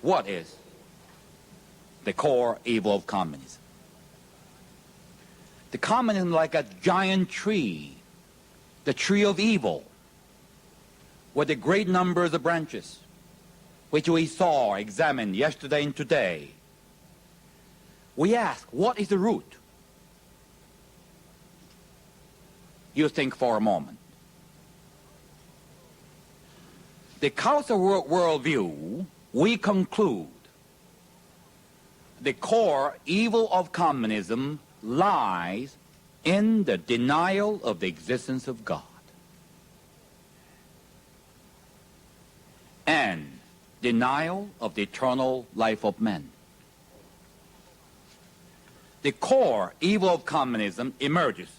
What is the core evil of communism? The communism is like a giant tree, the tree of evil, with the great numbers of branches, which we saw, examined yesterday and today. We ask, what is the root? You think for a moment. The CAUSA worldview, we conclude the core evil of communism lies in the denial of the existence of God and denial of the eternal life of men. The core evil of communism emerges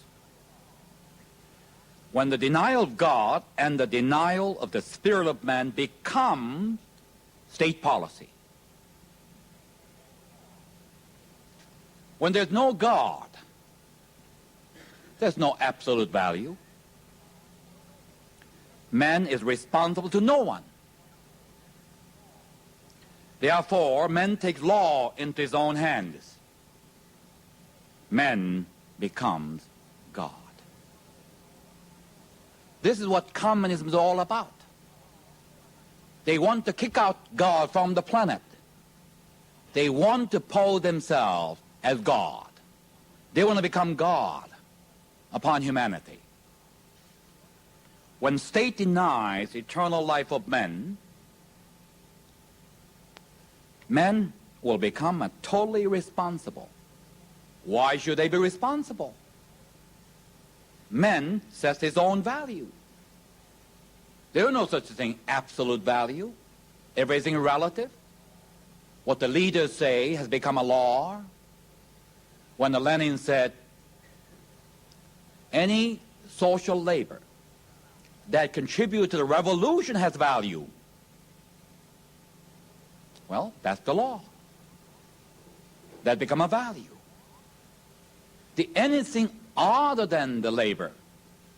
when the denial of God and the denial of the spirit of man become state policy. When there's no God, there's no absolute value. Man is responsible to no one. Therefore, man takes law into his own hands. Man becomes God. This is what communism is all about. They want to kick out God from the planet. They want to pose themselves as God. They want to become God upon humanity. When state denies eternal life of men, men will become totally responsible. Why should they be responsible? Men sets his own value. There is no such thing, absolute value. Everything relative. What the leaders say has become a law. When Lenin said, any social labor that contributes to the revolution has value. Well, that's the law. That become a value. The anything other than the labor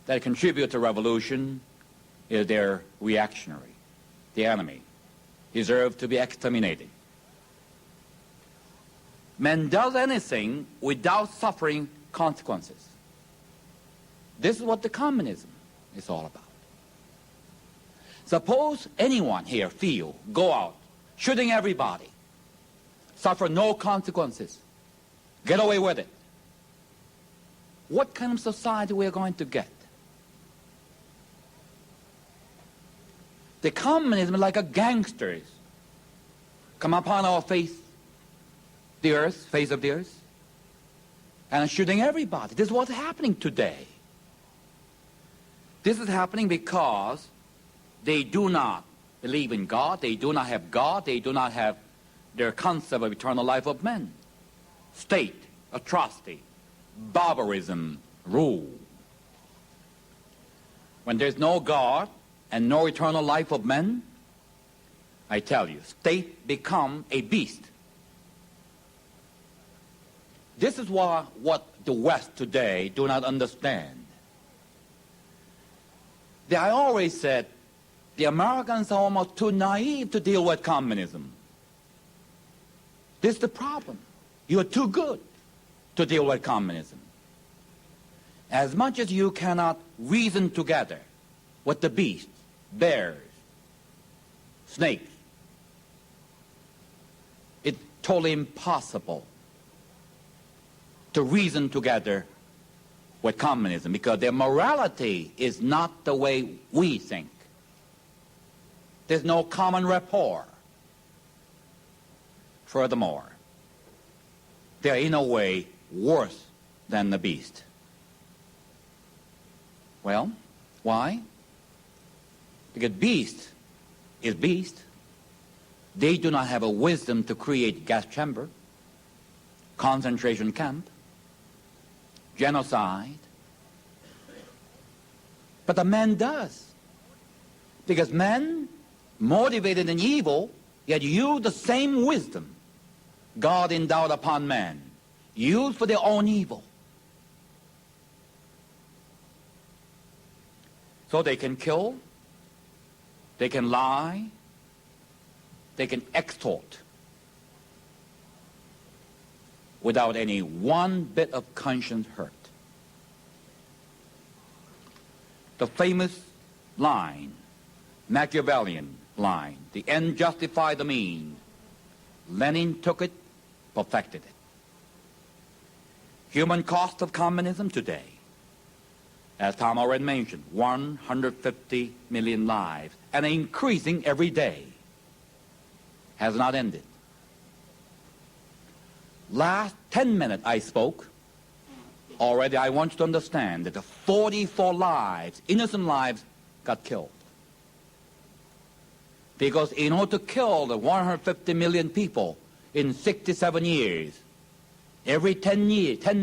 that contribute to revolution is their reactionary, the enemy, deserve to be exterminated. Man does anything without suffering consequences. This is what the communism is all about. Suppose anyone here go out, shooting everybody, suffer no consequences, get away with it. What kind of society we are going to get? The communism is like a gangsters come upon our face of the earth, and shooting everybody. This is what's happening today. This is happening because they do not believe in God, they do not have God, they do not have their concept of eternal life of men. State, atrocity, barbarism rule. When there's no God and no eternal life of men, I tell you, state become a beast. This is what the West today do not understand. I always said the Americans are almost too naive to deal with communism. This is the problem. You are too good to deal with communism. As much as you cannot reason together with the beasts, bears, snakes, it's totally impossible to reason together with communism because their morality is not the way we think. There's no common rapport. Furthermore, they're in a way worse than the beast. Well, why? Because beast is beast. They do not have a wisdom to create gas chamber, concentration camp, genocide. But the man does. Because men, motivated in evil, yet use the same wisdom God endowed upon man, used for their own evil. So they can kill, they can lie, they can extort without any one bit of conscience hurt. The famous line, Machiavellian line, the end justified the means. Lenin took it, perfected it. Human cost of communism today, as Tom already mentioned, 150 million lives, and increasing every day, has not ended. Last 10 minutes I spoke, already I want you to understand that the 44 lives, innocent lives, got killed. Because in order to kill the 150 million people in 67 years, every 10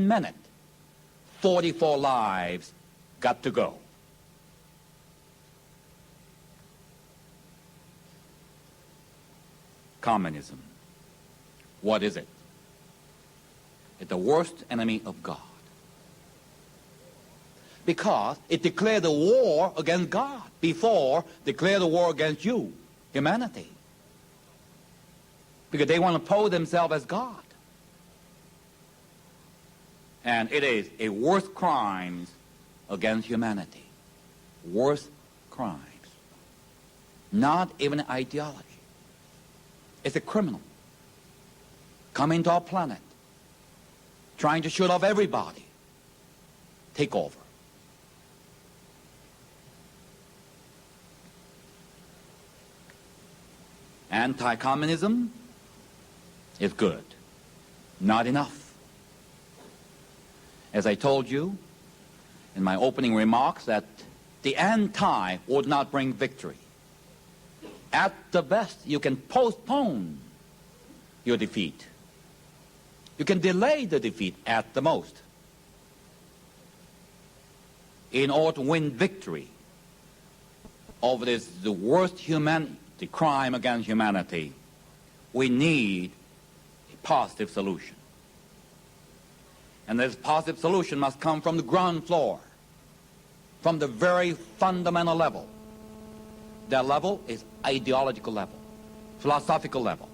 minutes, 44 lives got to go. Communism. What is it? It's the worst enemy of God. Because it declared the war against God before declared the war against you, humanity. Because they want to pose themselves as God. And it is a worst crimes against humanity. Worst crimes. Not even an ideology. It's a criminal coming to our planet, trying to shoot off everybody, take over. Anti-communism is good, not enough. As I told you in my opening remarks, that the anti would not bring victory. At the best, you can postpone your defeat. You can delay the defeat at the most. In order to win victory over this, the worst the crime against humanity, we need a positive solution. And this positive solution must come from the ground floor, from the very fundamental level. That level is ideological level, philosophical level.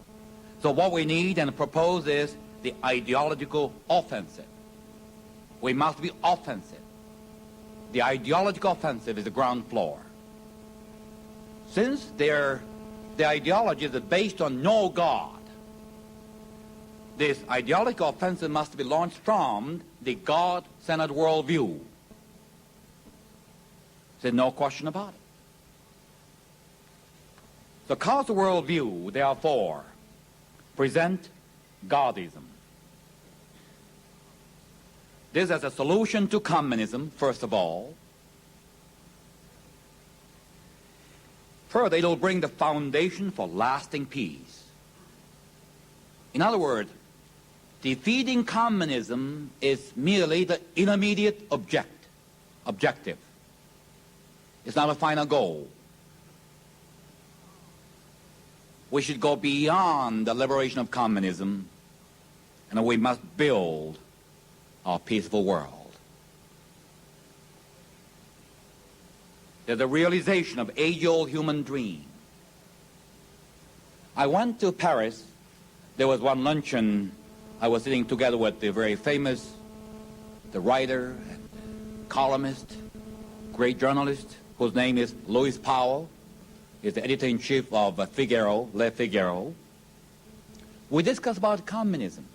So what we need and propose is the ideological offensive. We must be offensive. The ideological offensive is the ground floor. Since the ideology is based on no God, this ideological offensive must be launched from the God-centered worldview. There's no question about it. The CAUSA worldview, therefore, present Godism. This as a solution to communism, first of all. Further, it will bring the foundation for lasting peace. In other words, defeating communism is merely the intermediate objective. It's not a final goal. We should go beyond the liberation of communism, and we must build a peaceful world. There's a realization of age-old human dream. I went to Paris. There was one luncheon. I was sitting together with the very famous, the writer, and columnist, great journalist, whose name is Louis Powell. He's the editor-in-chief of Figaro, Le Figaro. We discussed about communism.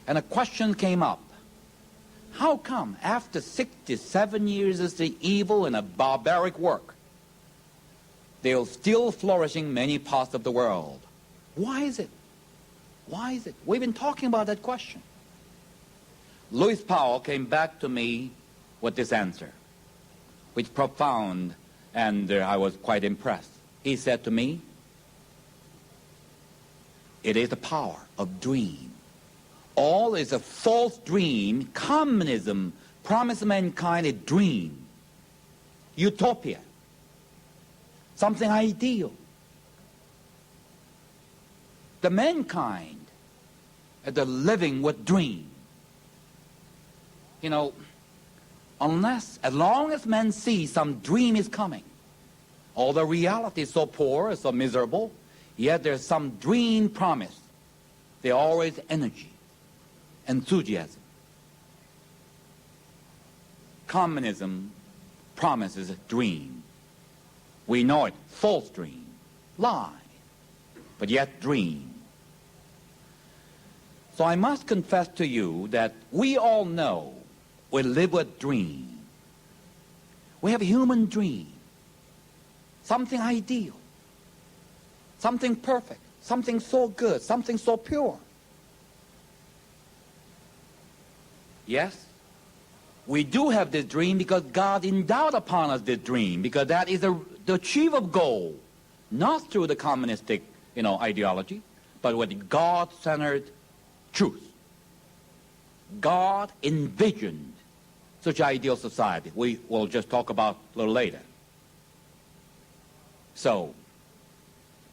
And a question came up. How come after 67 years of the evil and a barbaric work, they're still flourishing in many parts of the world? Why is it? Why is it? We've been talking about that question. Louis Powell came back to me with this answer, which profound, and I was quite impressed. He said to me, it is the power of dream. All is a false dream. Communism promised mankind a dream, utopia, something ideal. The mankind are the living with dream. You know, as long as men see some dream is coming, although reality is so poor, so miserable, yet there's some dream promised. There's always energy, enthusiasm. Communism promises a dream. We know it, false dream, lie, but yet dream. So I must confess to you that we all know we live with dream. We have a human dream, something ideal, something perfect, something so good, something so pure. Yes, we do have this dream because God endowed upon us this dream, because that is the achievable goal, not through the communistic, ideology, but with God-centered truth. God envisioned such ideal society. We will just talk about a little later. So,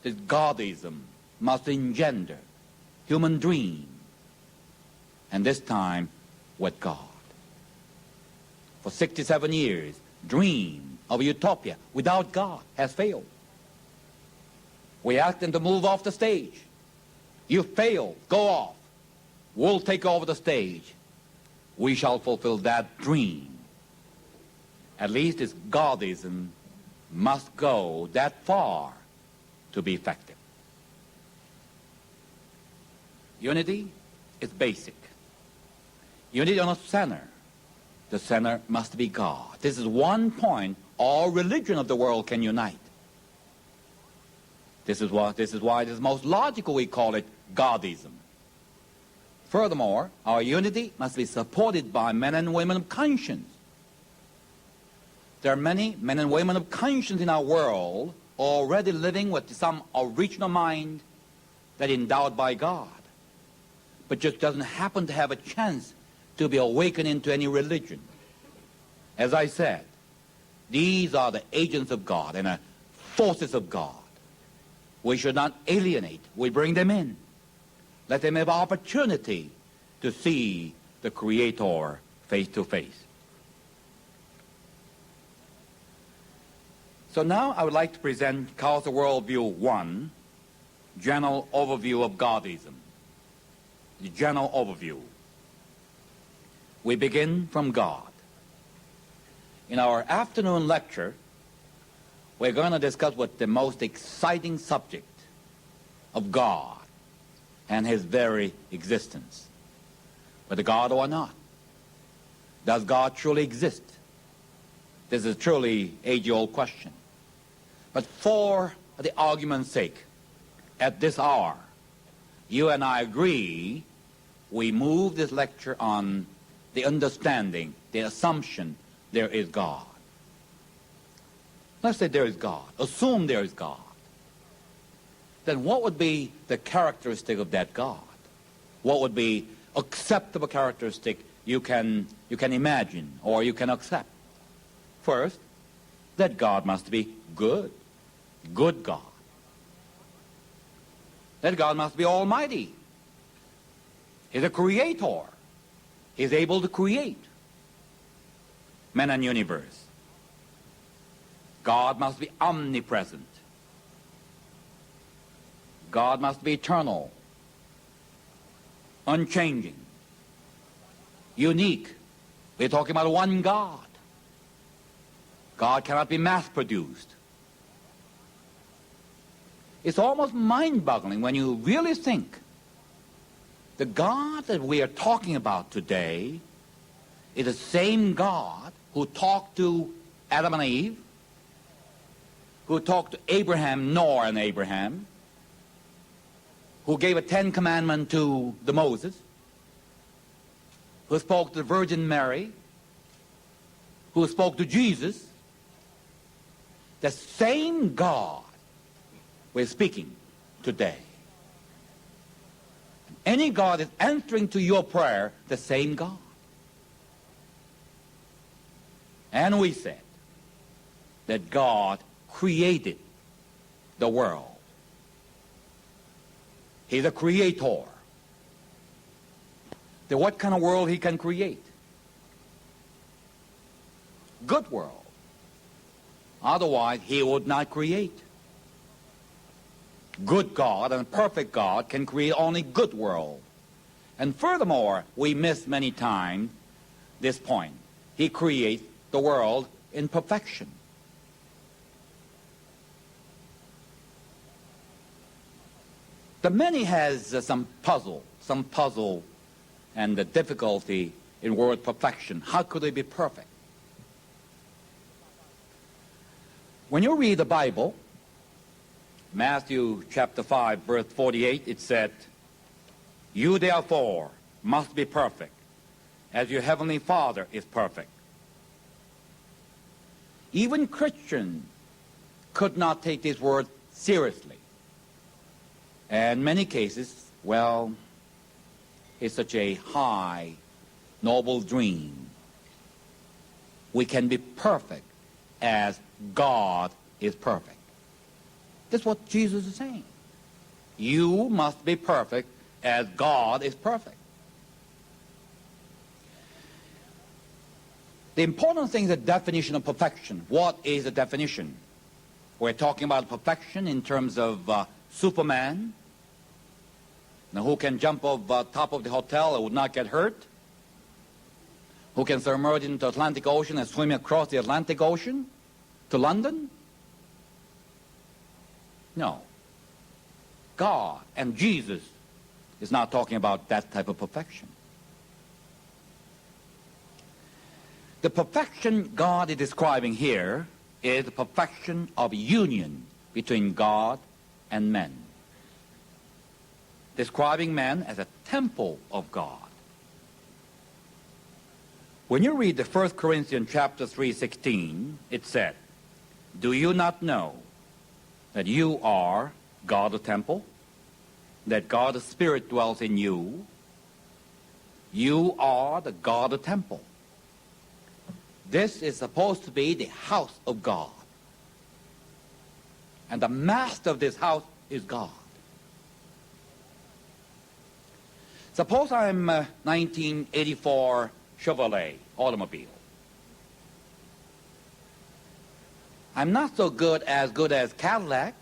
this Godism must engender human dream, and this time with God. For 67 years, dream of utopia without God has failed. We asked them to move off the stage. You failed, go off. We'll take over the stage. We shall fulfill that dream. At least this Godism must go that far to be effective. Unity is basic. Unity on a center. The center must be God. This is one point all religion of the world can unite. This is why it is most logical we call it Godism. Furthermore, our unity must be supported by men and women of conscience. There are many men and women of conscience in our world already living with some original mind that is endowed by God, but just doesn't happen to have a chance to be awakened into any religion. As I said, these are the agents of God and the forces of God. We should not alienate. We bring them in. Let them have opportunity to see the Creator face to face. So now I would like to present CAUSA Worldview 1, General Overview of Godism. The general overview. We begin from God. In our afternoon lecture, we're going to discuss what the most exciting subject of God and his very existence. Whether God or not. Does God truly exist? This is truly age-old question. But for the argument's sake, at this hour, you and I agree we move this lecture on the understanding, the assumption there is God. Let's say there is God. Assume there is God. then what would be the characteristic of that God? What would be acceptable characteristic you can imagine or you can accept? First, that God must be good God. That God must be almighty. He's a creator. He's able to create man and universe. God must be omnipresent. God must be eternal, unchanging, unique. We're talking about one God. God cannot be mass-produced. It's almost mind-boggling when you really think the God that we are talking about today is the same God who talked to Adam and Eve, who talked to Abraham, Noah and Abraham, who gave a 10 Commandment to the Moses, who spoke to the Virgin Mary, who spoke to Jesus. The same God we're speaking today. Any God is answering to your prayer, the same God. And we said that God created the world. He's a creator. Then what kind of world he can create? Good world. Otherwise, he would not create. Good God and perfect God can create only good world. And furthermore, we miss many times this point. He creates the world in perfection. The many has some puzzle and the difficulty in word perfection. How could they be perfect? When you read the Bible, Matthew chapter 5, verse 48, it said, "You therefore must be perfect, as your heavenly Father is perfect." Even Christians could not take this word seriously. And in many cases, well, it's such a high, noble dream. We can be perfect as God is perfect. That's what Jesus is saying. You must be perfect as God is perfect. The important thing is the definition of perfection. What is the definition? We're talking about perfection in terms of Superman, now who can jump off top of the hotel and would not get hurt, who can submerge into the Atlantic Ocean and swim across the Atlantic Ocean to London? No. God and Jesus is not talking about that type of perfection. The perfection God is describing here is the perfection of union between God and men, describing man as a temple of God. When you read the 1 Corinthians chapter 3:16, it said, "Do you not know that you are God's temple, that God's Spirit dwells in you? You are the God's temple." This is supposed to be the house of God. And the master of this house is God. Suppose I'm a 1984 Chevrolet automobile. I'm not so good as Cadillac,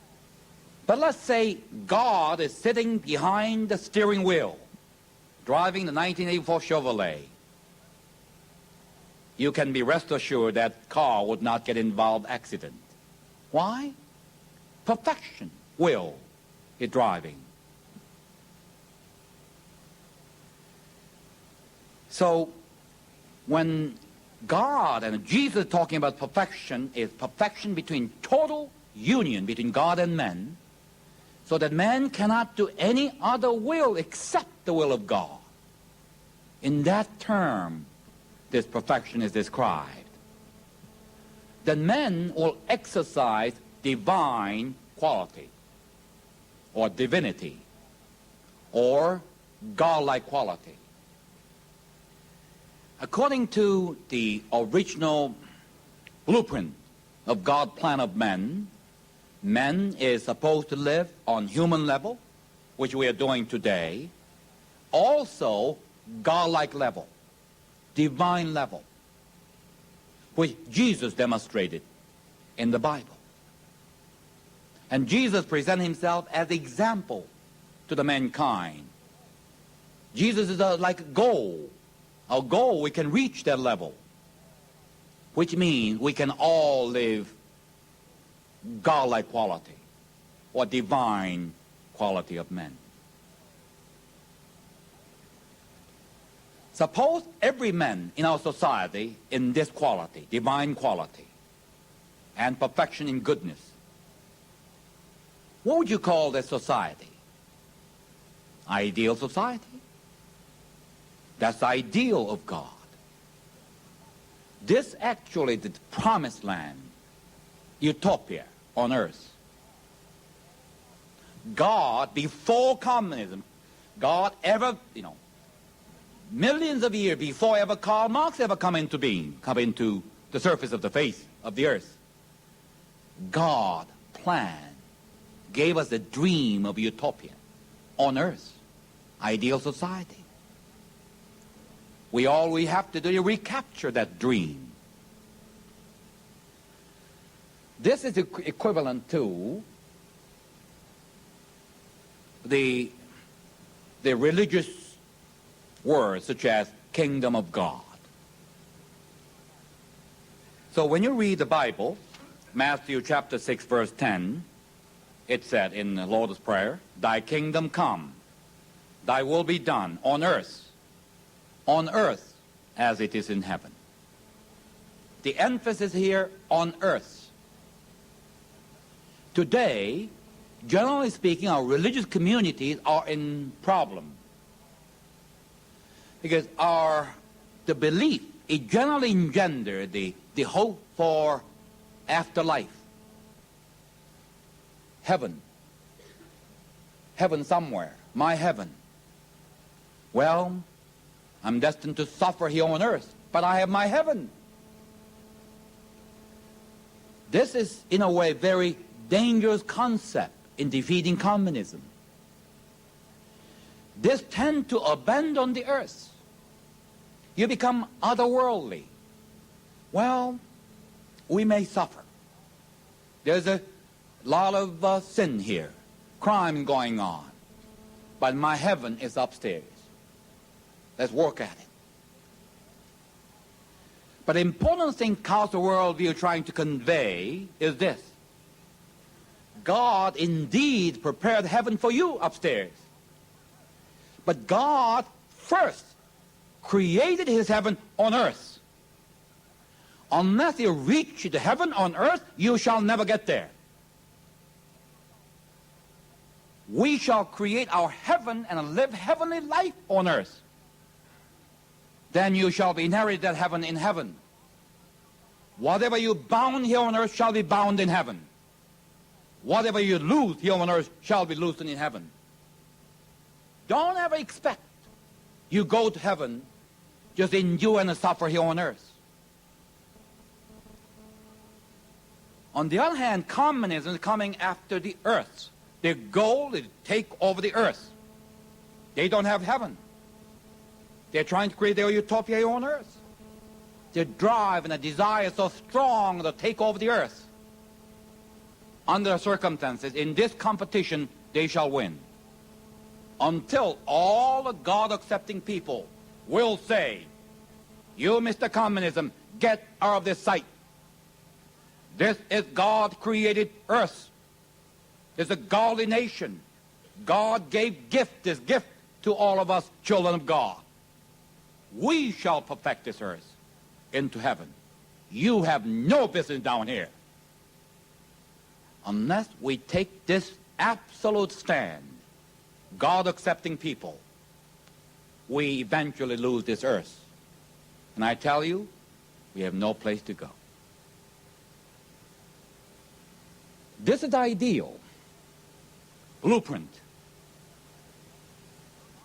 but let's say God is sitting behind the steering wheel, driving the 1984 Chevrolet. You can be rest assured that car would not get involved accident. Why? Perfection will is driving. So when God and Jesus talking about perfection, is perfection between total union between God and man, so that man cannot do any other will except the will of God. In that term, this perfection is described. Then men will exercise divine quality. or divinity or God-like quality. According to the original blueprint of God's plan of man, man is supposed to live on human level, which we are doing today, also God-like level, divine level, which Jesus demonstrated in the Bible. And Jesus presented himself as example to the mankind. Jesus is like a goal. Our goal, we can reach that level, which means we can all live God-like quality or divine quality of men. Suppose every man in our society in this quality, divine quality, and perfection in goodness, what would you call this society? Ideal society. That's the ideal of God. This actually the promised land, utopia on earth. God, before communism, God ever, millions of years before ever Karl Marx ever come into being, come into the surface of the face of the earth, God planned, gave us a dream of utopia on earth, ideal society. All we have to do is recapture that dream. This is equivalent to the religious words such as kingdom of God. So when you read the Bible, Matthew chapter 6 verse 10, it said in the Lord's Prayer, "Thy kingdom come, thy will be done on earth as it is in heaven." The emphasis here on earth. Today, generally speaking, our religious communities are in problem because the belief, it generally engenders the hope for afterlife, heaven somewhere, my heaven. Well, I'm destined to suffer here on earth, but I have my heaven. This is, in a way, very dangerous concept in defeating communism. This tends to abandon the earth. You become otherworldly. Well, we may suffer. There's a lot of sin here, crime going on, but my heaven is upstairs. Let's work at it. But the important thing CAUSA worldview trying to convey is this. God indeed prepared heaven for you upstairs. But God first created his heaven on earth. Unless you reach the heaven on earth, you shall never get there. We shall create our heaven and live heavenly life on earth. Then you shall be inherit that heaven in heaven. Whatever you bound here on earth shall be bound in heaven. Whatever you lose here on earth shall be loosened in heaven. Don't ever expect you go to heaven, just endure and suffer here on earth. On the other hand, communism is coming after the earth. Their goal is to take over the earth. They don't have heaven. They're trying to create their utopia here on earth. Their drive and a desire is so strong to take over the earth. Under the circumstances, in this competition, they shall win. Until all the God-accepting people will say, "You, Mr. Communism, get out of this sight. This is God-created earth. It's a godly nation. God gave this gift to all of us children of God. We shall perfect this earth into heaven. You have no business down here." Unless we take this absolute stand, God-accepting people, we eventually lose this earth. And I tell you, we have no place to go. This is ideal. blueprint.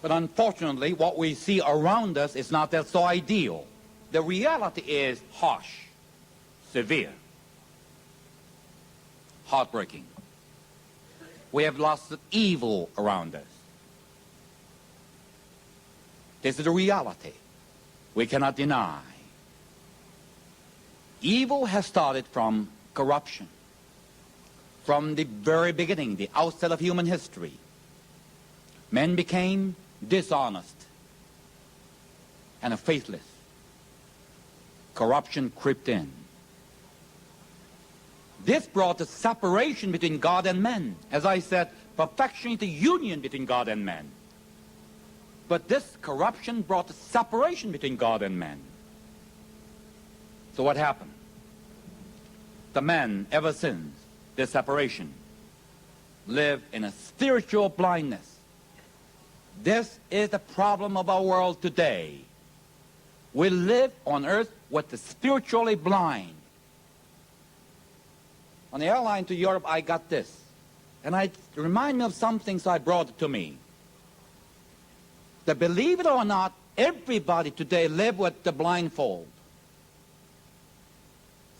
But unfortunately, what we see around us is not that so ideal. The reality is harsh, severe, heartbreaking. We have lots of evil around us. This is the reality we cannot deny. Evil has started from corruption. From the very beginning, the outset of human history, men became dishonest and faithless. Corruption crept in. This brought the separation between God and men. As I said, perfection is the union between God and men. But this corruption brought the separation between God and men. So what happened? The men, ever since this separation, live in a spiritual blindness. This is the problem of our world today. We live on earth with the spiritually blind. On the airline to Europe, I got this. And it reminded me of something, so I brought it to me. That believe it or not, everybody today live with the blindfold.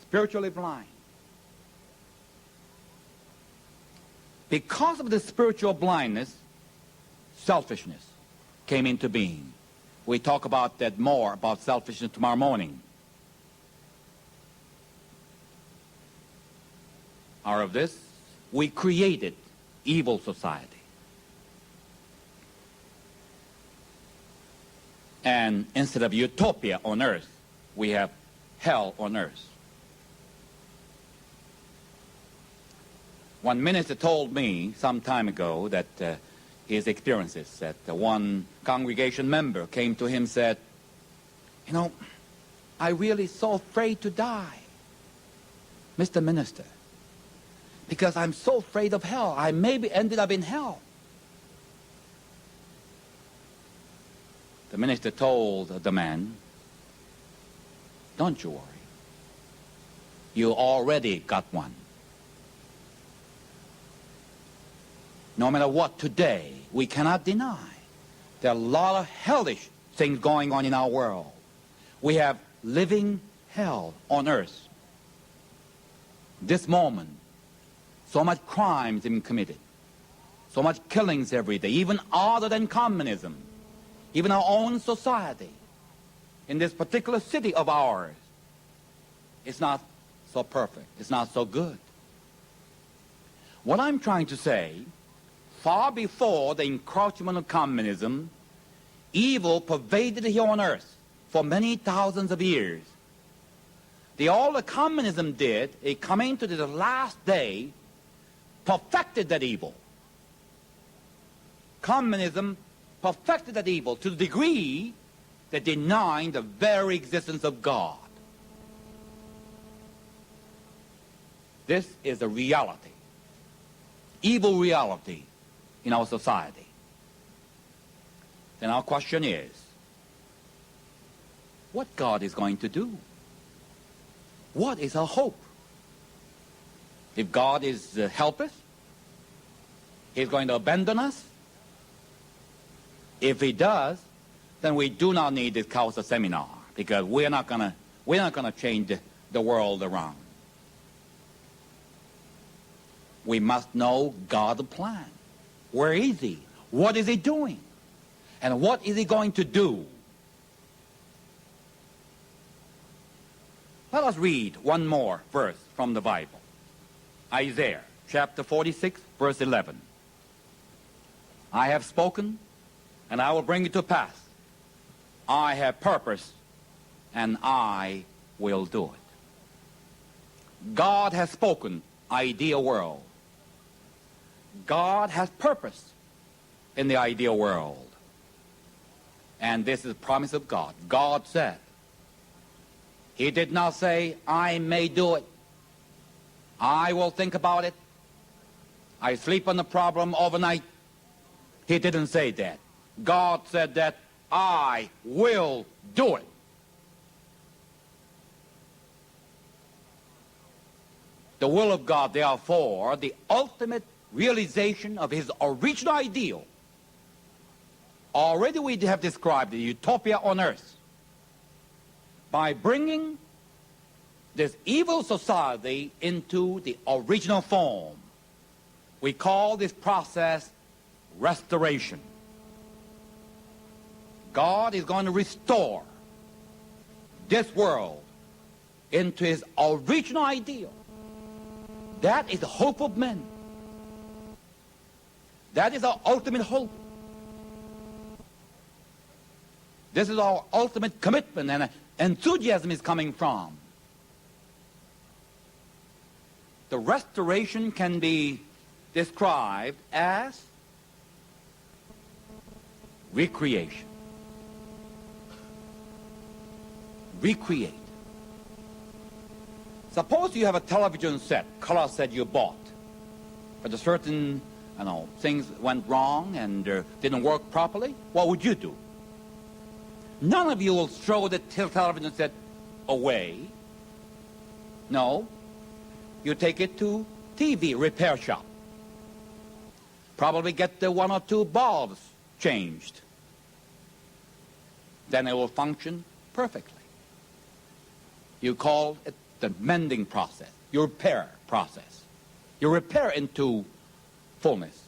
Spiritually blind. Because of the spiritual blindness, selfishness came into being. We talk about that more, about selfishness, tomorrow morning. Out of this, we created evil society. And instead of utopia on earth, we have hell on earth. One minister told me some time ago that his experiences, that one congregation member came to him and said, you know, I really so afraid to die, Mr. Minister, because I'm so afraid of hell. I maybe ended up in hell. The minister told the man, don't you worry. You already got one. No matter what today, we cannot deny there are a lot of hellish things going on in our world. We have living hell on earth. This moment, so much crimes being committed, so much killings every day, even other than communism, even our own society, in this particular city of ours, it's not so perfect, it's not so good. What I'm trying to say, far before the encroachment of communism, evil pervaded here on earth for many thousands of years. All the communism did, it coming to the last day, perfected that evil. Communism perfected that evil to the degree that denying the very existence of God. This is the reality, evil reality in our society. Then our question is, what God is going to do? What is our hope? If God is helpless, He's going to abandon us? If He does, then we do not need this CAUSA seminar, because we're not gonna change the world around. We must know God's plan. Where is He? What is He doing? And what is He going to do? Let us read one more verse from the Bible. Isaiah chapter 46, verse 11. I have spoken, and I will bring it to pass. I have purpose, and I will do it. God has spoken, ideal world. God has purpose in the ideal world. And this is the promise of God. God said. He did not say, I may do it. I will think about it. I sleep on the problem overnight. He didn't say that. God said that I will do it. The will of God, therefore, the ultimate realization of his original ideal. Already we have described the utopia on earth by bringing this evil society into the original form. We call this process restoration. God is going to restore this world into his original ideal. That is the hope of men. That is our ultimate hope. This is our ultimate commitment and enthusiasm is coming from. The restoration can be described as recreation. Recreate. Suppose you have a television set, color set you bought, but a certain, things went wrong and didn't work properly. What would you do? None of you will throw the television set away. No. You take it to TV repair shop. Probably get the 1 or 2 bulbs changed. Then it will function perfectly. You call it the mending process, your repair process. You repair into fullness.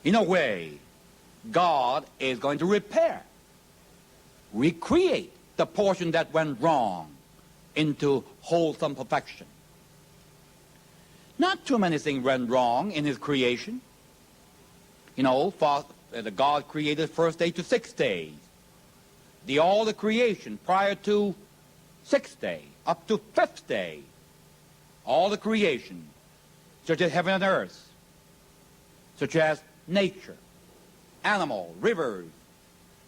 In a way, God is going to repair, recreate the portion that went wrong into wholesome perfection. Not too many things went wrong in his creation. God created first day to 6 days. All the creation prior to 6th day, up to 5th day, all the creation, such as heaven and earth, such as nature, animal, rivers,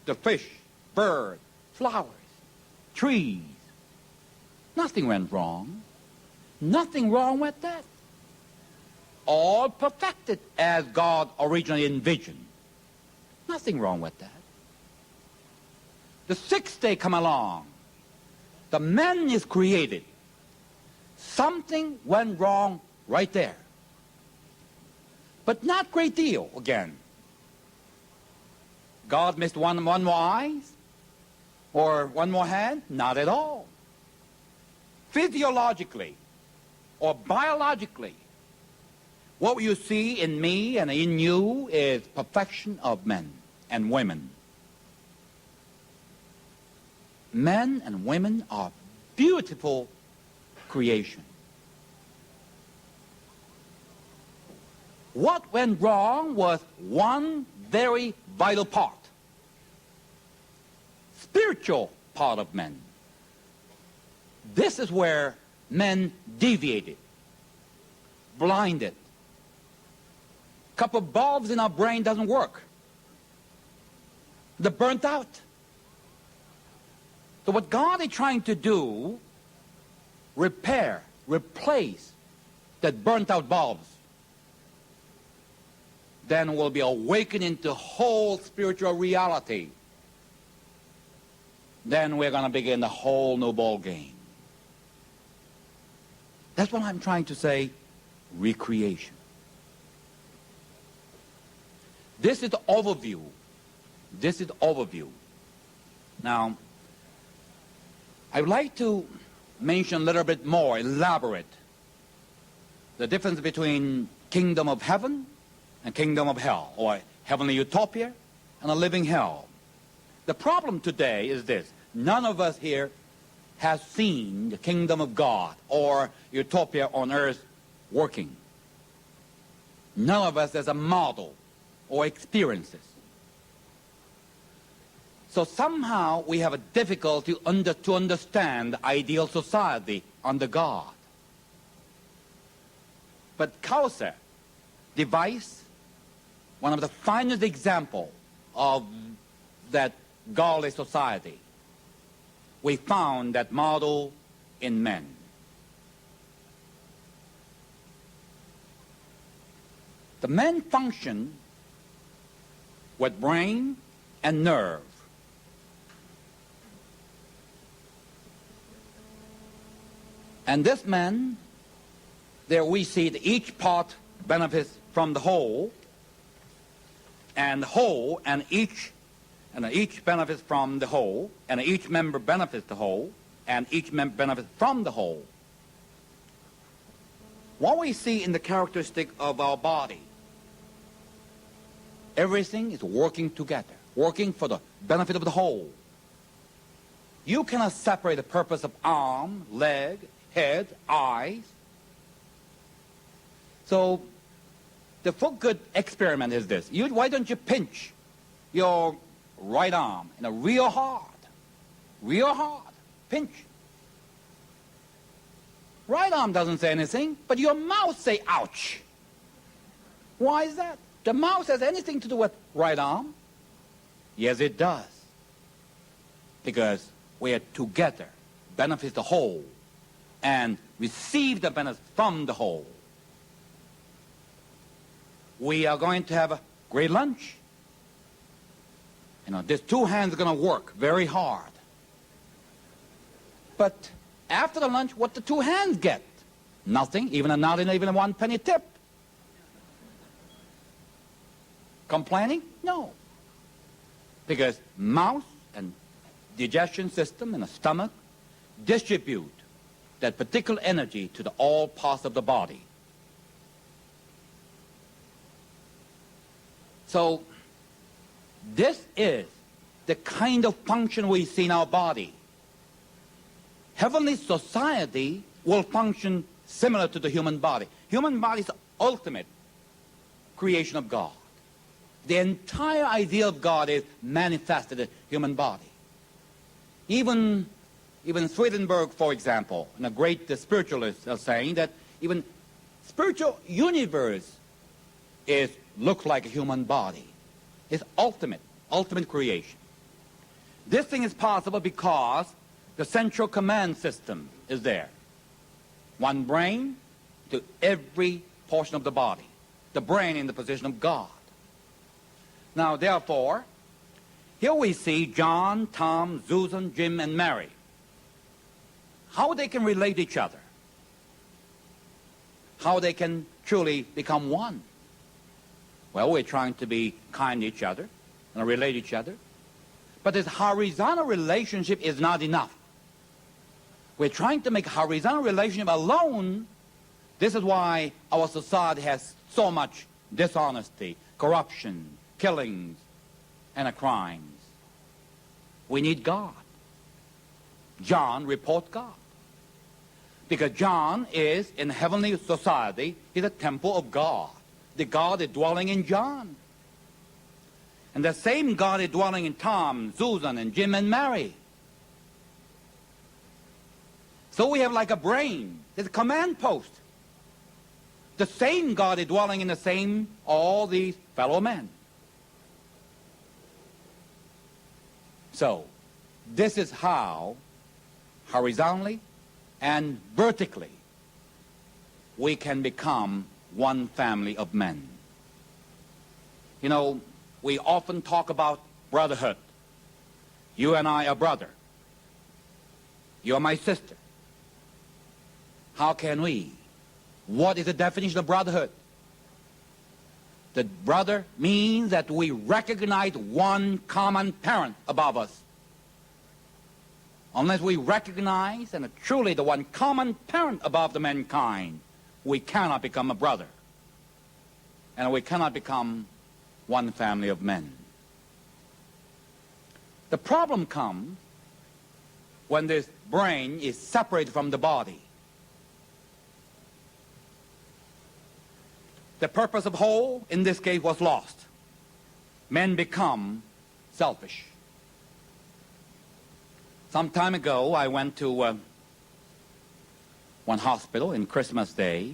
the fish, bird, flowers, trees. Nothing went wrong. Nothing wrong with that. All perfected as God originally envisioned. Nothing wrong with that. The 6th day come along. The man is created. Something went wrong right there. But not great deal again. God missed one more eyes? Or one more hand? Not at all. Physiologically or biologically, what you see in me and in you is perfection of men and women. Men and women are beautiful creation. What went wrong was one very vital part. Spiritual part of men. This is where men deviated, blinded. Couple of bulbs in our brain doesn't work. They're burnt out. So what God is trying to do, repair, replace that burnt out bulbs. Then we'll be awakened into whole spiritual reality. Then we're going to begin the whole new ball game. That's what I'm trying to say, recreation. This is the overview. This is the overview. Now, I would like to mention a little bit more, elaborate, the difference between kingdom of heaven and kingdom of hell, or heavenly utopia and a living hell. The problem today is this. None of us here has seen the kingdom of God or utopia on earth working. None of us has a model or experiences. So somehow we have a difficulty to understand the ideal society under God. But CAUSA devised one of the finest examples of that godly society. We found that model in men. The men function with brain and nerve. And this man there we see that each part benefits from the whole, and each benefits from the whole, and each member benefits the whole, and each member benefits from the whole. What we see in the characteristic of our body, everything is working together, working for the benefit of the whole. You cannot separate the purpose of arm, leg, head, eyes. So the for good experiment is this. Why don't you pinch your right arm real hard, pinch. Right arm doesn't say anything, but your mouth say ouch. Why is that? The mouth has anything to do with right arm? Yes, it does. Because we are together, benefit the whole, and receive the benefit from the whole. We are going to have a great lunch. These two hands are going to work very hard. But after the lunch, what the two hands get? Nothing, not even a 1 penny tip. Complaining? No. Because mouth and digestion system and the stomach distribute that particular energy to all parts of the body. So this is the kind of function we see in our body. Heavenly society will function similar to the human body. Human body is the ultimate creation of God. The entire idea of God is manifested in the human body. Even Swedenborg, for example, and a great spiritualist, are saying that even spiritual universe looks like a human body. It's ultimate creation. This thing is possible because the central command system is there. One brain to every portion of the body. The brain in the position of God. Now, therefore, here we see John, Tom, Susan, Jim, and Mary. How they can relate to each other. How they can truly become one. Well, we're trying to be kind to each other and relate to each other. But this horizontal relationship is not enough. We're trying to make a horizontal relationship alone. This is why our society has so much dishonesty, corruption, killings, and crimes. We need God. John reports God. Because John is in heavenly society, he's a temple of God. The God is dwelling in John. And the same God is dwelling in Tom, Susan, and Jim, and Mary. So we have like a brain. There's a command post. The same God is dwelling in all these fellow men. So, this is how, horizontally and vertically, we can become one family of men. We often talk about brotherhood. You and I are brother. You are my sister. How can we? What is the definition of brotherhood? The brother means that we recognize one common parent above us. Unless we recognize and truly the one common parent above the mankind, we cannot become a brother. And we cannot become one family of men. The problem comes when this brain is separated from the body. The purpose of whole, in this case, was lost. Men become selfish. Some time ago, I went to one hospital in Christmas Day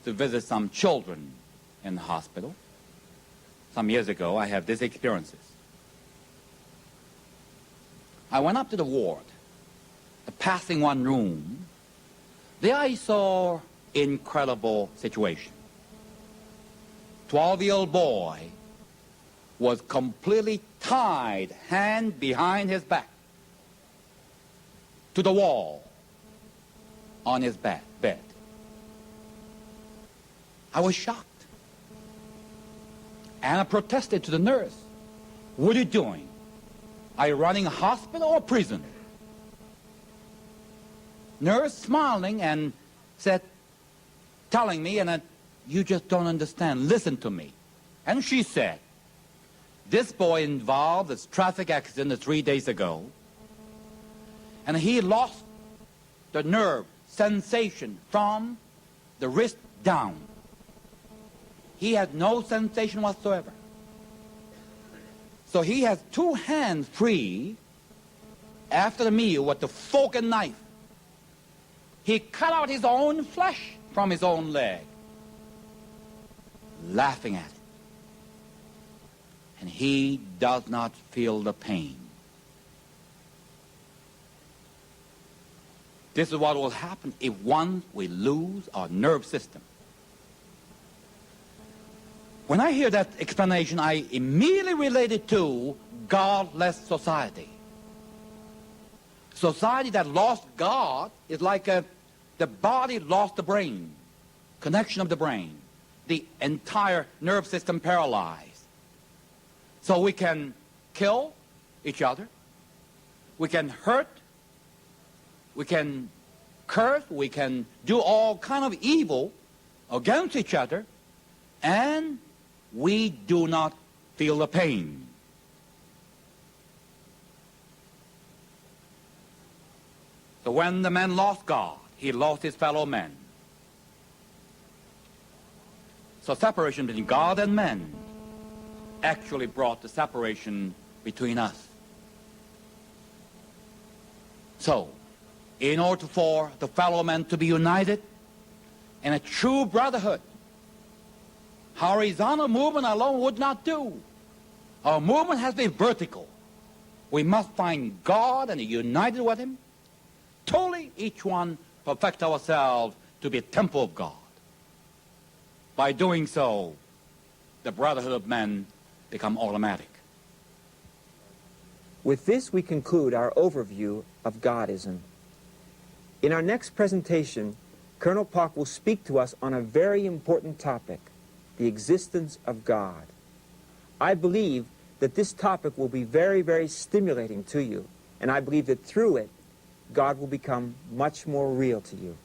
to visit some children in the hospital. Some years ago, I had these experiences. I went up to the ward, passing one room. There I saw incredible situation. 12-year-old boy was completely tied, hand behind his back, to the wall on his bed. I was shocked. And I protested to the nurse. What are you doing? Are you running a hospital or a prison? Nurse smiling and said, telling me, and you just don't understand. Listen to me. And she said, this boy involved this traffic accident 3 days ago, and he lost the nerve sensation from the wrist down. He had no sensation whatsoever. So he has 2 hands free after the meal with the fork and knife. He cut out his own flesh from his own leg, laughing at it. And he does not feel the pain. This is what will happen if once we lose our nerve system. When I hear that explanation, I immediately relate it to godless society. Society that lost God is like the body lost the brain, connection of the brain, the entire nerve system paralyzed. So we can kill each other, we can hurt, we can curse, we can do all kind of evil against each other, and we do not feel the pain. So when the man lost God, he lost his fellow men. So separation between God and men actually brought the separation between us. So, in order for the fellow men to be united in a true brotherhood, horizontal movement alone would not do. Our movement has to be vertical. We must find God and be united with Him. Totally, each one perfect ourselves to be a temple of God. By doing so, the brotherhood of men become automatic. With this, we conclude our overview of Godism. In our next presentation, Colonel Park will speak to us on a very important topic, the existence of God. I believe that this topic will be very, very stimulating to you, and I believe that through it, God will become much more real to you.